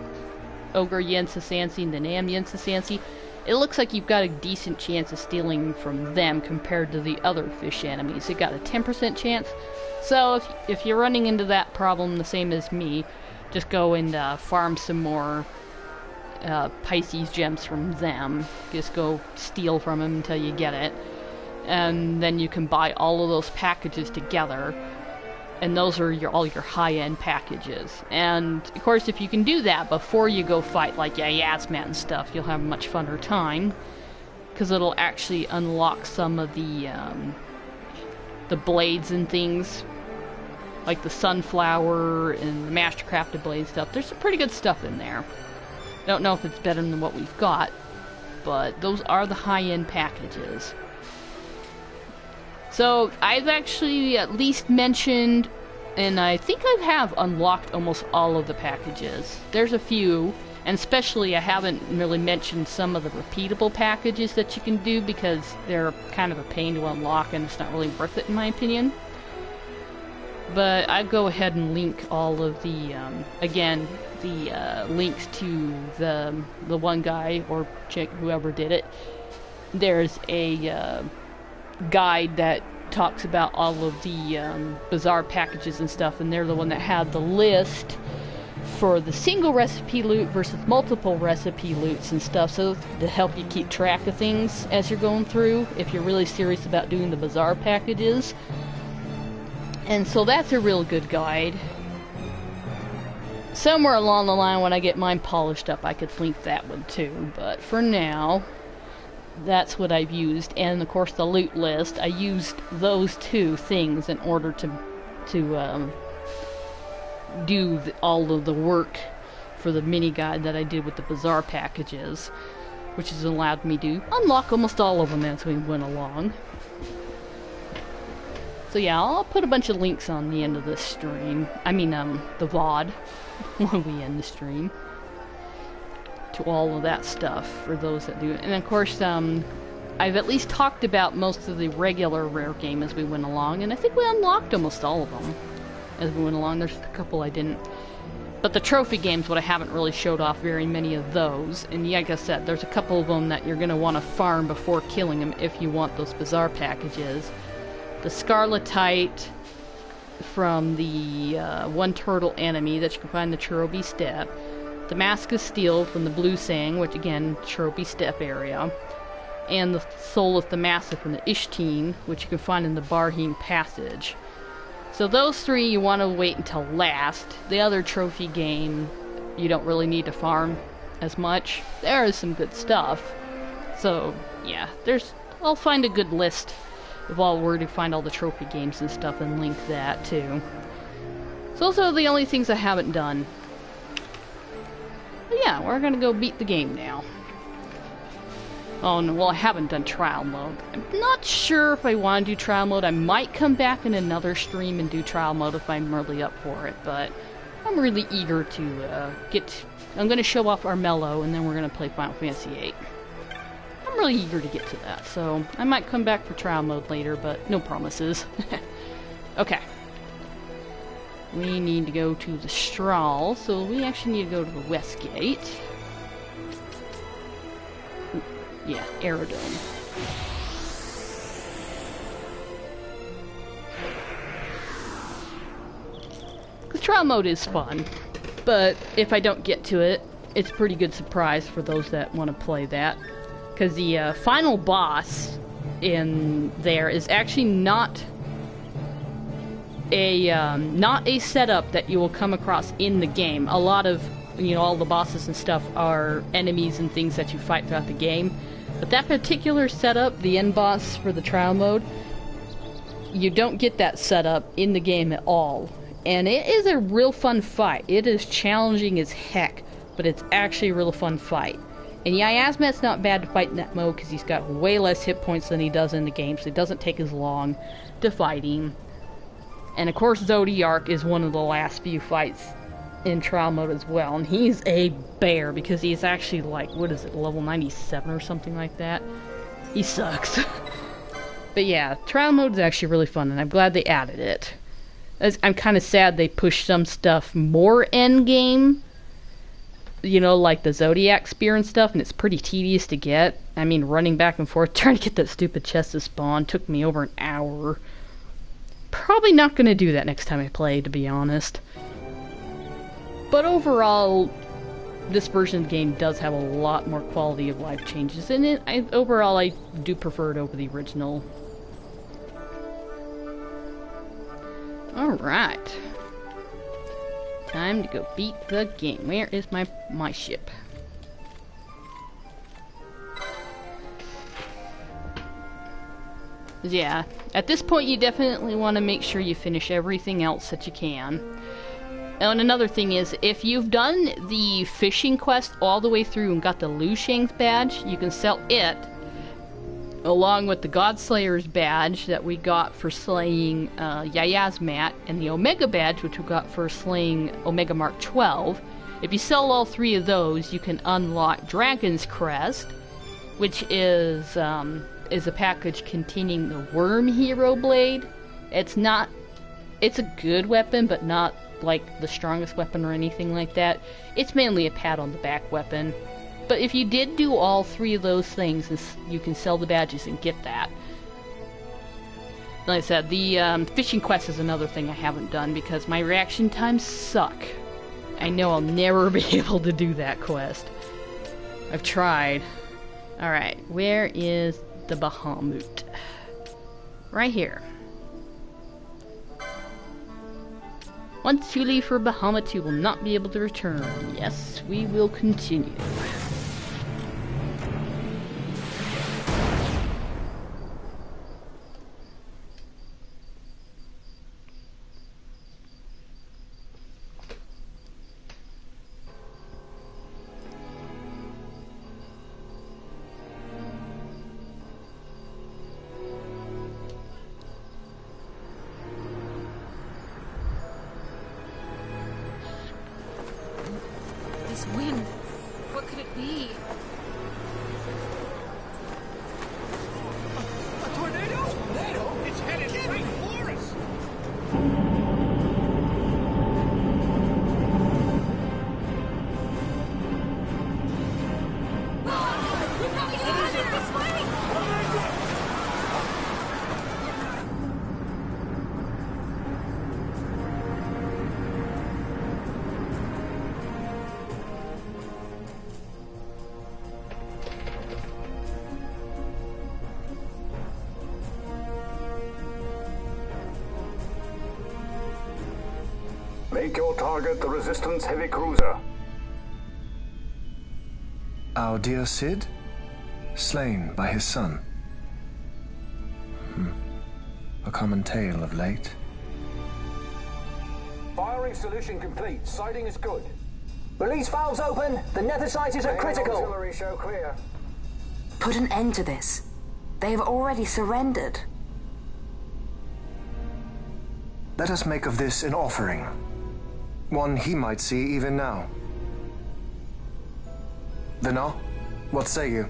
Ogre Yensa Sansi and the Nam Yensa Sansi, it looks like you've got a decent chance of stealing from them compared to the other fish enemies. It got a 10% chance. So if you're running into that problem the same as me, just go and farm some more Pisces gems from them. Just go steal from them until you get it. And then you can buy all of those packages together. And those are all your high-end packages. And, of course, if you can do that before you go fight, like, Yiazmat and stuff, you'll have a much funner time. Because it'll actually unlock some of the blades and things. Like the sunflower and the mastercrafted blade stuff. There's some pretty good stuff in there. I don't know if it's better than what we've got. But those are the high-end packages. So, I've actually at least mentioned, and I think I have unlocked almost all of the packages. There's a few, and especially I haven't really mentioned some of the repeatable packages that you can do because they're kind of a pain to unlock and it's not really worth it in my opinion. But I'd go ahead and link all of the, again, the links to the one guy or chick, whoever did it. There's a guide that talks about all of the bizarre packages and stuff, and they're the one that had the list for the single recipe loot versus multiple recipe loots and stuff, so to help you keep track of things as you're going through if you're really serious about doing the bizarre packages. And so that's a real good guide. Somewhere along the line when I get mine polished up I could link that one too, but for now that's what I've used. And of course the loot list, I used those two things in order to do all of the work for the mini guide that I did with the bizarre packages, which has allowed me to unlock almost all of them as we went along. So yeah, I'll put a bunch of links on the end of this stream. I mean, the VOD when we end the stream. To all of that stuff for those that do it. And of course, I've at least talked about most of the regular rare game as we went along, and I think we unlocked almost all of them as we went along. There's a couple I didn't. But the trophy games, what I haven't really showed off very many of those. And like I said, there's a couple of them that you're going to want to farm before killing them if you want those bizarre packages. The Scarletite from the One Turtle enemy that you can find in the Cherubi Steppe. The Mask of Steel from the Blue Sang, which again, Cherubi Steppe area. And the Soul of the Massive from the Ishteen, which you can find in the Barheen Passage. So those three you want to wait until last. The other trophy game, you don't really need to farm as much. There is some good stuff. So, yeah, I'll find a good list of all where to find all the trophy games and stuff and link that too. So those are the only things I haven't done. But yeah, we're gonna go beat the game now. Oh no, well I haven't done trial mode. I'm not sure if I want to do trial mode. I might come back in another stream and do trial mode if I'm really up for it, but I'm really eager to I'm gonna show off Armello and then we're gonna play Final Fantasy VIII. I'm really eager to get to that, so I might come back for trial mode later, but no promises. Okay. We need to go to the Strahl, so we actually need to go to the West Gate. Yeah, Aerodome. The trial mode is fun, but if I don't get to it, it's a pretty good surprise for those that want to play that. Because the final boss in there is actually not a setup that you will come across in the game. A lot of, all the bosses and stuff are enemies and things that you fight throughout the game. But that particular setup, the end boss for the trial mode, you don't get that setup in the game at all. And it is a real fun fight. It is challenging as heck, but it's actually a real fun fight. And Yiazmat's not bad to fight in that mode because he's got way less hit points than he does in the game, so it doesn't take as long to fight him. And of course Zodiac is one of the last few fights in trial mode as well, and he's a bear because he's actually like, what is it, level 97 or something like that? He sucks. But yeah, trial mode is actually really fun, and I'm glad they added it. I'm kind of sad they pushed some stuff more endgame, you know, like the Zodiac Spear and stuff, and it's pretty tedious to get. I mean, running back and forth trying to get that stupid chest to spawn took me over an hour. Probably not going to do that next time I play, to be honest. But overall, this version of the game does have a lot more quality of life changes in it. Overall, I do prefer it over the original. Alright. Time to go beat the game. Where is my ship? Yeah, at this point you definitely want to make sure you finish everything else that you can. And another thing is, if you've done the fishing quest all the way through and got the Lu Shang's badge, you can sell it along with the Godslayer's badge that we got for slaying Yiazmat, and the Omega badge, which we got for slaying Omega Mark XII. If you sell all three of those, you can unlock Dragon's Crest, which is a package containing the Wyrm Hero Blade. It's a good weapon, but not like the strongest weapon or anything like that. It's mainly a pat on the back weapon. But if you did do all three of those things, you can sell the badges and get that. Like I said, the fishing quest is another thing I haven't done because my reaction times suck. I know I'll never be able to do that quest. I've tried. Alright, where is the Bahamut? Right here. Once you leave for Bahamut, you will not be able to return. Yes, we will continue. This wind, what could it be? A tornado? Tornado? It's headed straight for us! We probably get out of here this way! Make your target the Resistance heavy cruiser. Our dear Cid? Slain by his son. A common tale of late. Firing solution complete. Sighting is good. Release valves open. The nether sites are critical. Auxiliary show clear. Put an end to this. They have already surrendered. Let us make of this an offering. One he might see even now. Vina, what say you?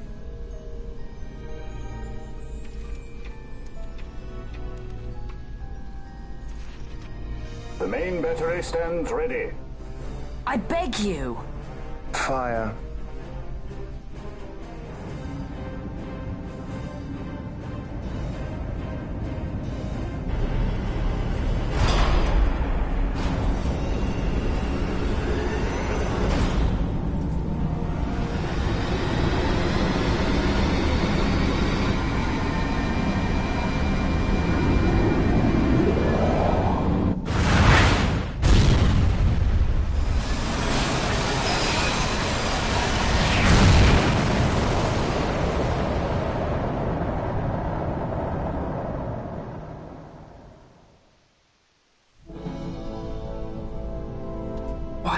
The main battery stands ready. I beg you. Fire.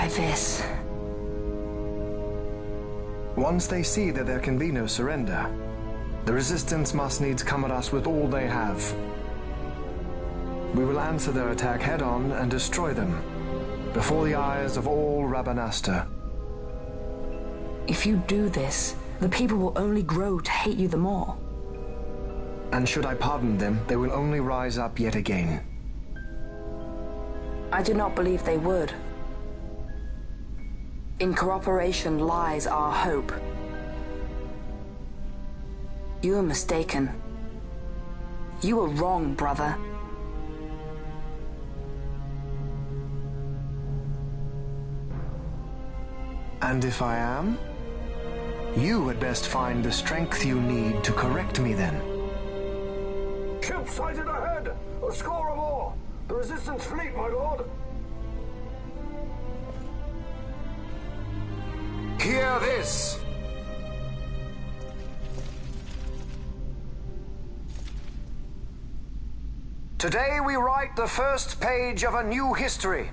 Why this? Once they see that there can be no surrender, the Resistance must needs come at us with all they have. We will answer their attack head-on and destroy them, before the eyes of all Rabanastre. If you do this, the people will only grow to hate you the more. And should I pardon them, they will only rise up yet again. I do not believe they would. In cooperation lies our hope. You are mistaken. You are wrong, brother. And if I am? You had best find the strength you need to correct me then. Ship sighted ahead! A score or more! The Resistance fleet, my lord! Hear this! Today we write the first page of a new history.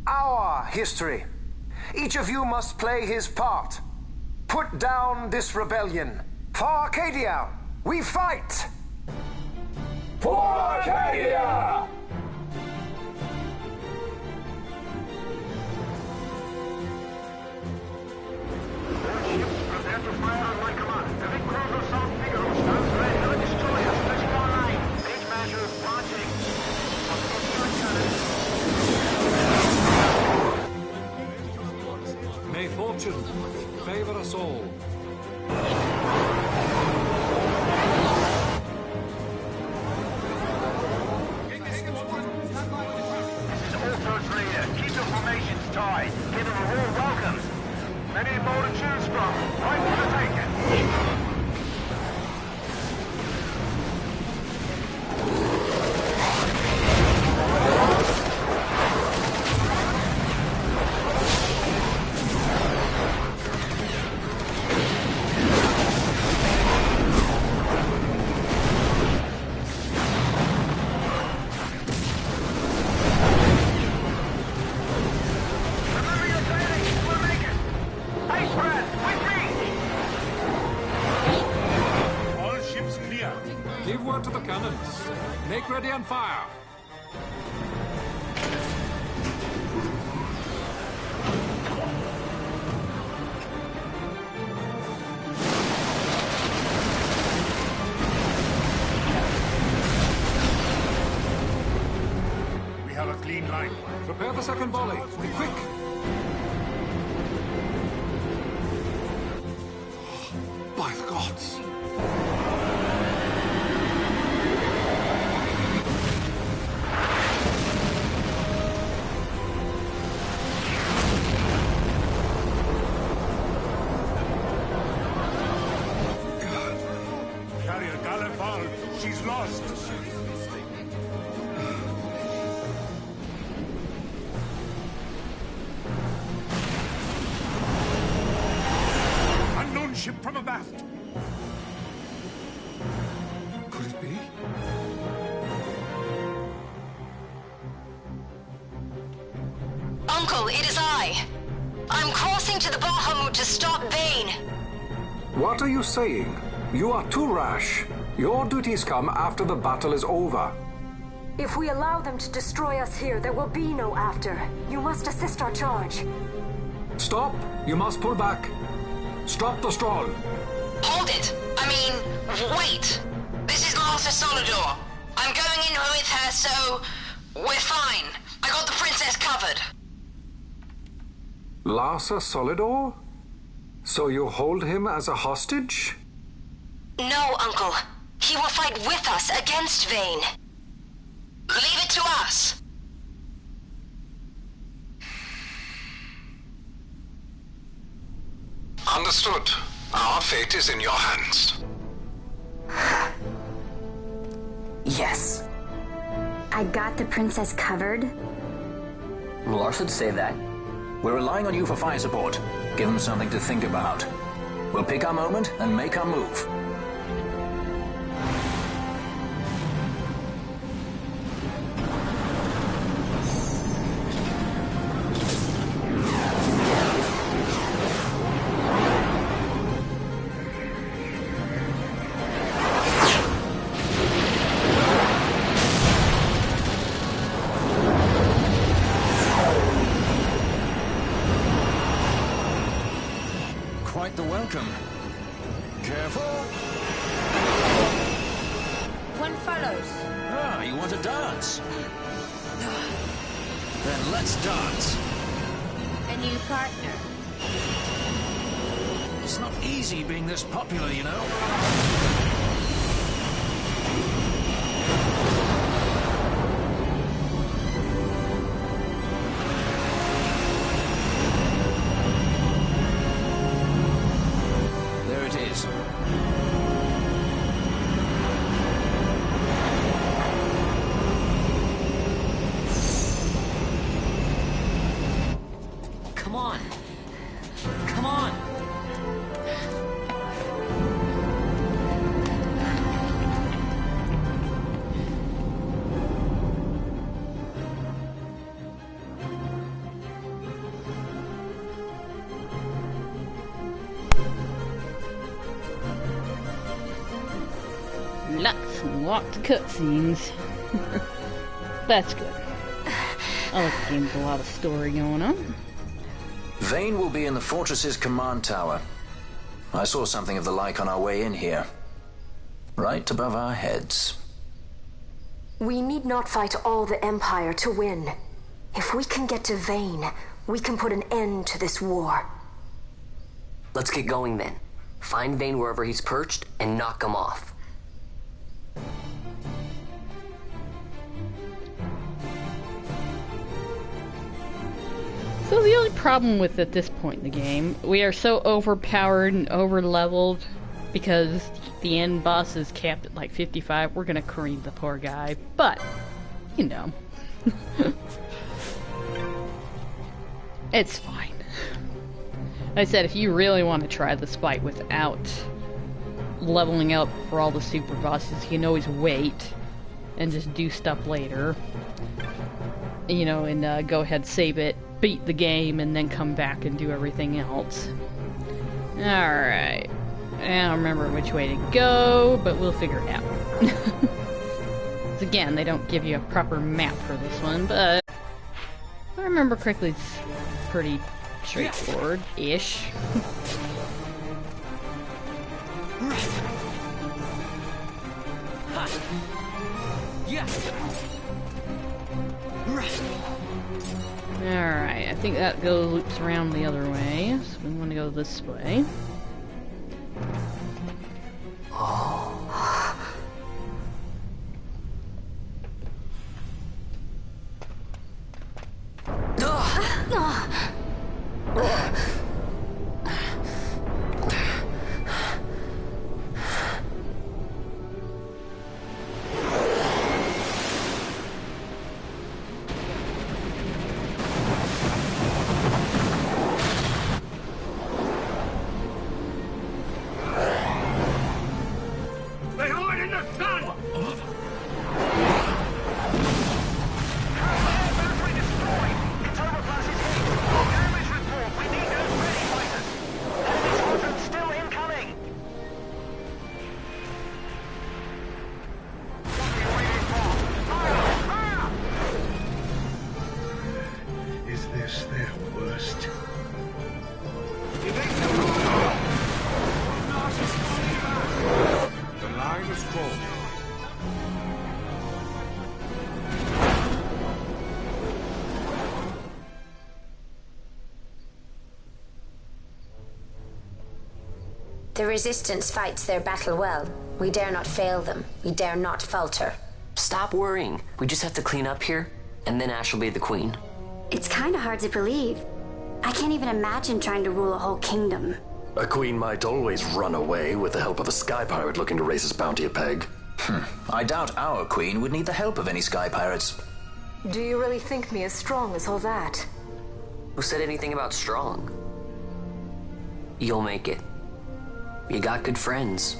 Our history. Each of you must play his part. Put down this rebellion. For Arcadia, we fight! For Arcadia! Prepare to fire on my command. Every cruiser South Figaro stands ready to destroy us. Switching online. Page measure launching. May fortune favor us all. This is Ortho's leader. Keep your formations tight. Give them a warm welcome. Many more to choose from. Right for the taking. Remember your training. We'll make it. Hey, Brad, with me! All ships clear. Give word to the cannons. Make ready and fire. We have a clean line. Prepare the second volley. Quick! By the gods! Carrier Galifard. She's lost. Unknown ship from abaft. Could it be? Uncle, it is I. I'm crossing to the Bahamut to stop Vane. What are you saying? You are too rash. Your duties come after the battle is over. If we allow them to destroy us here, there will be no after. You must assist our charge. Stop! You must pull back. Stop the stroll. Hold it. I mean, wait. This is Master Solidor. I'm going in with her, so we're fine. I got the princess covered. Larsa Solidor? So you hold him as a hostage? No, Uncle. He will fight with us against Vane. Leave it to us. Understood. Our fate is in your hands. Yes. I got the princess covered. Lars would say that. We're relying on you for fire support. Give them something to think about. We'll pick our moment and make our move. the welcome. Careful. One follows. Ah, you want to dance? Then let's dance. A new partner. It's not easy being this popular, you know. There it is. Come on. Come on. Lots of cutscenes. That's good. I like the game with a lot of story going on. Vane will be in the fortress's command tower. I saw something of the like on our way in here. Right above our heads. We need not fight all the Empire to win. If we can get to Vane, we can put an end to this war. Let's get going then. Find Vane wherever he's perched and knock him off. So the only problem with at this point in the game, we are so overpowered and over-leveled because the end boss is capped at like 55. We're gonna cream the poor guy, but, you know. It's fine. Like I said, if you really want to try this fight without leveling up for all the super bosses, you can always wait and just do stuff later. You know, and go ahead, save it, beat the game, and then come back and do everything else. Alright. I don't remember which way to go, but we'll figure it out. Again, they don't give you a proper map for this one, but if I remember correctly, it's pretty straightforward-ish. Alright, I think that loops around the other way, so we want to go this way. The Resistance fights their battle well. We dare not fail them. We dare not falter. Stop worrying. We just have to clean up here, and then Ash will be the queen. It's kind of hard to believe. I can't even imagine trying to rule a whole kingdom. A queen might always run away with the help of a sky pirate looking to raise his bounty a peg. I doubt our queen would need the help of any sky pirates. Do you really think me as strong as all that? Who said anything about strong? You'll make it. You got good friends.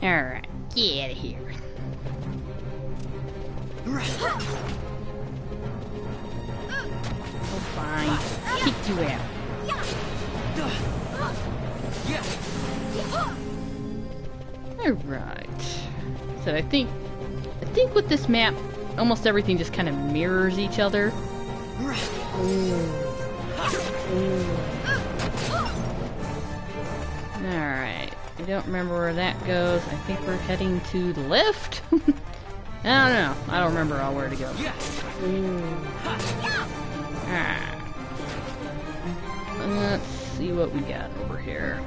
Alright, get out of here. Oh, fine. Kick you out. Alright. So I think with this map, almost everything just kind of mirrors each other. Alright. I don't remember where that goes. I think we're heading to the lift? I don't know. I don't remember all where to go. Alright. Let's see what we got over here.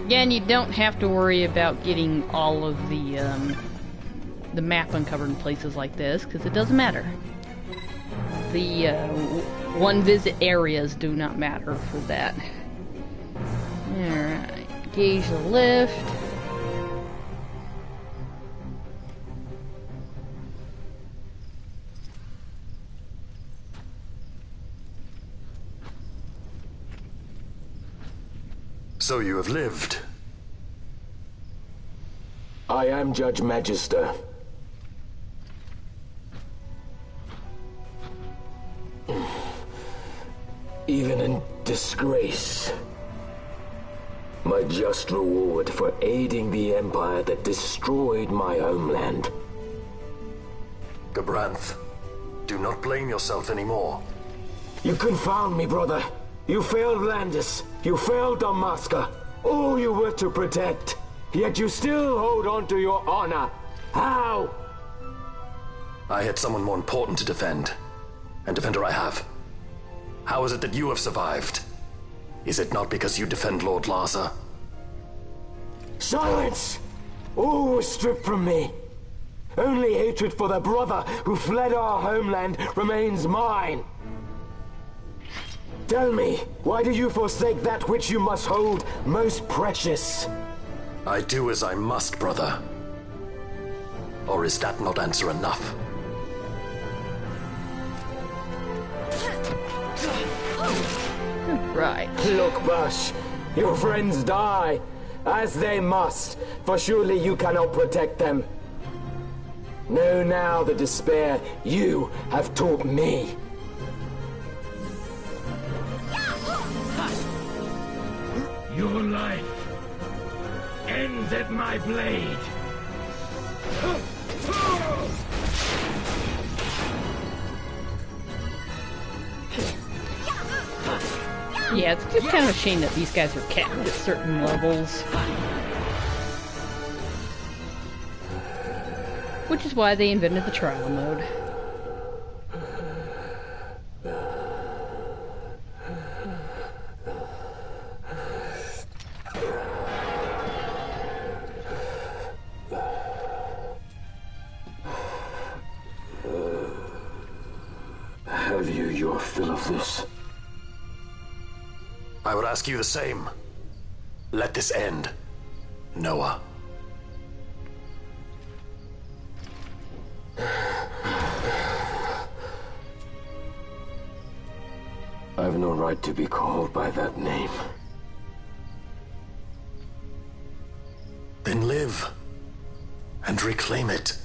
Again, you don't have to worry about getting all of the map uncovered in places like this, because it doesn't matter. The one visit areas do not matter for that. Alright, gauge the lift. So you have lived. I am Judge Magister. Even in disgrace, my just reward for aiding the Empire that destroyed my homeland. Gabranth, do not blame yourself anymore. You confound me, brother. You failed Landis. You failed Damaska. All you were to protect. Yet you still hold on to your honor. How? I had someone more important to defend. And defender I have. How is it that you have survived? Is it not because you defend Lord Larsa? Silence! All was stripped from me. Only hatred for the brother who fled our homeland remains mine. Tell me, why do you forsake that which you must hold most precious? I do as I must, brother. Or is that not answer enough? Right. Look, Bush, your friends die, as they must, for surely you cannot protect them. Know now the despair you have taught me. Your life ends at my blade. Yeah, it's just kind of a shame that these guys are capped at certain levels. Which is why they invented the trial mode. Have you your fill of this? I would ask you the same. Let this end, Noah. I've no right to be called by that name. Then live and reclaim it.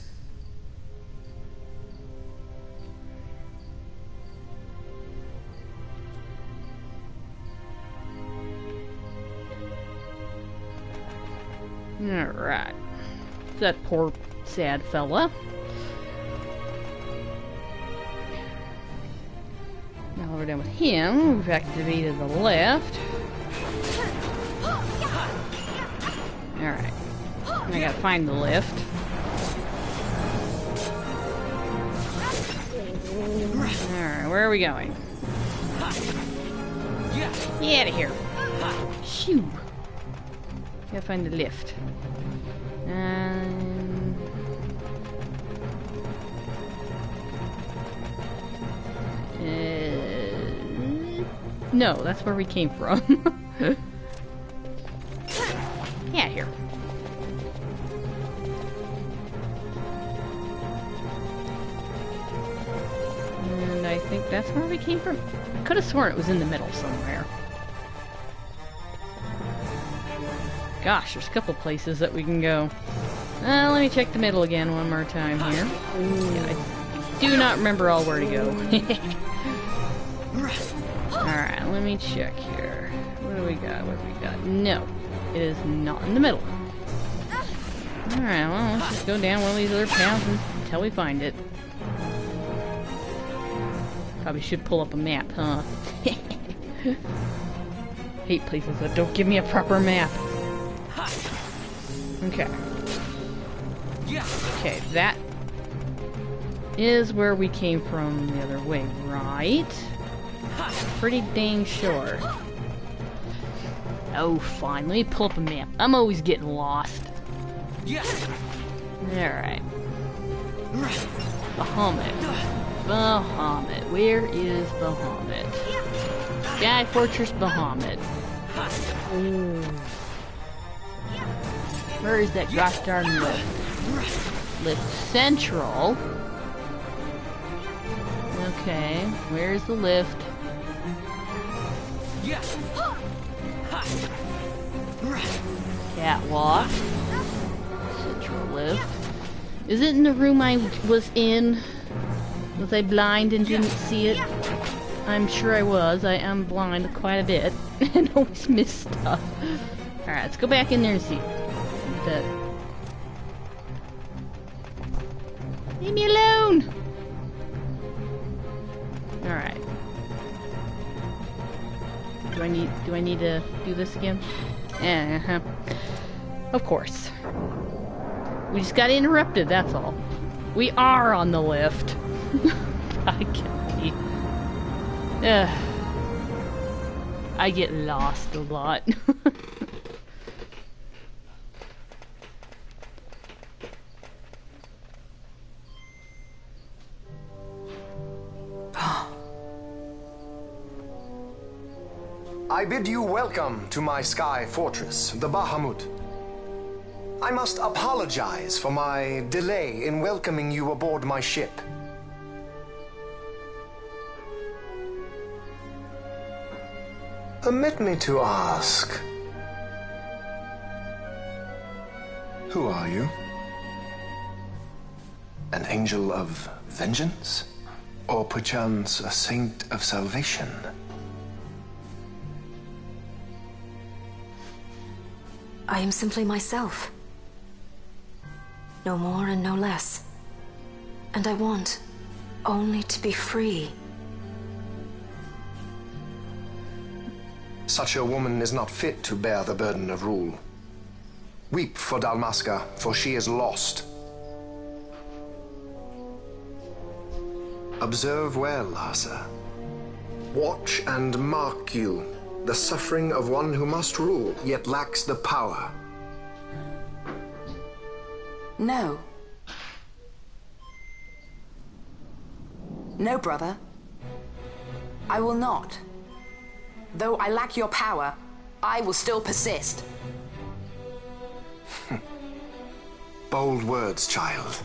Alright. That poor, sad fella. Now we're done with him. We've activated the left. Alright. I gotta find the lift. Alright, where are we going? Get out of here. Shoo. Gotta find the lift. No, that's where we came from. Yeah, here. And I think that's where we came from. I could have sworn it was in the middle somewhere. Gosh, there's a couple places that we can go. Let me check the middle again one more time here. Yeah, I do not remember all where to go. Alright, let me check here. What do we got? What do we got? No, it is not in the middle. Alright, well, let's just go down one of these other paths until we find it. Probably should pull up a map, huh? Hate places that don't give me a proper map. Okay. Okay, that is where we came from the other way, right? Pretty dang sure. Oh, fine. Let me pull up a map. I'm always getting lost. Alright. Bahamut. Bahamut. Where is Bahamut? Sky Fortress Bahamut. Ooh. Where is that gosh darn lift? Lift Central. Okay, where's the lift? Catwalk. Central lift. Is it in the room I was in? Was I blind and didn't see it? I'm sure I was. I am blind quite a bit and always miss stuff. Alright, let's go back in there and see. Leave me alone! Alright. Do I need to do this again? Uh-huh. Of course. We just got interrupted, that's all. We are on the lift. I can't be. I get lost a lot. I bid you welcome to my sky fortress, the Bahamut. I must apologize for my delay in welcoming you aboard my ship. Permit me to ask, who are you? An angel of vengeance? Or perchance a saint of salvation? I am simply myself. No more and no less. And I want only to be free. Such a woman is not fit to bear the burden of rule. Weep for Dalmasca, for she is lost. Observe well, Asa. Watch and mark you the suffering of one who must rule, yet lacks the power. No. No, brother. I will not. Though I lack your power, I will still persist. Bold words, child.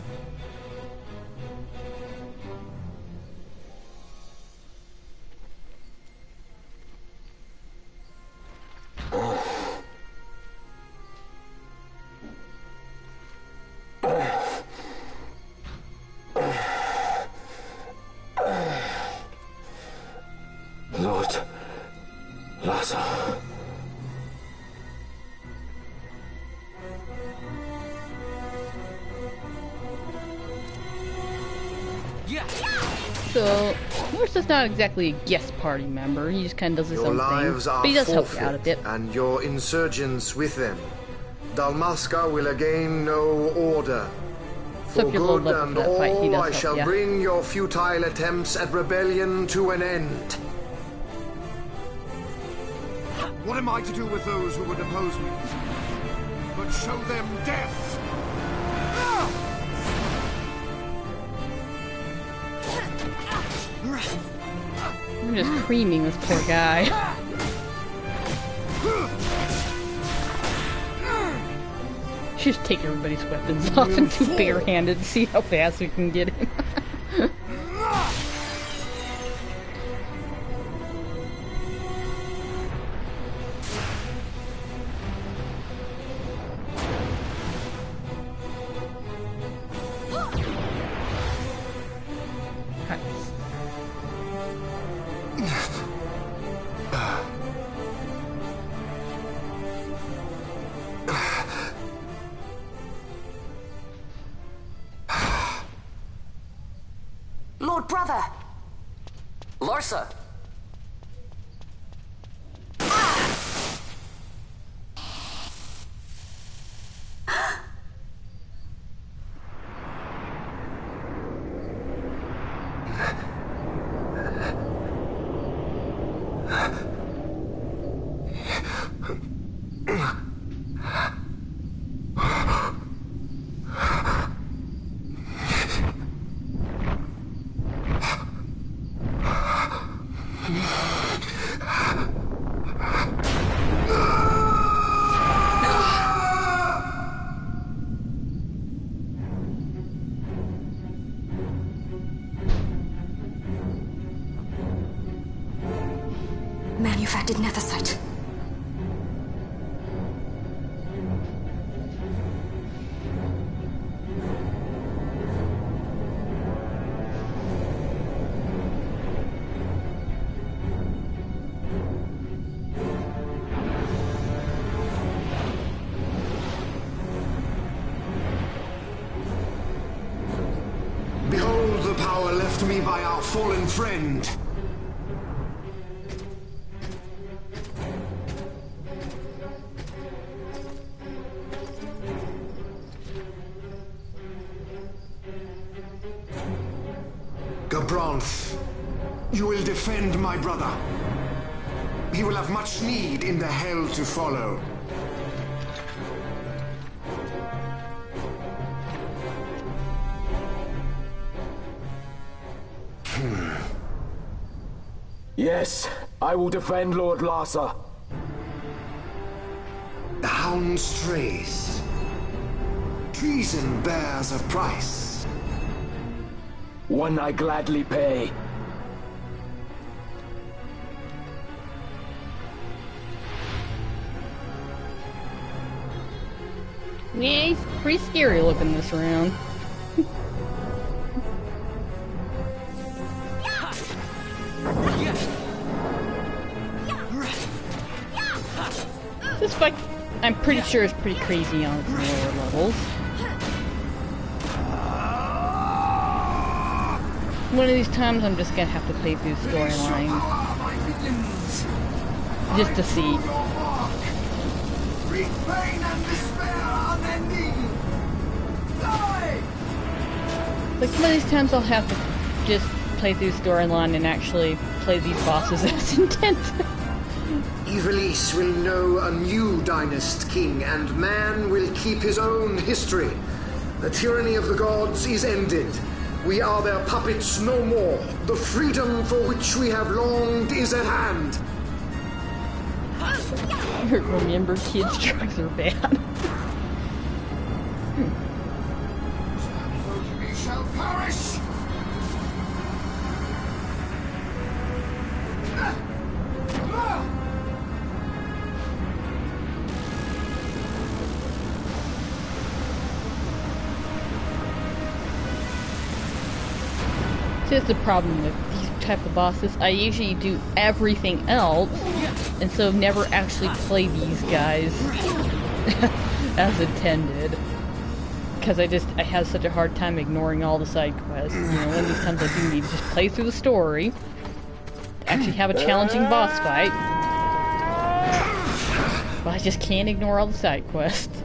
Lord Laza. So, Morsa's not exactly a guest party member. He just kind of does his own Your lives thing. are But he does help you out a forfeit, bit. and your insurgents with them. Dalmasca will again know order. So For if you're low good level and for that fight, he all, does I help shall you. bring your futile attempts at rebellion to an end. What am I to do with those who would oppose me? But show them death! I'm just creaming this poor guy. Just take everybody's weapons off and do barehanded and see how fast we can get him. Lord Brother! Larsa! Manufactured nethicite. Behold the power left me by our fallen friend. Gabranth, you will defend my brother. He will have much need in the hell to follow. Yes, I will defend Lord Larsa. The hound strays. Treason bears a price. One I gladly pay. Yeah, he's pretty scary looking this round. This fight, I'm pretty sure, is pretty crazy on its lower levels. One of these times I'm just gonna have to play through storylines. Just to see. Like some of these times I'll have to just play through storyline and actually play these bosses as intended. Ivalice will know a new dynast king, and man will keep his own history. The tyranny of the gods is ended. We are their puppets no more. The freedom for which we have longed is at hand. Remember, kids' drugs are bad. We shall perish! Here's the problem with these type of bosses. I usually do everything else, and so never actually play these guys as intended. Because I have such a hard time ignoring all the side quests. You know, one of these times I do need to just play through the story, actually have a challenging boss fight, but I just can't ignore all the side quests.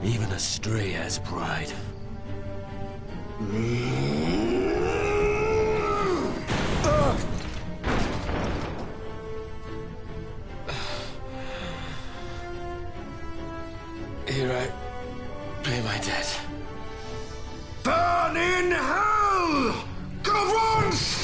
Even a stray has pride. Here I pay my debt. Burn in hell! Gavranth!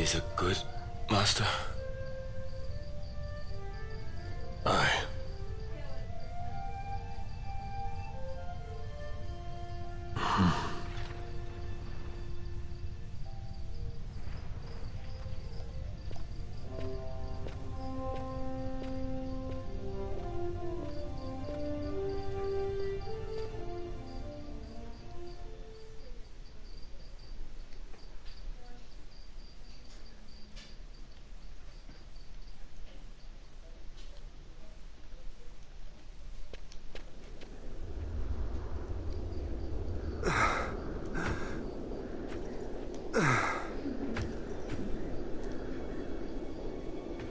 is a good master? Aye.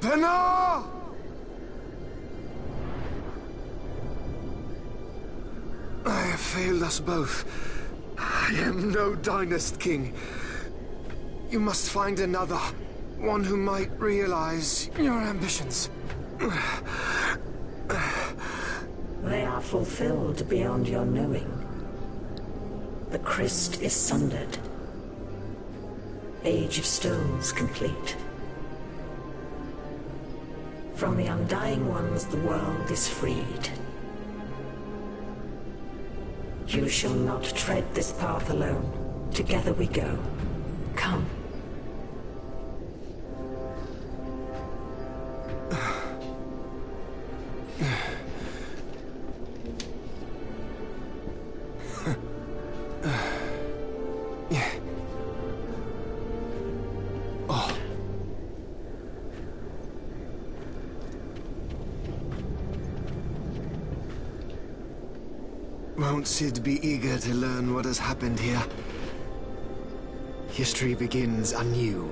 Penna! I have failed us both. I am no Dynast King. You must find another. One who might realize your ambitions. They are fulfilled beyond your knowing. The Christ is sundered. Age of Stones complete. From the Undying Ones, the world is freed. You shall not tread this path alone. Together we go. Come. Won't Sid be eager to learn what has happened here? History begins anew.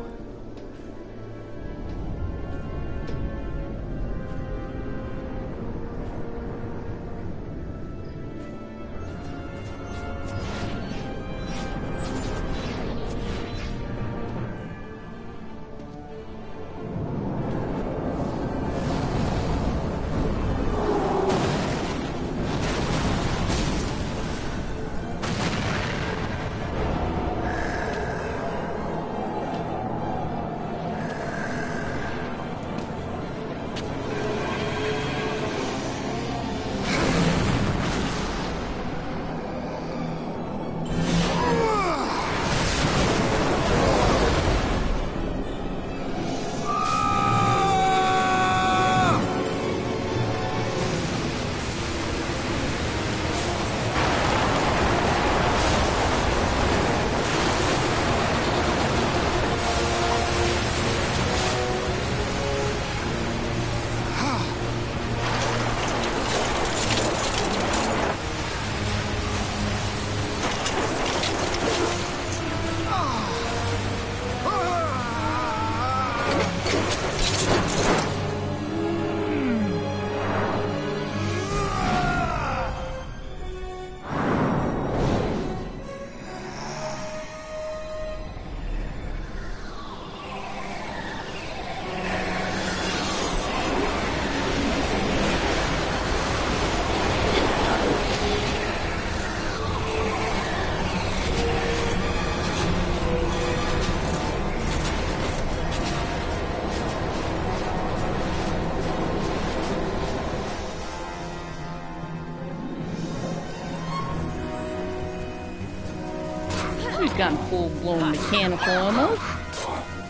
He's gone full-blown mechanical almost.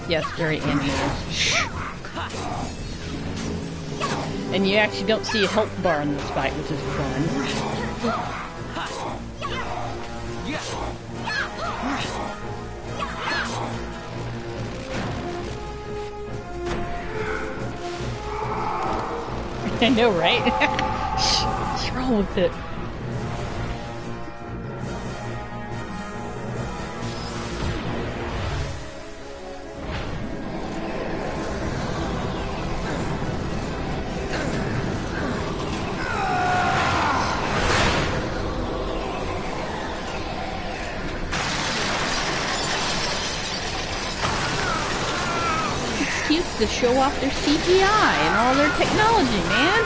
Yes, very animal. And you actually don't see a health bar in this fight, which is fun. I know, right? What's wrong with it? To show off their CGI and all their technology, man.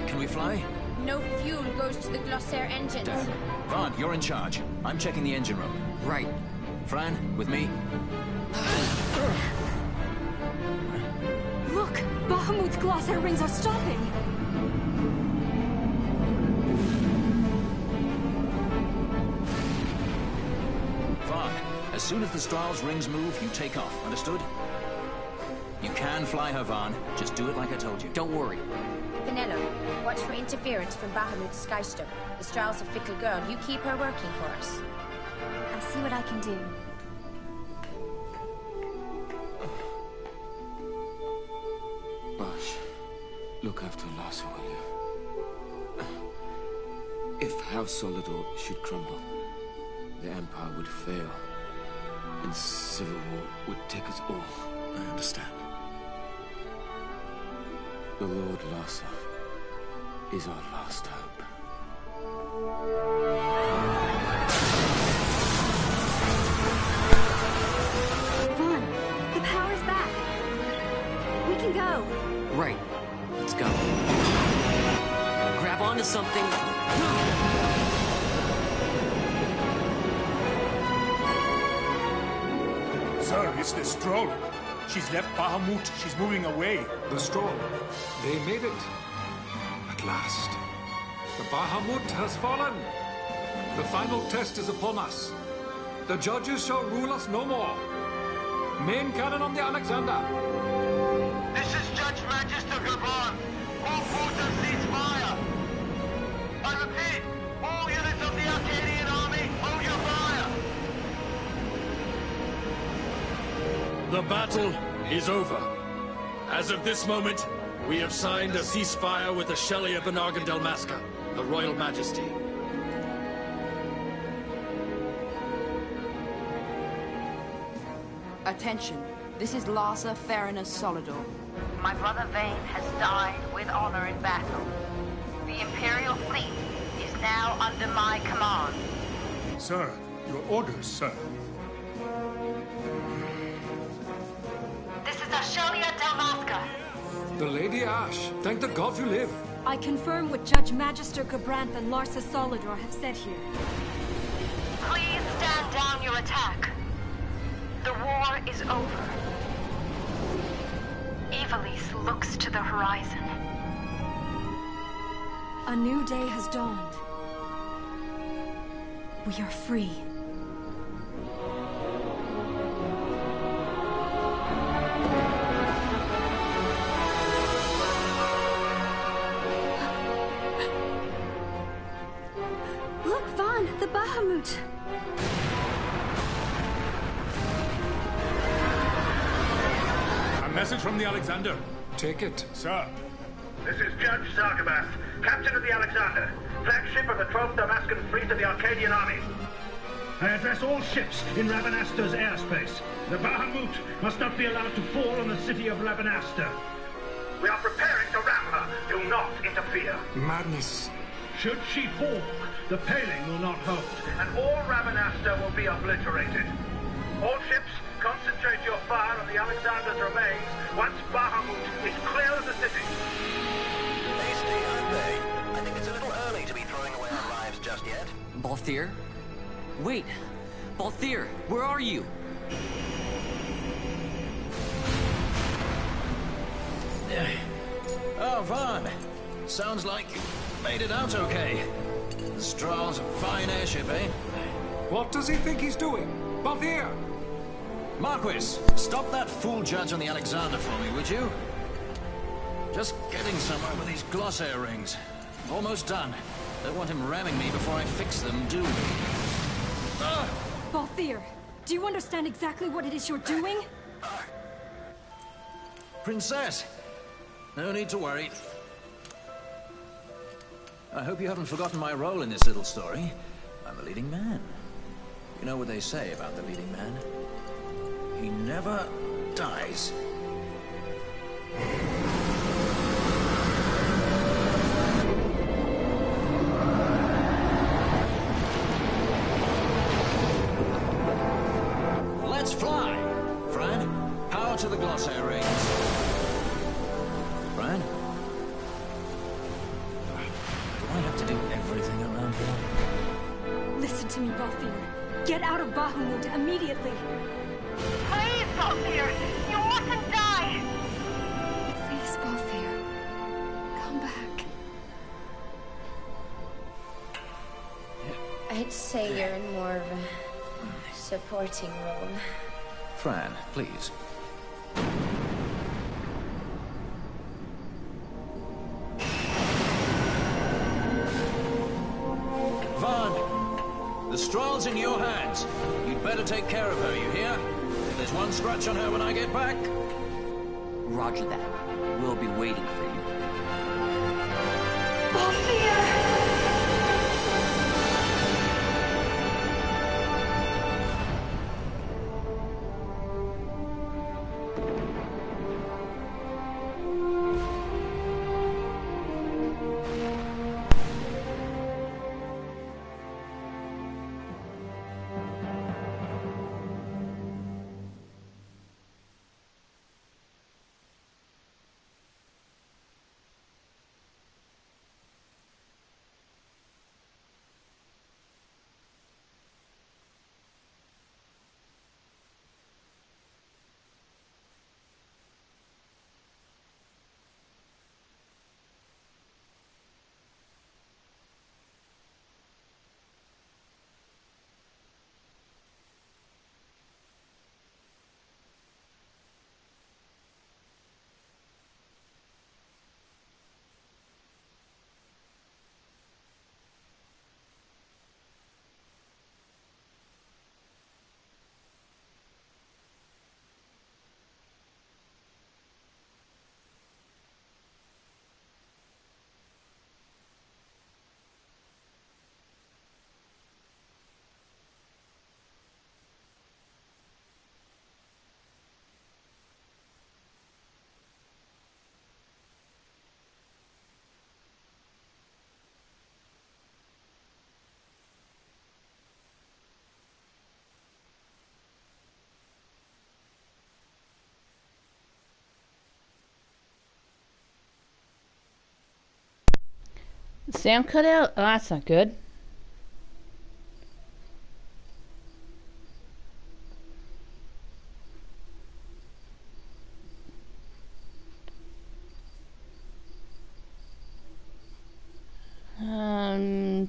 Can we fly? No fuel goes to the Glossair engines. Damn. Vaughn, you're in charge. I'm checking the engine room. Right. Fran, with me? Look! Bahamut's Glossair rings are stopping! Vaughn, as soon as the Strahls rings move, you take off. Understood? You can fly her, Vaughn. Just do it like I told you. Don't worry. Vanello, watch for interference from Bahamut's Skystone. The Strahls a fickle girl. You keep her working for us. I'll see what I can do. Bash, look after Larsa, will you? If House Solidor should crumble, the Empire would fail, and civil war would take us all. I understand. The Lord Larsa is our last hope. Vaughn, the power's back. We can go. Right. Let's go. Grab onto something. Sir, it's the Stroll. She's left Bahamut. She's moving away. The Stroll. They made it. At last. The Bahamut has fallen. The final test is upon us. The judges shall rule us no more. Main cannon on the Alexander. This is Judge Magister Gabon. All forces cease fire. I repeat, all units of the Arcadian army, hold your fire. The battle is over. As of this moment, we have signed a ceasefire with the Shelia Benargan Delmasca, the Royal Majesty. Attention. This is Larsa Farina Solidor. My brother Vane has died with honor in battle. The Imperial fleet is now under my command. Sir, your orders, sir. This is Ashelia Delmasca. The Lady Ash. Thank the gods you live. I confirm what Judge Magister Gabranth and Larsa Solidor have said here. Please stand down your attack. The war is over. Evilise looks to the horizon. A new day has dawned. We are free. Look, Vaughn, the Bahamut. A message from the Alexander. Take it. Sir. This is Judge Sargabath, captain of the Alexander, flagship of the 12th Damascan fleet of the Arcadian army. I address all ships in Rabanasta's airspace. The Bahamut must not be allowed to fall on the city of Rabanasta. We are preparing to ram her. Do not interfere. Madness. Should she fall, the paling will not hold, and all Rabanasta will be obliterated. All ships, concentrate concentrate your fire on the Alexander's remains once Bahamut is clear of the city. Hasty, aren't they? I think it's a little early to be throwing away our lives just yet. Balthier? Wait! Balthier, where are you? Oh, Vaughn. Sounds like you made it out okay. The Stral's a fine airship, eh? What does he think he's doing? Balthier! Marquis, stop that fool judge on the Alexander for me, would you? Just getting somewhere with these glossair rings. Almost done. Don't want him ramming me before I fix them, do we? Balthier, do you understand exactly what it is you're doing? Princess! No need to worry. I hope you haven't forgotten my role in this little story. I'm the leading man. You know what they say about the leading man? He never dies. Let's fly! Fran, power to the glossair rings. Fran? Do I have to do everything around here? Listen to me, Balthier. Get out of Bahamut immediately. Please, Balthier! You mustn't die! Please, Balthier. Come back. I'd say you're in more of a supporting role. Fran, please. Vaughn, the Stral's in your hands. You'd better take care of her, you hear? If there's one scratch on her when I get back... Roger that. We'll be waiting for you. Balthier! Sound cut out? Oh, that's not good.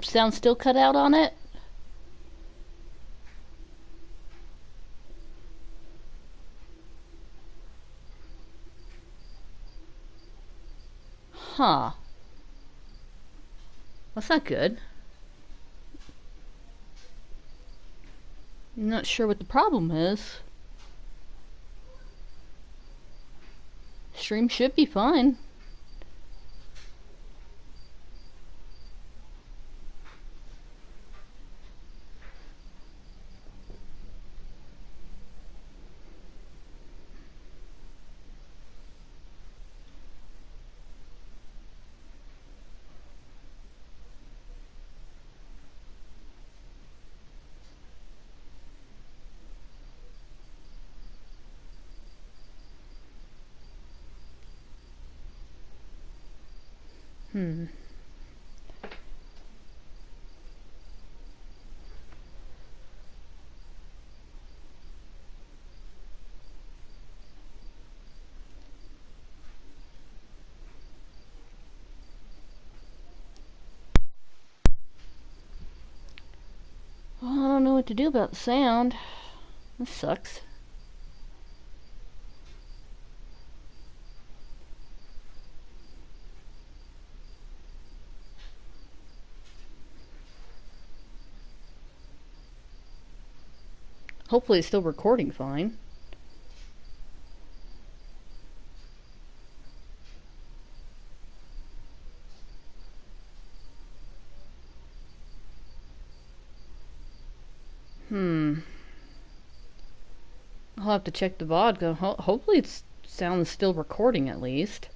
Sound still cut out on it? Huh. That's not good. I'm not sure what the problem is. Stream should be fine. Well, I don't know what to do about the sound. This sucks. Hopefully it's still recording fine. I'll have to check the VOD. Hopefully it sounds still recording at least.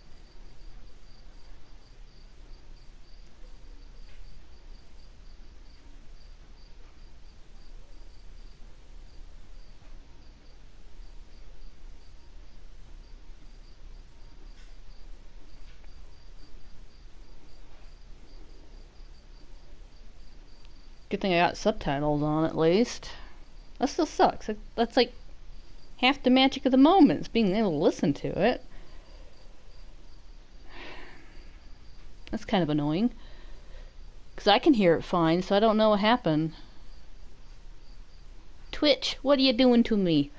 Good thing I got subtitles on at least. That still sucks. That's like half the magic of the moment, is being able to listen to it. That's kind of annoying. Because I can hear it fine, so I don't know what happened. Twitch, what are you doing to me?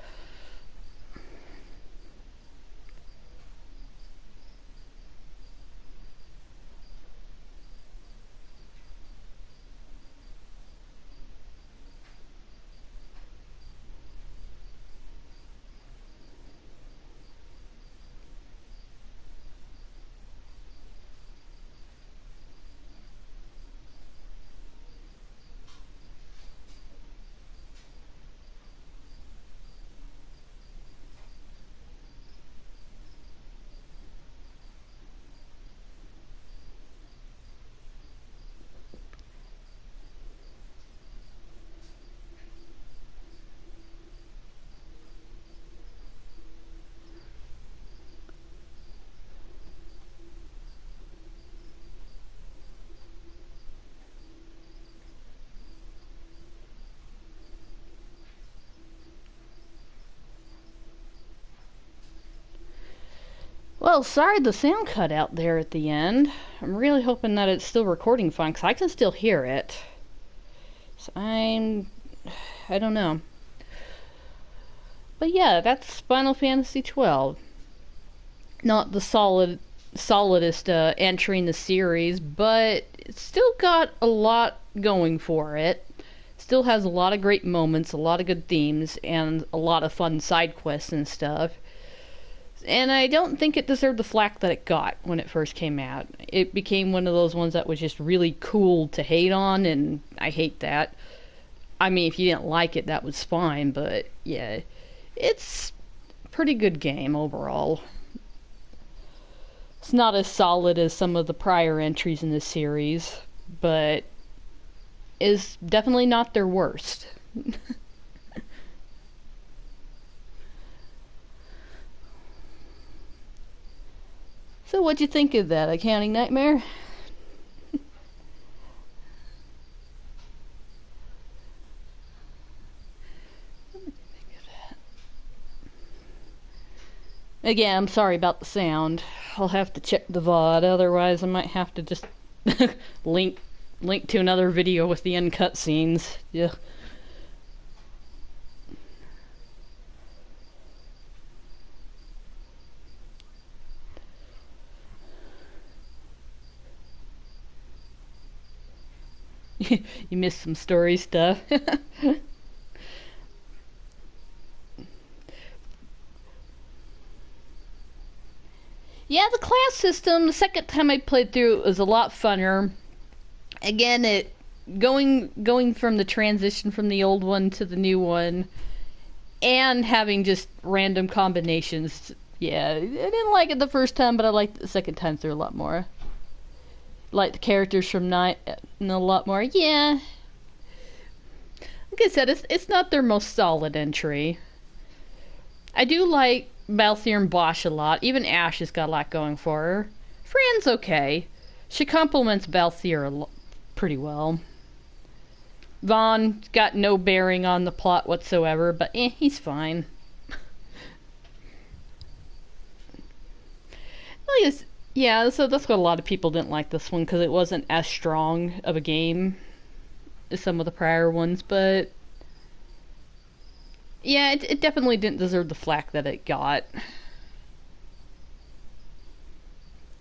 Well, sorry the sound cut out there at the end. I'm really hoping that it's still recording fine, because I can still hear it. So I don't know. But yeah, that's Final Fantasy XII. Not the solidest entry in the series, but it's still got a lot going for it. Still has a lot of great moments, a lot of good themes, and a lot of fun side quests and stuff. And I don't think it deserved the flack that it got when it first came out. It became one of those ones that was just really cool to hate on, and I hate that. I mean, if you didn't like it, that was fine, but yeah, it's a pretty good game overall. It's not as solid as some of the prior entries in the series, but is definitely not their worst. So what'd you think of that, Accounting Nightmare? Again, I'm sorry about the sound. I'll have to check the VOD, otherwise I might have to just link to another video with the end cutscenes. Yeah. You missed some story stuff. Yeah, the class system, the second time I played through it was a lot funner. Again, it going from the transition from the old one to the new one, and having just random combinations. Yeah, I didn't like it the first time, but I liked it the second time through a lot more. Like the characters from Night a lot more. Yeah. Like I said, it's not their most solid entry. I do like Balthier and Bosch a lot. Even Ash has got a lot going for her. Fran's okay. She compliments Balthier pretty well. Vaughn got no bearing on the plot whatsoever, but he's fine. Yeah, so that's what a lot of people didn't like this one, because it wasn't as strong of a game as some of the prior ones, but yeah, it definitely didn't deserve the flack that it got.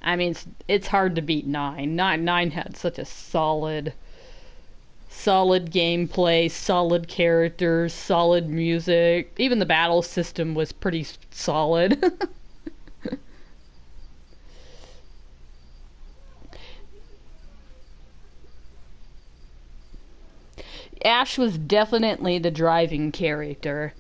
I mean, it's hard to beat 9. 9 had such a solid gameplay, solid characters, solid music. Even the battle system was pretty solid. Ash was definitely the driving character.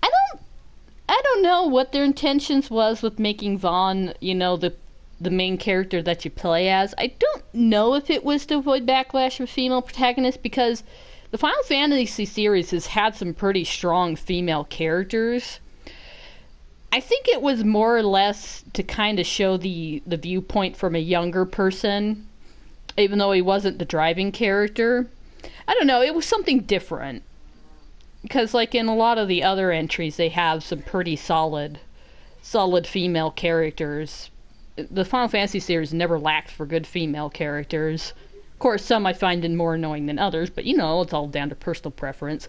I don't know what their intentions was with making Vaughn, the main character that you play as. I don't know if it was to avoid backlash with female protagonists, because the Final Fantasy series has had some pretty strong female characters. I think it was more or less to kind of show the viewpoint from a younger person, even though he wasn't the driving character. I don't know, it was something different. Because, like, in a lot of the other entries, they have some pretty solid female characters. The Final Fantasy series never lacked for good female characters. Of course, some I find more annoying than others, but, it's all down to personal preference.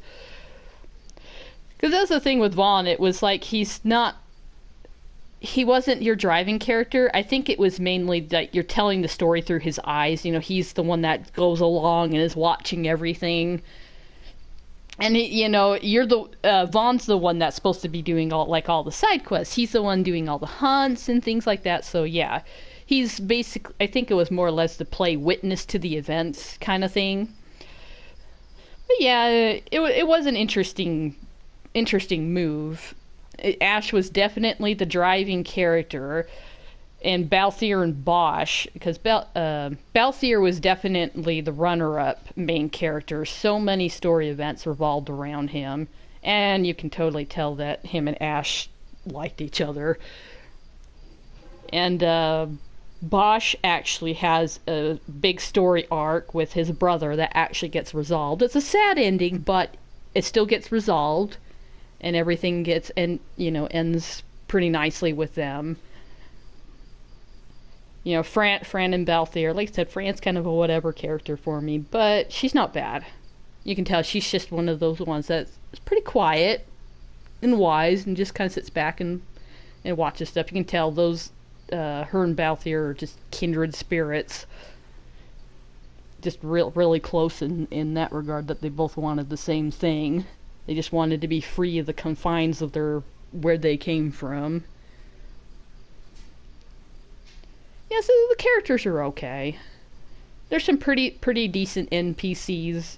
Because that's the thing with Vaughn, it was like he wasn't your driving character. I think it was mainly that you're telling the story through his eyes. He's the one that goes along and is watching everything. And you're Vaughn's the one that's supposed to be doing all the side quests. He's the one doing all the hunts and things like that. So yeah, he's basically, I think it was more or less to play witness to the events kind of thing. But yeah, it was an interesting move. Ash was definitely the driving character, and Balthier and Bosch, because Balthier was definitely the runner-up main character. So many story events revolved around him, and you can totally tell that him and Ash liked each other. And Bosch actually has a big story arc with his brother that actually gets resolved. It's a sad ending, but it still gets resolved, and everything ends pretty nicely with them. Fran and Balthier, like I said, Fran's kind of a whatever character for me, but she's not bad. You can tell she's just one of those ones that's pretty quiet and wise and just kind of sits back and watches stuff. You can tell those, her and Balthier are just kindred spirits. Just really close in that regard, that they both wanted the same thing. They just wanted to be free of the confines of where they came from. Yeah, so the characters are okay. There's some pretty decent NPCs,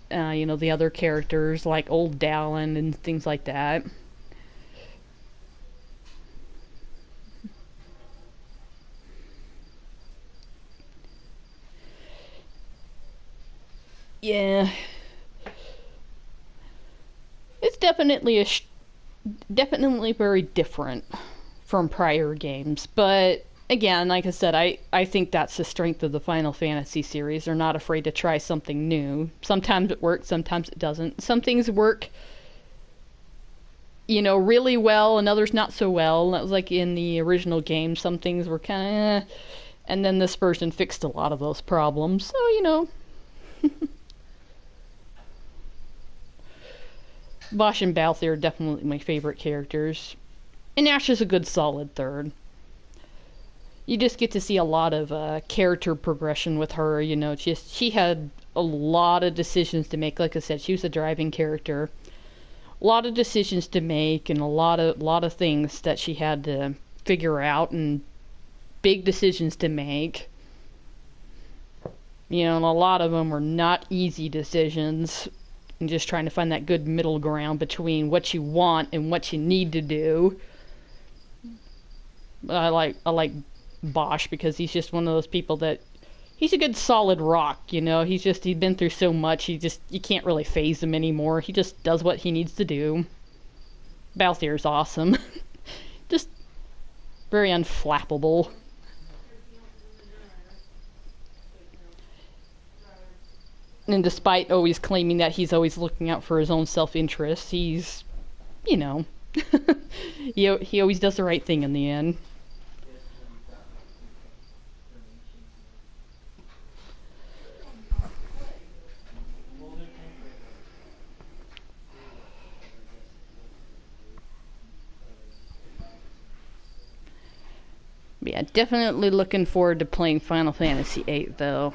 the other characters, like Old Dallin and things like that. Yeah. It's definitely definitely very different from prior games, but again, like I said, I think that's the strength of the Final Fantasy series. They're not afraid to try something new. Sometimes it works, sometimes it doesn't. Some things work, really well, and others not so well. That was like in the original game. Some things were kind of and then this version fixed a lot of those problems. So, Bosch and Balthier are definitely my favorite characters. And Ash is a good solid third. You just get to see a lot of character progression with her. She had a lot of decisions to make. Like I said, she was a driving character. A lot of decisions to make, and a lot of things that she had to figure out, and big decisions to make. And a lot of them were not easy decisions. And just trying to find that good middle ground between what you want and what you need to do. I like Bosch because he's just one of those people that he's a good solid rock, he's been through so much, you can't really phase him anymore. He just does what he needs to do. Balthier's awesome. Just very unflappable. And despite always claiming that he's always looking out for his own self-interest, he's, you know, he always does the right thing in the end. Yeah, definitely looking forward to playing Final Fantasy VIII, though.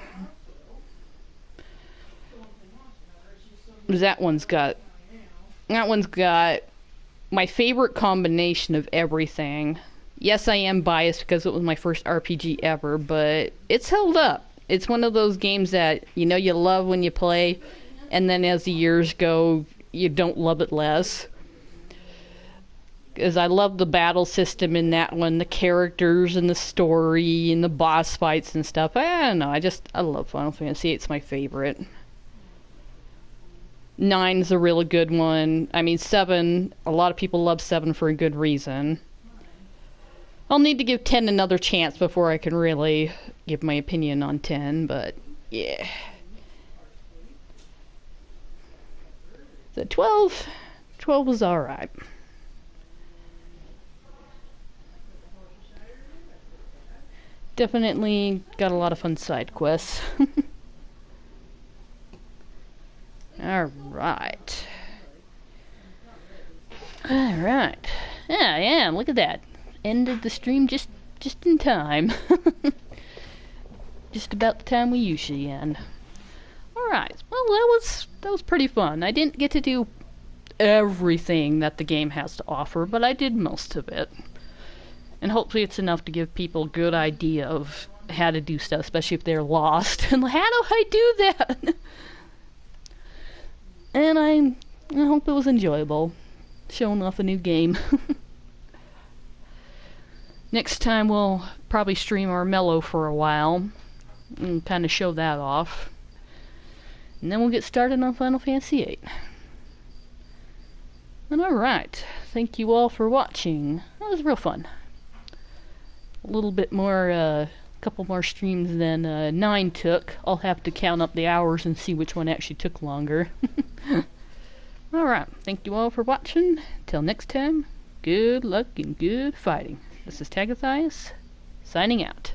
That one's got my favorite combination of everything. Yes, I am biased because it was my first RPG ever, but it's held up. It's one of those games that, you know, you love when you play, and then as the years go, you don't love it less. Because I love the battle system in that one, the characters and the story and the boss fights and stuff. I don't know, I love Final Fantasy. It's my favorite. 9's a really good one. I mean, 7, a lot of people love 7 for a good reason. I'll need to give 10 another chance before I can really give my opinion on 10, but yeah. So 12 was alright. Definitely got a lot of fun side quests. Alright. Alright. Yeah, look at that. Ended the stream just in time. Just about the time we usually end. Alright. Well, that was pretty fun. I didn't get to do everything that the game has to offer, but I did most of it. And hopefully it's enough to give people a good idea of how to do stuff, especially if they're lost. And how do I do that? And I hope it was enjoyable, showing off a new game. Next time we'll probably stream our Mellow for a while, and kind of show that off. And then we'll get started on Final Fantasy VIII. And alright, thank you all for watching. That was real fun. A little bit more, couple more streams than 9 took. I'll have to count up the hours and see which one actually took longer. Alright, thank you all for watching. Till next time, good luck and good fighting. This is Tagathias, signing out.